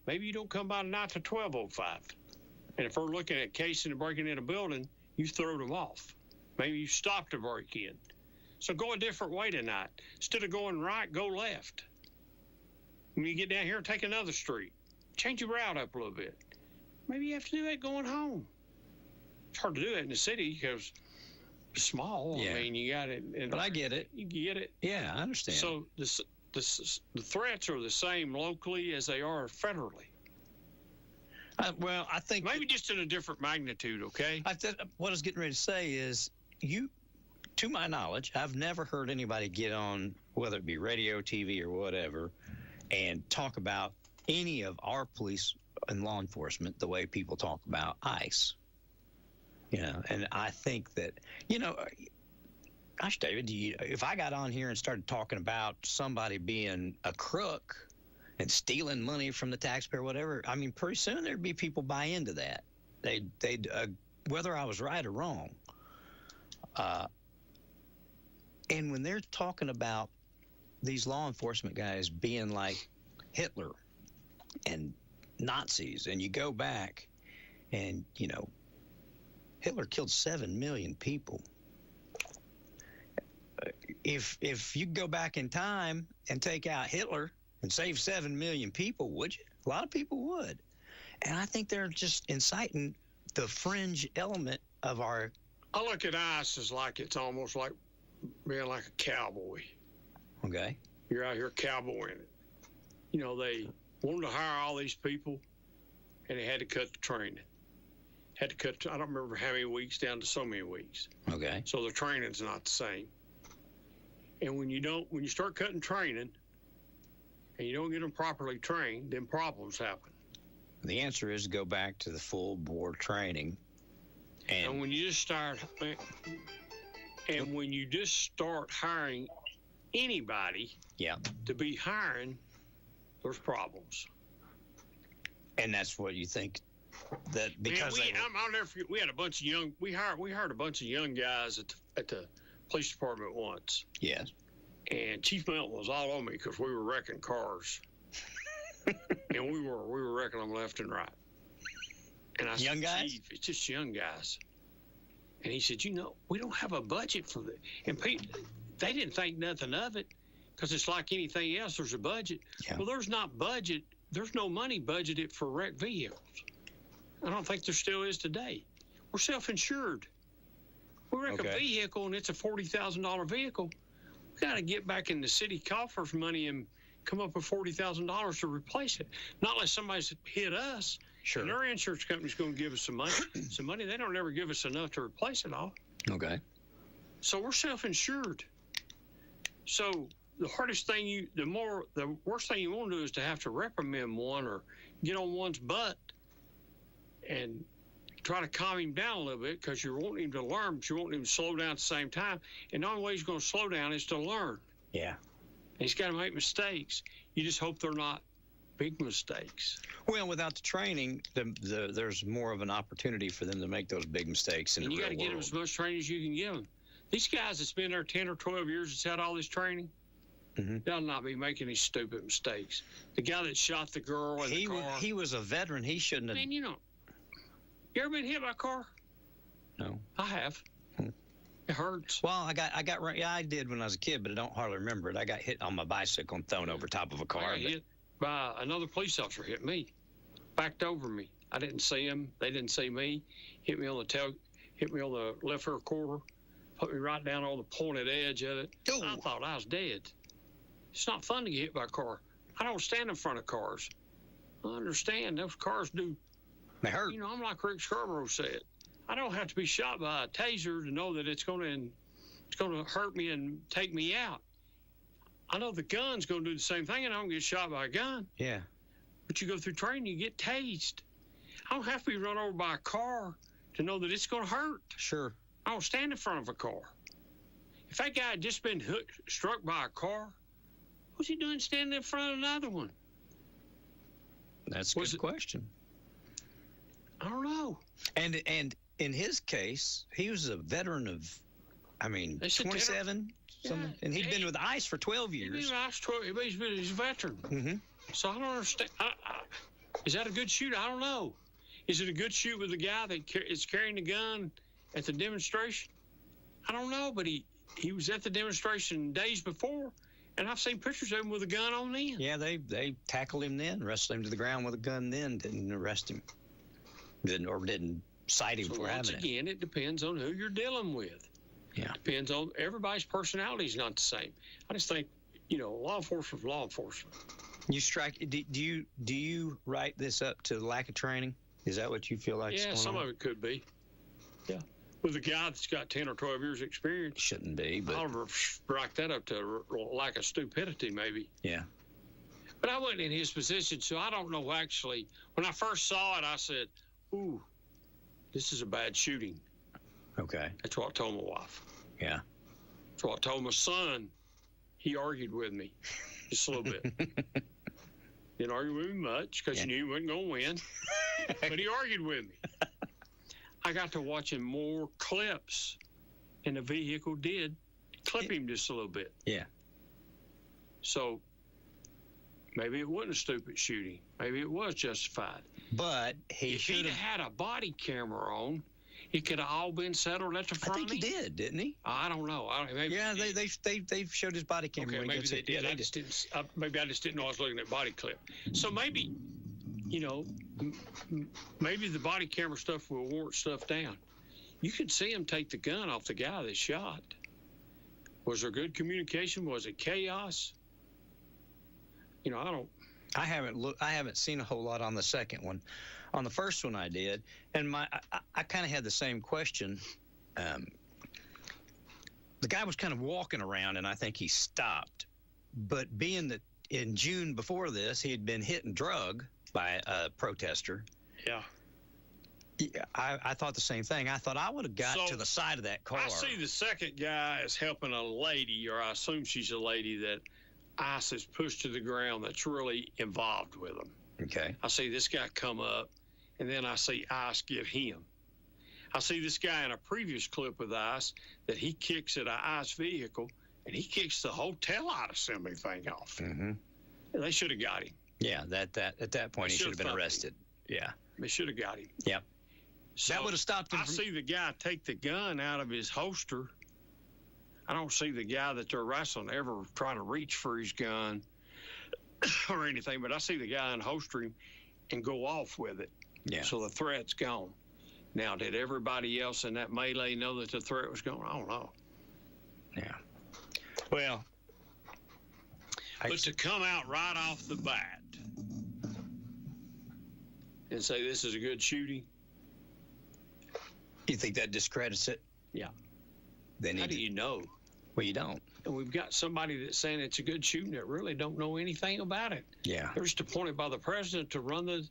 maybe you don't come by tonight to 12:05. And if we're looking at casing and breaking in a building, you throw them off. Maybe you stop to break in. So go a different way tonight. Instead of going right, go left. When you get down here, take another street. Change your route up a little bit. Maybe you have to do that going home. It's hard to do that in the city because it's small. Yeah. I mean, you got it. But I get it. You get it. Yeah, I understand. So the threats are the same locally as they are federally. I think maybe just in a different magnitude, okay? What I was getting ready to say is, to my knowledge, I've never heard anybody get on, whether it be radio, TV, or whatever, and talk about any of our police and law enforcement the way people talk about ICE. And I think that, gosh, David, if I got on here and started talking about somebody being a crook and stealing money from the taxpayer, whatever, I mean, pretty soon there'd be people buy into that. They'd whether I was right or wrong. And when they're talking about these law enforcement guys being like Hitler and Nazis, and you go back and, Hitler killed 7 million people. If you go back in time and take out Hitler and save 7 million people, would you? A lot of people would. And I think they're just inciting the fringe element of our... I look at ICE as like it's almost like being like a cowboy. Okay. You're out here cowboying it. You know, they wanted to hire all these people, and they had to cut the training. Had to cut, I don't remember how many weeks, down to so many weeks. Okay. So the training's not the same. And when you start cutting training, and you don't get them properly trained, then problems happen. The answer is go back to the full board training. And when you just start, hiring anybody to be hiring, there's problems. And that's what you think that because I'll never forget, we had a bunch of we hired a bunch of young guys at the police department once. Yes. And Chief Melton was all on me because we were wrecking cars. And we were wrecking them left and right. And I young said, guys? Chief, it's just young guys. And he said, we don't have a budget for that. And they didn't think nothing of it because it's like anything else. There's a budget. Yeah. Well, there's no money budgeted for wrecked vehicles. I don't think there still is today. We're self-insured. We wreck a vehicle and it's a $40,000 vehicle. We got to get back in the city coffers money and come up with $40,000 to replace it. Not unless somebody's hit us. Sure. And our insurance company's going to give us some money. They don't ever give us enough to replace it all. Okay. So we're self-insured. So the worst thing you want to do is to have to reprimand one or get on one's butt and try to calm him down a little bit because you're wanting him to learn, but you want him to slow down at the same time. And the only way he's going to slow down is to learn. Yeah. And he's got to make mistakes. You just hope they're not big mistakes. Well, without the training, there's more of an opportunity for them to make those big mistakes in the real world. And you got to get them as much training as you can give them. These guys that's been there 10 or 12 years that's had all this training, they'll not be making these stupid mistakes. The guy that shot the girl in the car. He was a veteran. He shouldn't have. Man, you ever been hit by a car? No. I have. It hurts. Well, I did when I was a kid, but I don't hardly remember it. I got hit on my bicycle and thrown over top of a car. I got hit by another police officer. Hit me, backed over me. I didn't see him. They didn't see me. Hit me on the left rear quarter, put me right down on the pointed edge of it. Ooh. I thought I was dead. It's not fun to get hit by a car. I don't stand in front of cars. I understand those cars do. They hurt. I'm like Rick Scarborough said. I don't have to be shot by a taser to know that it's going to hurt me and take me out. I know the gun's going to do the same thing, and I don't get shot by a gun. Yeah. But you go through training, you get tased. I don't have to be run over by a car to know that it's going to hurt. Sure. I don't stand in front of a car. If that guy had just been struck by a car, what's he doing standing in front of another one? That's a good question. I don't know. And in his case, he was a veteran of, 27, something, and he'd been with ICE for 12 years. He's a veteran. Mm-hmm. So I don't understand. Is that a good shoot? I don't know. Is it a good shoot with the guy that is carrying the gun at the demonstration? I don't know, but he was at the demonstration days before, and I've seen pictures of him with a gun on then. Yeah, they tackled him then, wrestled him to the ground with a gun then, didn't arrest him. Didn't cite him for having it. Once again, it depends on who you're dealing with. Yeah. Depends on everybody's personality is not the same. I just think, law enforcement is law enforcement. Do you write this up to the lack of training? Is that what you feel like? Yeah, some of it could be. Yeah. With a guy that's got 10 or 12 years experience. Shouldn't be, but I'll write that up to lack of stupidity, maybe. Yeah. But I wasn't in his position, so I don't know actually. When I first saw it, I said, ooh, this is a bad shooting. Okay. That's what I told my wife. Yeah. That's what I told my son. He argued with me just a little bit. Didn't argue with me much because he knew he wasn't going to win. But he argued with me. I got to watching more clips, and the vehicle did clip him just a little bit. Yeah. So maybe it wasn't a stupid shooting. Maybe it was justified. But if he'd have had a body camera on, it could have all been settled at the front. I think he did, didn't he? I don't know. They showed his body camera. Okay, maybe they did. Yeah, maybe I just didn't know I was looking at body clip. So maybe, maybe the body camera stuff will warrant stuff down. You could see him take the gun off the guy that shot. Was there good communication? Was it chaos? I haven't seen a whole lot on the second one. On the first one I did, and I kind of had the same question. The guy was kind of walking around, and I think he stopped. But being that in June before this, he had been hit and drugged by a protester. Yeah. I thought the same thing. I thought I would have got to the side of that car. I see the second guy as helping a lady, or I assume she's a lady that ICE has pushed to the ground that's really involved with them. Okay. I see this guy come up, and then I see ICE get him. I see this guy in a previous clip with ICE that he kicks at an ICE vehicle, and he kicks the whole taillight assembly thing off. Mm-hmm. They should have got him. Yeah, at that point he should have been arrested. Yeah. They should have got him. Yeah. So that would have stopped him. I see the guy take the gun out of his holster. I don't see the guy that they're wrestling ever trying to reach for his gun or anything, but I see the guy unholster him and go off with it. Yeah. So the threat's gone. Now, did everybody else in that melee know that the threat was gone? I don't know. Yeah. Well, but to come out right off the bat and say this is a good shooting, you think that discredits it? Yeah. Then how do you know? Well, you don't. And we've got somebody that's saying it's a good shooting that really don't know anything about it. Yeah. They're just appointed by the president to run the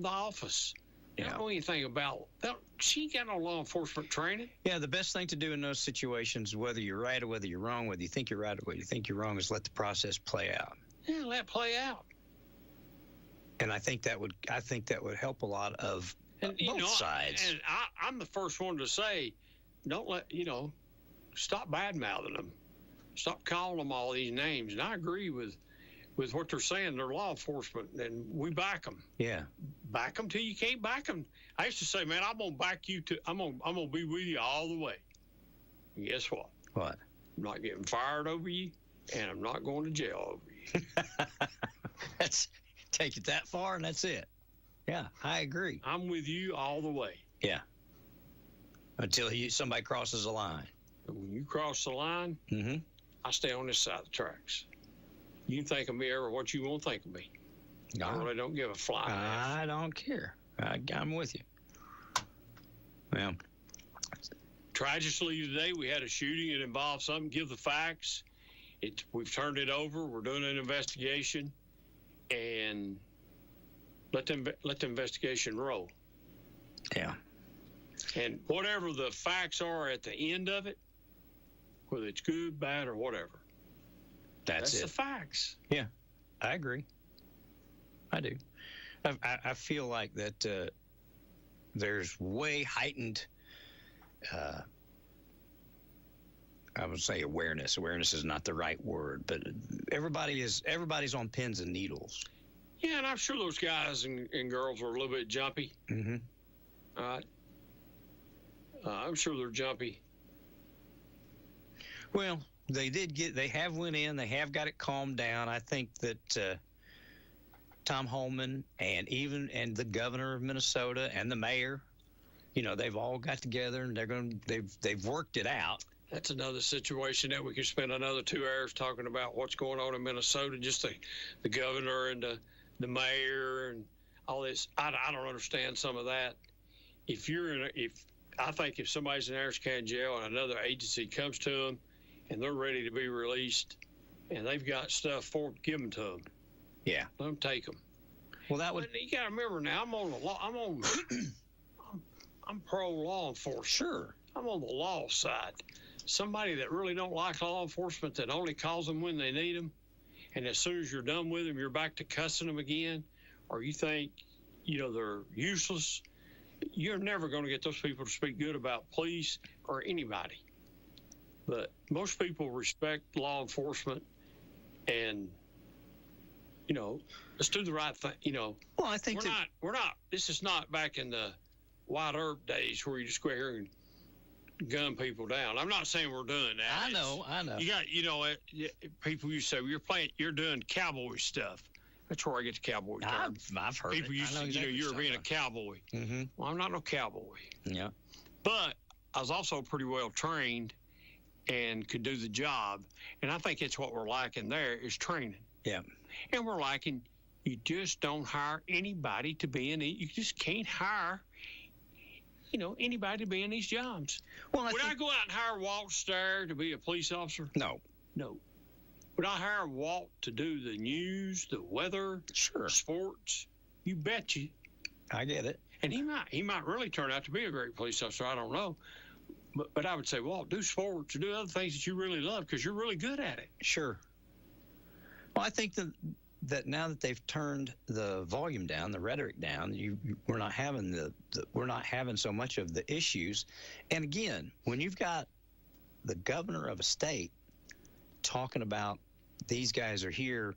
office. They don't know anything about that. She ain't got no law enforcement training. Yeah, the best thing to do in those situations, whether you're right or whether you're wrong, whether you think you're right or whether you think you're wrong, is let the process play out. Yeah, let it play out. And I think that would help a lot of both sides. And I'm the first one to say, don't stop bad-mouthing them. Stop calling them all these names. And I agree with what they're saying. They're law enforcement, and we back them. Yeah. Back them till you can't back them. I used to say, man, I'm going to back you I'm gonna be with you all the way. And guess what? What? I'm not getting fired over you, and I'm not going to jail over you. Take it that far, and that's it. Yeah, I agree. I'm with you all the way. Yeah. Until somebody crosses the line. And when you cross the line, mm-hmm. I stay on this side of the tracks. You can think of me ever what you want to think of me. No. I really don't give a fly. I don't care. I'm with you. Well, tragically today we had a shooting. It involved something. Give the facts. We've turned it over. We're doing an investigation, and let the investigation roll. Yeah. And whatever the facts are at the end of it, whether it's good, bad, or whatever, that's it. The facts. Yeah, I agree. I do. I feel like that there's way heightened, I would say awareness. Awareness is not the right word, but everybody's on pins and needles. Yeah, and I'm sure those guys and girls are a little bit jumpy. Mm-hmm. All right. I'm sure they're jumpy. Well, they have went in, they have got it calmed down. I think that Tom Holman and the governor of Minnesota and the mayor, they've all got together and they've worked it out. That's another situation that we could spend another 2 hours talking about what's going on in Minnesota, just the governor and the mayor and all this. I don't understand some of that. I think if somebody's in Harris County Jail and another agency comes to them and they're ready to be released and they've got stuff for give them to them. Yeah. Let them take them. Well, that would. But you got to remember now, I'm on the law. I'm pro law enforcement. Sure. I'm on the law side. Somebody that really don't like law enforcement that only calls them when they need them, and as soon as you're done with them, you're back to cussing them again, or you think, they're useless. You're never going to get those people to speak good about police or anybody. But most people respect law enforcement, and let's do the right thing. Well, I think we're not. This is not back in the White Herb days where you just go here and gun people down. I'm not saying we're doing that. I know. You got, people used to say you're doing cowboy stuff. That's where I get the cowboy term. I've heard people used to, you're being a cowboy. Mm-hmm. Well, I'm not no cowboy. Yeah. But I was also pretty well trained, and could do the job. And I think that's what we're lacking there is training. Yeah. And we're lacking, you just don't hire anybody to be in it. You just can't hire, anybody to be in these jobs. Well, Would I go out and hire Walt Starr to be a police officer? No. Would I hire Walt to do the news, the weather, Sure. sports? You bet you. I get it. And he might really turn out to be a great police officer. I don't know. But I would say, Walt, do sports or do other things that you really love because you're really good at it. Sure. Well, I think that now that they've turned the volume down, the rhetoric down, we're not having we're not having so much of the issues. And again, when you've got the governor of a state talking about these guys are here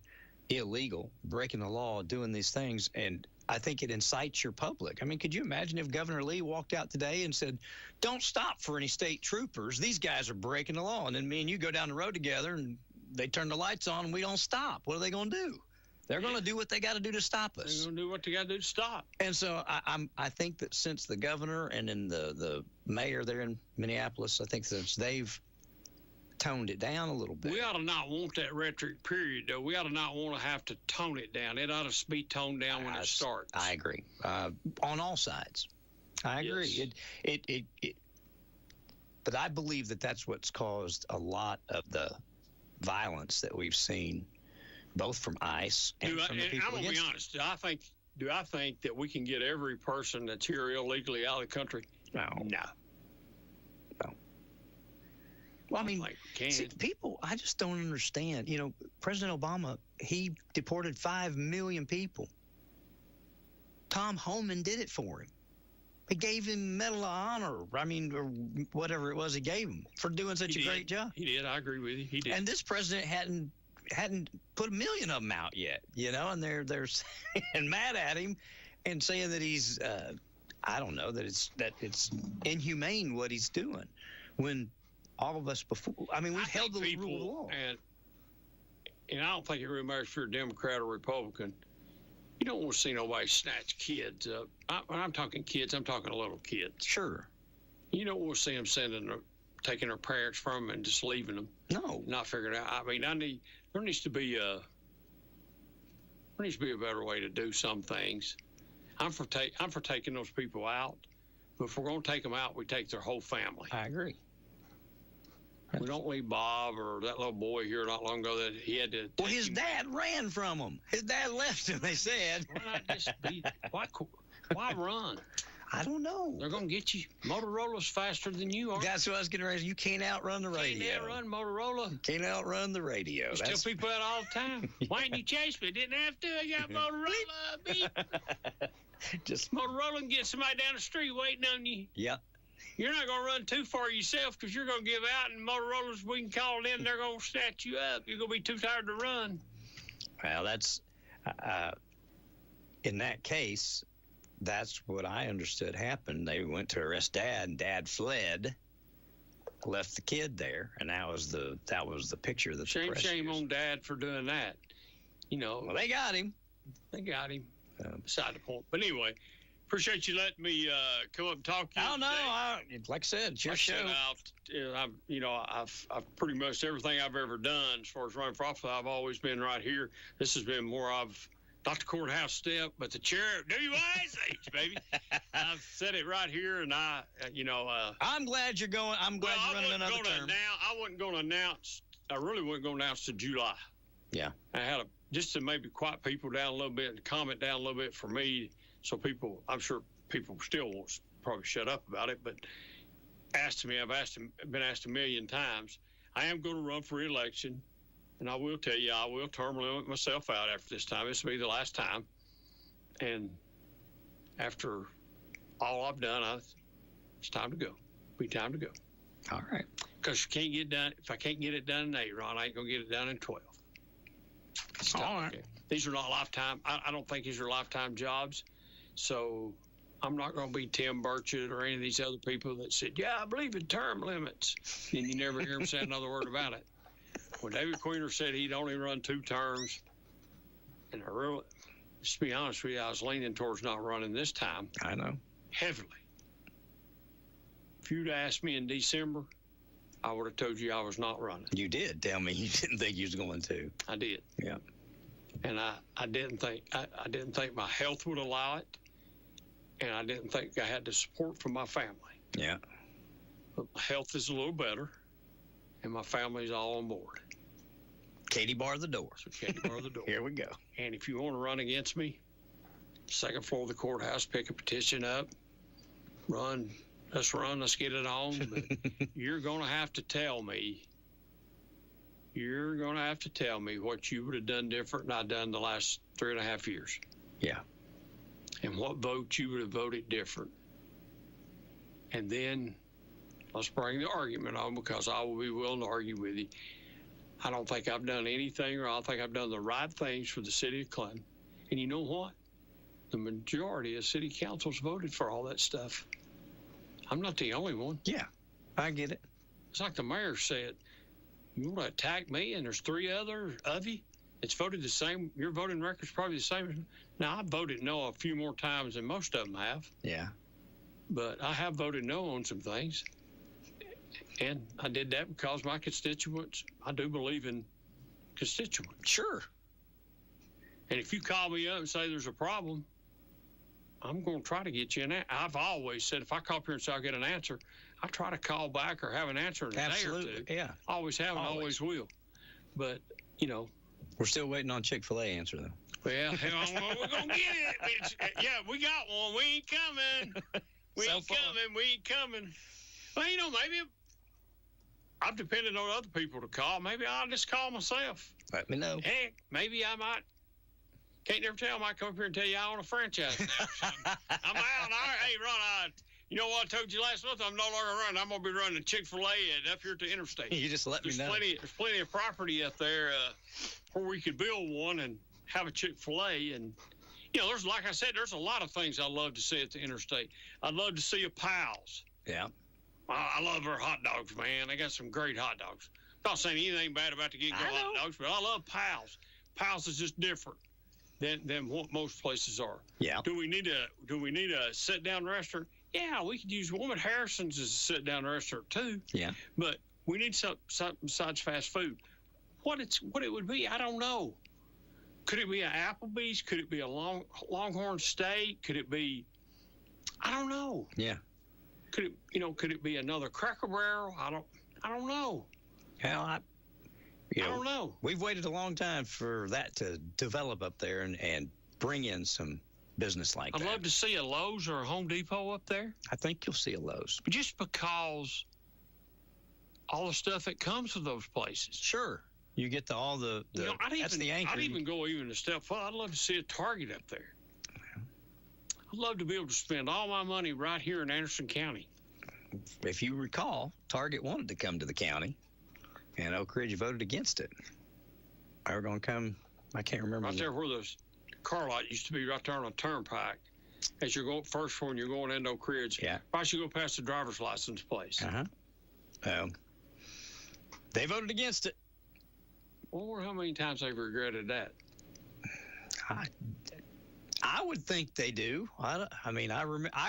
illegal, breaking the law, doing these things, and I think it incites your public. I mean, could you imagine if Governor Lee walked out today and said, don't stop for any state troopers. These guys are breaking the law. And then me and you go down the road together and they turn the lights on and we don't stop. What are they going to do? They're going to do what they got to do to stop us. They're going to do what they got to do to stop. And so I think that since the governor and then the mayor there in Minneapolis, I think since they've toned it down a little bit. We ought to not want that rhetoric period, though. We ought to not want to have to tone it down. It ought to be toned down when it starts. I agree. On all sides. I agree. Yes. But I believe that that's what's caused a lot of the violence that we've seen, both from ICE and from the people I'm going to be against it. honest. Do I think that we can get every person that's here illegally out of the country? No. Well, I mean, see, people, I just don't understand. President Obama, he deported 5 million people. Tom Homan did it for him. He gave him Medal of Honor, or whatever it was he gave him for doing such a great job. He did. I agree with you. He did. And this president hadn't put 1 million of them out yet, and they're saying mad at him and saying that he's, I don't know, that it's inhumane what he's doing when all of us before, we've held the rule of law. And I don't think it really matters if you're a Democrat or Republican. You don't want to see nobody snatch kids up. When I'm talking kids, I'm talking little kids. Sure. You don't want to see them taking their parents from them and just leaving them. No. Not figuring out. There needs to be a better way to do some things. I'm for taking those people out, but if we're going to take them out, we take their whole family. I agree. We don't leave Bob or that little boy here not long ago that he had to. Well, his dad ran from him. His dad left him, they said. Why not just why run? I don't know. They're going to get you. Motorola's faster than you are. That's what I was getting ready. You can't outrun the radio. Can't outrun Motorola. You can't outrun the radio. You tell people that all the time. Why didn't you chase me? Didn't have to. I got Motorola. Beep. Just Motorola can get somebody down the street waiting on you. Yeah. You're not going to run too far yourself because you're going to give out, and Motorola's, we can call it in, they're going to snatch you up. You're going to be too tired to run. Well, that's, in that case, that's what I understood happened. They went to arrest Dad, and Dad fled, left the kid there, and that was the picture that the press Shame used. on Dad for doing that. Well, they got him. Beside the point. But anyway, appreciate you letting me come up and talk to you. Oh, no. Like I said, it's your show. I've pretty much everything I've ever done as far as running for office, I've always been right here. This has been more of not the courthouse step, but the chair at WYSH, baby. I've said it right here, and I'm glad you're going. I'm glad you're running another term. I wasn't going to announce. I really wasn't going to announce to July. Yeah. I had just to maybe quiet people down a little bit and comment down a little bit for me. So I'm sure people still won't probably shut up about it, but been asked a million times. I am going to run for election, and I will tell you, I will term limit myself out after this time. This will be the last time. And after all I've done, it's time to go. Be time to go. All right. Because you can't get done. If I can't get it done in 8, Ron, I ain't going to get it done in 12. All right. These are not lifetime. I don't think these are lifetime jobs. So I'm not going to be Tim Burchett or any of these other people that said, yeah, I believe in term limits. And you never hear them say another word about it. When David Queener said he'd only run 2 terms, and just to be honest with you, I was leaning towards not running this time. I know. Heavily. If you'd asked me in December, I would have told you I was not running. You did tell me you didn't think you was going to. I did. Yeah. And I didn't think my health would allow it, and I didn't think I had the support from my family. Yeah. But my health is a little better, and my family's all on board. Katie bar the door. So Katie bar the door. Here we go. And if you want to run against me, second floor of the courthouse, pick a petition up, run, let's get it on. But you're going to have to tell me what you would have done different than I've done the last 3.5 years. Yeah. And what vote you would have voted different. And then let's bring the argument on, because I will be willing to argue with you. I don't think I've done anything wrong. I think I've done the right things for the city of Clinton. And you know what? The majority of city councils voted for all that stuff. I'm not the only one. Yeah, I get it. It's like the mayor said, you want to attack me and there's 3 other of you that's voted the same. Your voting record's probably the same. Now, I voted no a few more times than most of them have. Yeah. But I have voted no on some things. And I did that because my constituents, I do believe in constituents. Sure. And if you call me up and say there's a problem, I'm going to try to get you an answer. I've always said if I call up here and say I'll get an answer, I try to call back or have an answer in a day or two. Yeah. Always have and always will. But, you know. We're still waiting on Chick-fil-A answer, though. Well, we're going to get it. Yeah, we got one. We ain't coming. We ain't coming. Well, you know, maybe I've depended on other people to call. Maybe I'll just call myself. Let me know. Heck, maybe I might. Can't never tell. I might come up here and tell you I want a franchise now. I'm out. Hey, Ron, you know what I told you last month? I'm no longer running. I'm going to be running Chick-fil-A up here at the interstate. You just let me know. There's plenty of property up there where we could build one and have a Chick-fil-A. And, you know, like I said, there's a lot of things I love to see at the interstate. I'd love to see a Pals. Yeah. I love their hot dogs, man. They got some great hot dogs. Not saying anything bad about the Get-Go hot dogs, but I love Pals. Pals is just different than what most places are. Yeah. Do we need a sit-down restaurant? Yeah, we could use one at Harrison's as a sit-down restaurant too. Yeah. But we need something besides fast food. What it would be, I don't know. Could it be an Applebee's? Could it be a Longhorn Steak? Could it be? I don't know. Yeah. Could it be another Cracker Barrel? I don't know. Hell, I don't know. We've waited a long time for that to develop up there and bring in some business like that. I'd love to see a Lowe's or a Home Depot up there. I think you'll see a Lowe's. Just because all the stuff that comes with those places. Sure. You get to all the that's the anchor. I'd even go a step further. I'd love to see a Target up there. Yeah. I'd love to be able to spend all my money right here in Anderson County. If you recall, Target wanted to come to the county, and Oak Ridge voted against it. They were going to come, I can't remember. Right there where the car lot used to be, right there on a turnpike. As you're going first when you're going into Oak Ridge. Yeah. Right, you go past the driver's license place. Uh-huh. They voted against it. I wonder how many times they've regretted that. I would think they do. I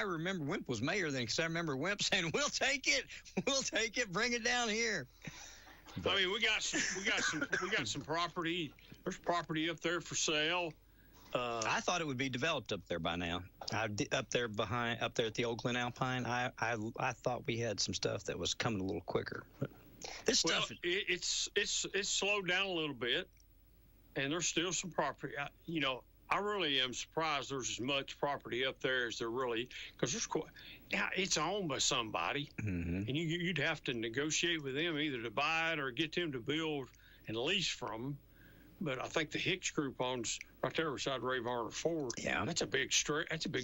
remember Wimp was mayor then, because I remember Wimp saying, "We'll take it, bring it down here." But, I mean, we got some property. There's property up there for sale. I thought it would be developed up there by now. Up there at the old Glen Alpine. I thought we had some stuff that was coming a little quicker. But this stuff, it's slowed down a little bit, and there's still some property. I really am surprised there's as much property up there as there really, because there's it's owned by somebody, and you'd have to negotiate with them either to buy it or get them to build and lease from them. But I think the Hicks Group owns right there beside Ray Varner Ford. Yeah, that's a big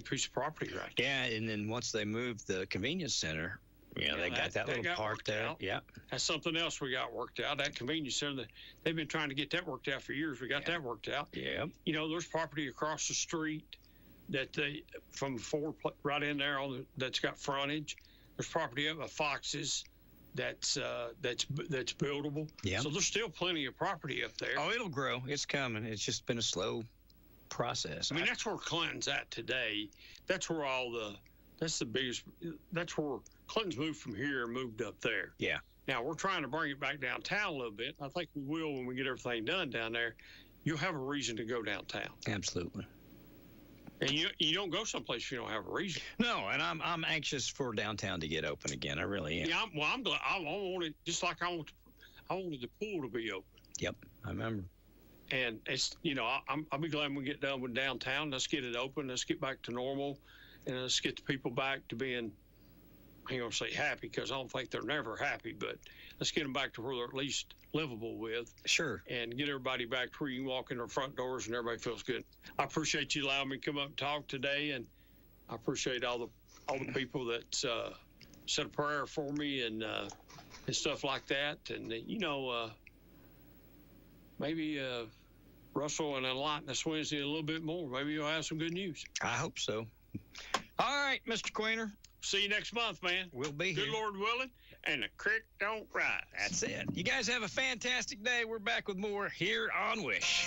piece of property right there. Yeah, and then once they moved the convenience center, they got that little park there. Out. Yeah, that's something else we got worked out. That convenience center, they've been trying to get that worked out for years. We got that worked out. Yeah. There's property across the street that from Ford right in there that's got frontage. There's property up by Fox's that's buildable. Yeah. So there's still plenty of property up there. Oh, it'll grow. It's coming. It's just been a slow process. I mean, that's where Clinton's at today. That's where that's where Clinton's moved from here and moved up there. Yeah. Now, we're trying to bring it back downtown a little bit. I think we will when we get everything done down there. You'll have a reason to go downtown. Absolutely. And you don't go someplace if you don't have a reason. No, and I'm anxious for downtown to get open again. I really am. Yeah, I'm glad. I want it just like I wanted the pool to be open. Yep, I remember. And it's I'll be glad when we get done with downtown. Let's get it open. Let's get back to normal, and let's get the people back to being. I ain't gonna say happy because I don't think they're never happy, but let's get them back to where they're at least livable with. Sure. And get everybody back to where you can walk in their front doors and everybody feels good. I appreciate you allowing me to come up and talk today, and I appreciate all the people that said a prayer for me and stuff like that. And maybe Russell and enlighten us Wednesday a little bit more. Maybe you'll have some good news. I hope so. All right, Mr. Queener. See you next month, man. We'll be here. Good Lord willing, and the creek don't rise. That's it. You guys have a fantastic day. We're back with more here on WYSH.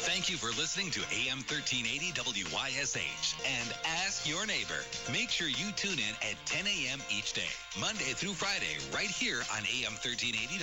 Thank you for listening to AM 1380 WYSH and Ask Your Neighbor. Make sure you tune in at 10 a.m. each day, Monday through Friday, right here on AM 1380